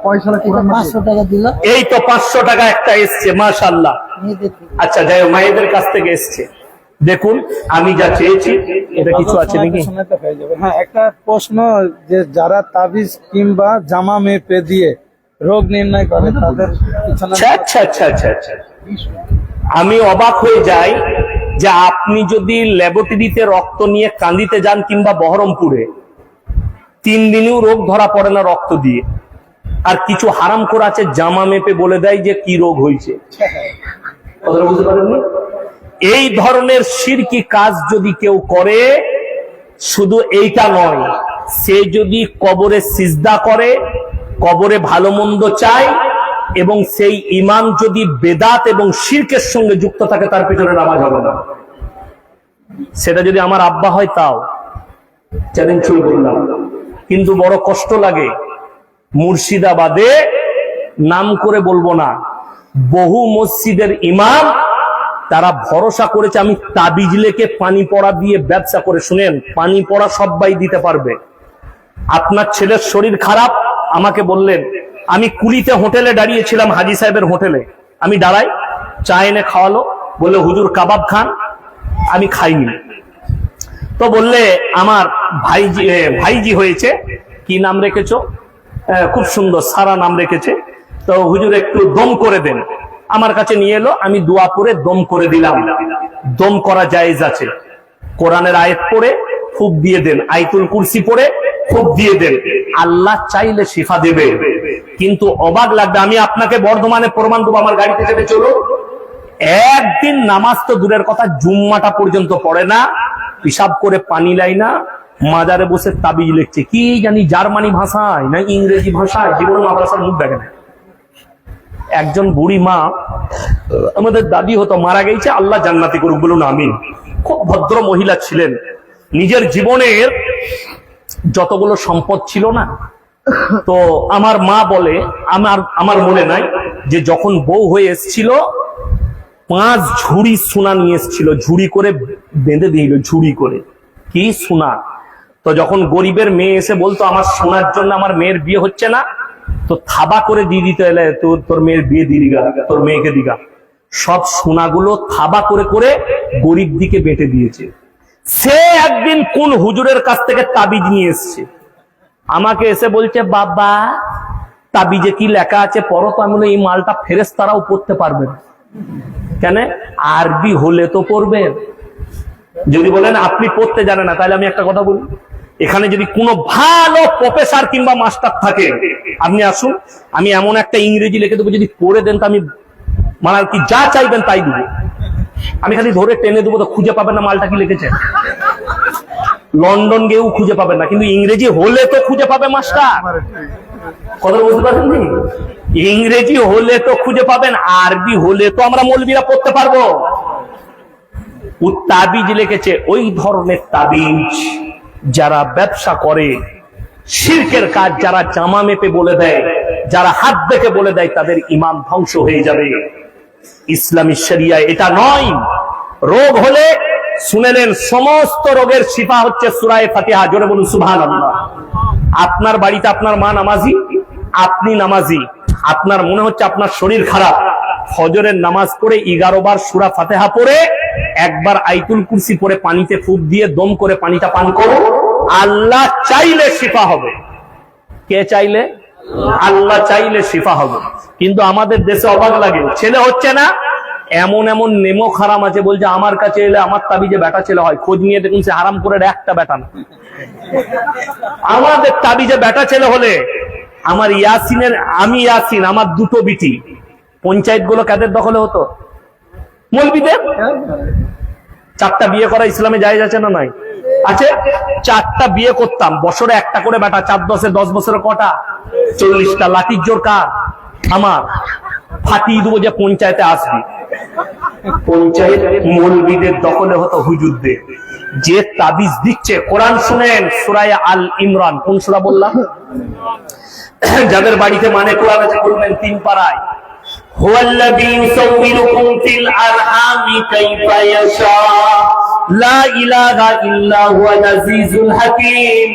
পয়সা 500 টাকা দিল। এই তো 500 টাকা একটা এসছে। মাশাআল্লাহ। আচ্ছা, যাই হোক, মায়েদের কাছ থেকে এসছে। দেখুন, আমি যা চেয়েছি এটা কিছু আছে নাকি? হ্যাঁ, একটা প্রশ্ন, যে যারা তাবিজ কিংবা জামা মেপে দিয়ে রোগ নির্ণয় করে তাদের পিছনে আচ্ছা। আমি অবাক হয়ে যাই যে আপনি যদি ল্যাবরেটরিতে রক্ত নিয়ে কান্দিতে যান কিংবা বহরমপুরে, 3 দিনেও রোগ ধরা পড়ে না রক্ত দিয়ে। আর কিছু হারাম করা আছে, জামা মেপে বলে দেয় যে কি রোগ হয়েছে। কথাটা বুঝতে পারেননি? এই ধরনের শিরকি কাজ যদি কেউ করে, শুধু এইটা নয়, সে যদি কবরে সিজদা করে, কবরে ভালো মন্দ চায়, এবং সেই ইমাম যদি বেদাত এবং শিরকের সঙ্গে যুক্ত থাকে, তার পিছনে নামাজ হবে না। সেটা যদি আমার আব্বা হয় তাও চ্যালেঞ্জ শুরু করলাম। কিন্তু বড় কষ্ট লাগে, মুর্শিদাবাদে নাম করে বলবো না, বহু মসজিদের ইমাম তারা ভরসা করেছে আমি তাবিজ লেকে পানি পড়া দিয়ে ব্যবসা করে। শুনেন, পানি পড়া সবাই দিতে পারবে। আপনার ছেলের শরীর খারাপ, আমাকে বললেন, আমি কুলিতে হোটেলে দাঁড়িয়েছিলাম, হাজি সাহেবের হোটেলে, আমি দাঁড়াই, চা এনে খাওয়ালো, বললে হুজুর কাবাব খান, আমি খাইনি। তো বললে আমার ভাইজি হয়েছে, কি নাম রেখেছো? খুব সুন্দর, সারা নাম রেখেছে, তো হুজুর একটু দম করে দেন। আমার কাছে নিয়ে এলো, আমি দোয়া করে দম করে দিলাম। দম করা জায়েজ আছে, কোরআনের আয়াত পড়ে ফুঁক দিয়ে দেন, আয়াতুল কুরসি পড়ে ফুঁক দিয়ে দেন, আল্লাহ চাইলে শিফা দেবে। কিন্তু অবাক লাগবে, আমি আপনাকে বর্ধমানে প্রমাণ দেবো, আমার গাড়িতে চেপে চলো, একদিন নামাজ তো দূরের কথা, জুম্মাটা পর্যন্ত পড়ে না, পিসাব করে পানি লাই না, মাজারে বসে তাবিজ লিখছে, কি জানি জার্মানি ভাষায় না ইংরেজি ভাষায়, জীবনে মাদ্রাসার মুখ দেখে না। একজন বুড়ি মা, আমাদের দাদি হতো, মারা গেছে, আল্লাহ জান্নাতি করুক, বলুন আমিন। খুব ভদ্র মহিলা ছিলেন, নিজের জীবনের যতগুলো সম্পদ ছিল না, তো আমার মা বলে, আমার মনে নাই, যে যখন বউ হয়ে এসছিল 5 ঝুড়ি সোনা নিয়ে এসছিল, ঝুড়ি করে বেঁধে দিল, ঝুড়ি করে, কি সোনা। তো যখন গরিবের মেয়ে এসে বলতো আমার সোনার জন্য আমার মেয়ের বিয়ে হচ্ছে না, তো থাবা করে দিয়ে দিতে এলে, তোর মেয়ের বিয়ে দিগা, তোর মেয়েকে দিগা। সব সোনাগুলো থাবা করে করে গরিব দিকে বেটে দিয়েছে। সে একদিন কোন হুজুরের কাছ থেকে তাবিজ নিয়ে এসছে, আমাকে এসে বলছে, বাবা তাবিজে কি লেখা আছে পড়ো তো। আমি বলি, এই মালটা ফেরেশতারাও পড়তে পারবে না। কেন? আরবি হলে তো পড়বেন। যদি বলেন আপনি পড়তে জানেন না, তাহলে আমি একটা কথা বলি, এখানে যদি কোনো ভালো প্রফেসর কিংবা মাস্টার থাকে, আপনি আসুন, আমি এমন একটা ইংরেজি লিখে দেবো, যদি পড়ে দেন তো আমি মানে আর কি যা চাইবেন তাই দেবো। আমি খালি ধরে টেনে দেবো, তো খুঁজে পাবেন না মালটা কি লিখেছে। লন্ডন গিয়েও খুঁজে পাবেন না, কিন্তু ইংরেজি হলে তো খুঁজে পাবে মাস্টার। কথা বুঝতে পারছেন? ইংরেজি হলে তো খুঁজে পাবেন, আরবি হলে তো আমরা মৌলবীরা পড়তে পারবো। ও তাবিজ লিখেছে, ওই ধরনের তাবিজ যারা ব্যবসা করে, শিরকের কাজ যারা জামা মেপে বলে দেয়, যারা হাত দেখে বলে দেয়, তাদের ঈমান ধ্বংস হয়ে যাবে। ইসলামী শরিয়ায় এটা নয়। রোগ হলে শুনেলেন, সমস্ত রোগের শিফা হচ্ছে সূরা ফাতিহা। জোরে বলুন সুবহানাল্লাহ। আপনার বাড়িতে আপনার মা নামাজি, আপনি নামাজি, আপনার মনে হচ্ছে আপনার শরীর খারাপ, ফজরের নামাজ পড়ে 11 বার সূরা ফাতিহা পড়ে, একবার আয়াতুল কুরসি পড়ে পানিতে ফুঁক দিয়ে দম করে পানিটা পান করো, আল্লাহ চাইলে শিফা হবে। কে চাইলে? আল্লাহ চাইলে শিফা হবে। কিন্তু আমাদের দেশে অবাক লাগে, ছেলে হচ্ছে না, এমন এমন নেমো খারাম আছে, বলছে আমার কাছে এলে আমার তাবিজে বেটা ছেলে হয়। খোঁজ নিয়ে দেখুন, সে হারাম করে একটা বেটা না। আমাদের তাবিজে বেটা ছেলে হলে, আমার ইয়াসিনের, আমি ইয়াসিন, আমার 2টো বিটি, পঞ্চায়েত গুলো কাদের দখলে হতো? মৌলবীদের। 4টা বিয়ে করা ইসলামে জায়েজ আছে না নাই? আছে। 4টা বিয়ে করতাম, বছরে একটা করে বেটা, 4 10 10 বছরে কটা? 40টা। লাঠির জোর কার? আমার। ফাটিয়ে দেবো যে পঞ্চায়েতে আসবি। পঞ্চায়েত মৌলবীদের দখলে হতো, হুজুরদের। যে তাবিজ দিচ্ছে, কোরআন শুনেন, সূরা আল ইমরান, কোন সূরা বললাম? যাদের বাড়িতে মানে কোরআন আছে বলবেন 3 পারায়, হুয়াল্লাযী ইউসাউবিরুকুম ফিল আরহামি কাইফা ইয়াশা লা ইলাহা ইল্লা হুয়াল আজিজুল হাকীম।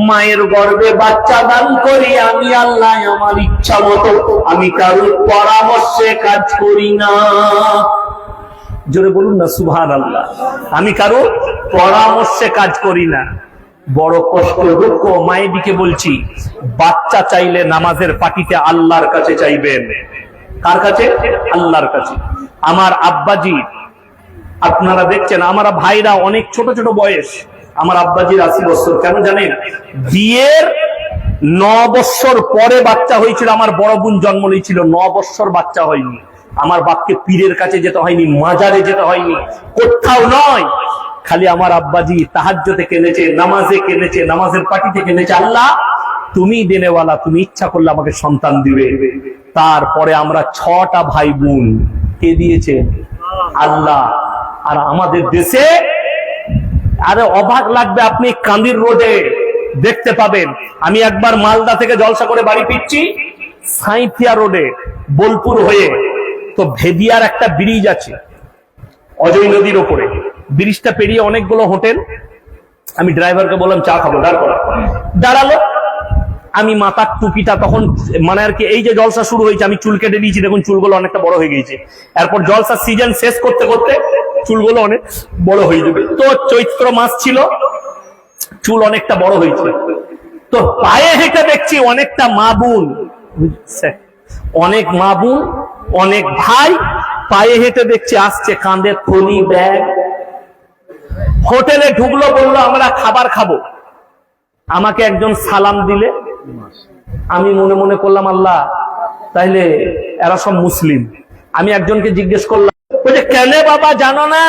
মায়ের গর্ভে বাচ্চা দান করি আমি আল্লাহ, আমার ইচ্ছা মতো, আমি কারোর পরামর্শে কাজ করি না। জোরে বলুন না সুবহানাল্লাহ। আমি কারোর পরামর্শে কাজ করি না। বড় কষ্ট, দুঃখ মায়ের দিকে বলছি, বাচ্চা চাইলে নামাজের পাটিতে আল্লাহর কাছে চাইবেন। কার কাছে? আল্লাহর কাছে। আমার আব্বাজি, আপনারা দেখছেন, আমার ভাইরা অনেক ছোট ছোট বয়স, আমার আব্বাজির 80 বছর। কেন জানেন? বিয়ের 9 বছর পরে বাচ্চা হয়েছিল। আমার বড় বোন জন্ম নিয়েছিল, 9 বছর বাচ্চা হয়নি। আমার বাপকে পীরের কাছে যেতে হয়নি, মাজারে যেতে হয়নি, কোথাও নয়। খালি আমার আব্বাজি তাহাজ্জুদে কেঁদেছে, নামাজে কেঁদেছে, নামাজের পাটিতে কেঁদেছে, আল্লাহ তুমি দেনেওয়ালা, তুমি ইচ্ছা করলে আমাকে সন্তান দিবে। তারপরে আমরা 6টা ভাই বোন। কে দিয়েছে? আল্লাহ। আর আমাদের দেশে, আরে অবাক লাগবে, আপনি কান্দির রোডে দেখতে পাবেন। আমি একবার মালদা থেকে জলসা করে বাড়ি ফিরছি, সাঁইথিয়া রোডে বোলপুর হয়ে, তো ভেদিয়ার একটা ব্রিজ আছে, অজয় নদীর ওপরে ব্রিজটা পেরিয়ে অনেকগুলো হোটেল। আমি ড্রাইভারকে বললাম চা খাবো, দাঁড়ালো। আমি মাথার টুপিটা তখন মানে আর কি, এই যে জলসা শুরু হয়েছে আমি চুল কেটে দিয়েছি, দেখুন চুলগুলো অনেকটা বড় হয়ে গেছে। এরপর জলসার সিজন শেষ করতে করতে চুলগুলো অনেক বড় হয়ে যাবে। তো চৈত্র মাস ছিল, চুল অনেকটা বড় হয়েছে। তো পায়ে হেঁটে দেখছি অনেকটা মা বোন, অনেক মা বোন, অনেক ভাই পায়ে হেঁটে দেখছি আসছে, কাঁধে থলি ব্যাগ। হোটেলে ঢুকলো, বললো আমরা খাবার খাবো। আমাকে একজন সালাম দিলে, আমি মনে মনে করলাম আল্লাহ তাইলে এরা সব মুসলিম। আমি একজনকে জিজ্ঞেস করলাম, বলছে কেন বাবা জানো না